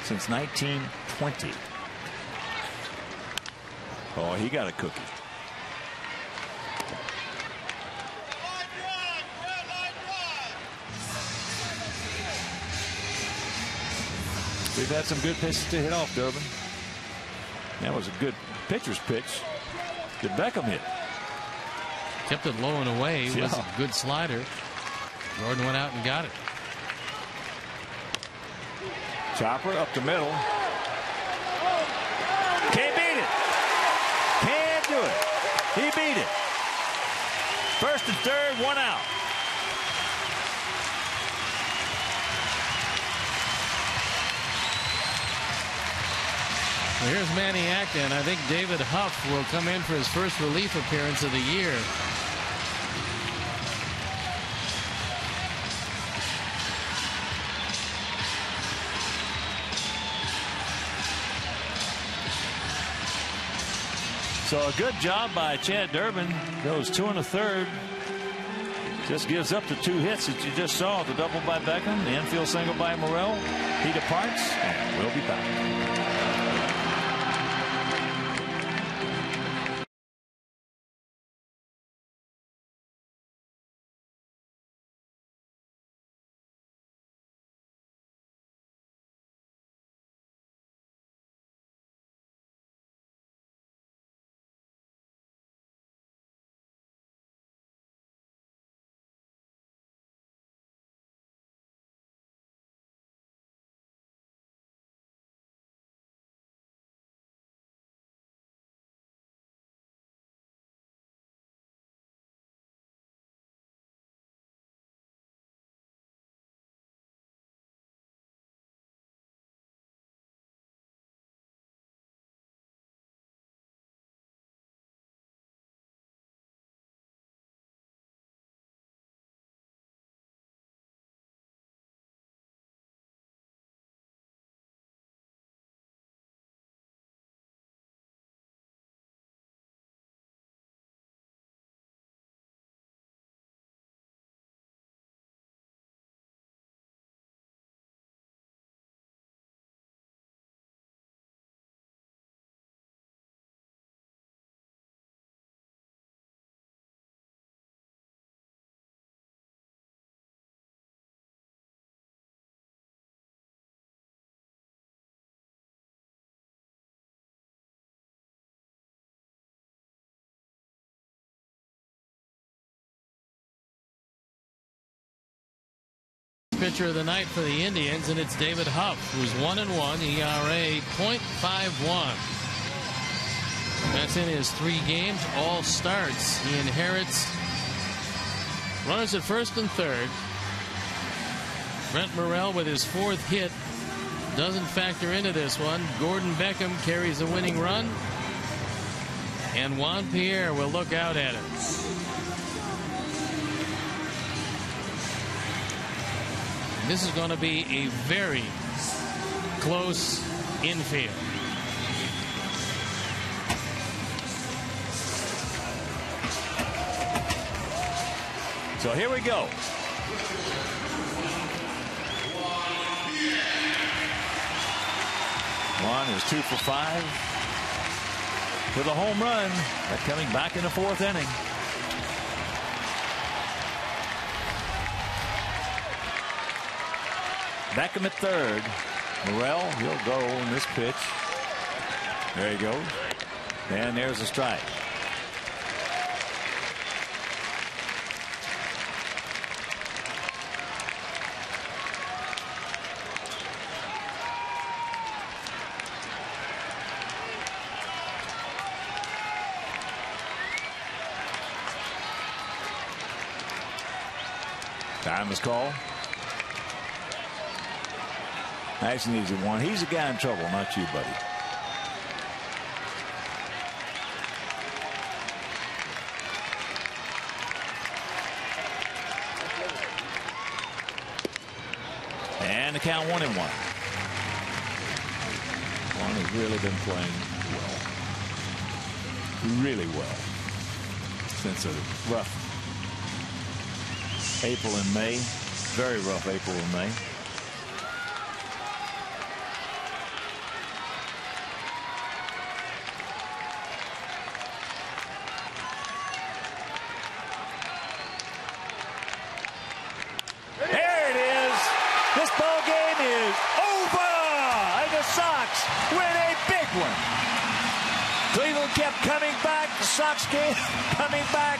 since 1920. Oh, he got a cookie. We've had some good pitches to hit off, Durbin. That was a good pitcher's pitch that Beckham hit. Kept it low and away. It was a good slider. Gordon went out and got it. Chopper up the middle. Can't beat it. Can't do it. He beat it. First and third, one out. Well, here's Maniacta, and I think David Huff will come in for his first relief appearance of the year. So a good job by Chad Durbin. Goes 2 1/3. Just gives up the 2 hits that you just saw. The double by Beckham, the infield single by Morrell. He departs, and we'll be back. Pitcher of the night for the Indians, and it's David Huff, who's 1-1, ERA .51. That's in his 3 games, all starts. He inherits runners at first and third. Brent Morrell with his 4th hit doesn't factor into this one. Gordon Beckham carries the winning run, and Juan Pierre will look out at it. This is going to be a very close infield. So here we go. Juan is 2 for 5 with a home run. They're coming back in the 4th inning. Beckham at third. Morrell, he'll go on this pitch. There he goes. And there's a strike. Time is called. That's an easy one. He's the guy in trouble, not you, buddy. And the count 1-1. Juan has really been playing well. Really well. Since a rough April and May. Very rough April and May. Cleveland kept coming back. The Sox game coming back.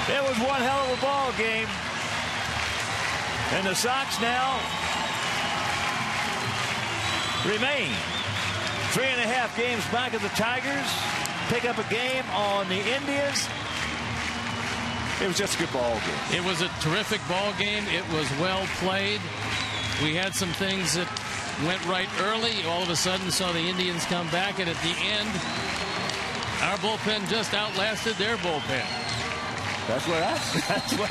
It was one hell of a ball game. And the Sox now remain 3.5 games back of the Tigers. pick up a game on the Indians. It was just a good ball game. It was a terrific ball game. It was well played. We had some things that went right early. All of a sudden saw the Indians come back, and at the end, our bullpen just outlasted their bullpen. That's what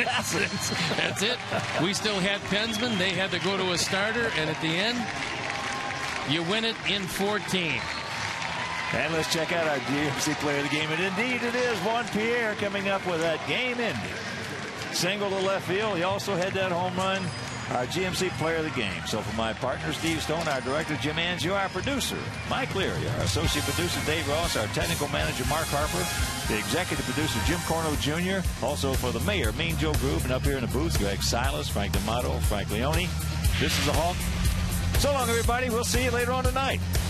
happens. That's it. We still had Pensman. They had to go to a starter, and at the end, you win it in 14. And let's check out our GMC player of the game. And indeed it is Juan Pierre coming up with that game-ending single to left field. He also had that home run. Our GMC player of the game. So for my partner, Steve Stone, our director, Jim Angio, our producer, Mike Leary, our associate producer, Dave Ross, our technical manager, Mark Harper, the executive producer, Jim Corno Jr., also for the mayor, Mean Joe Group, and up here in the booth, Greg Silas, Frank D'Amato, Frank Leone. This is the Hawk. So long, everybody. We'll see you later on tonight.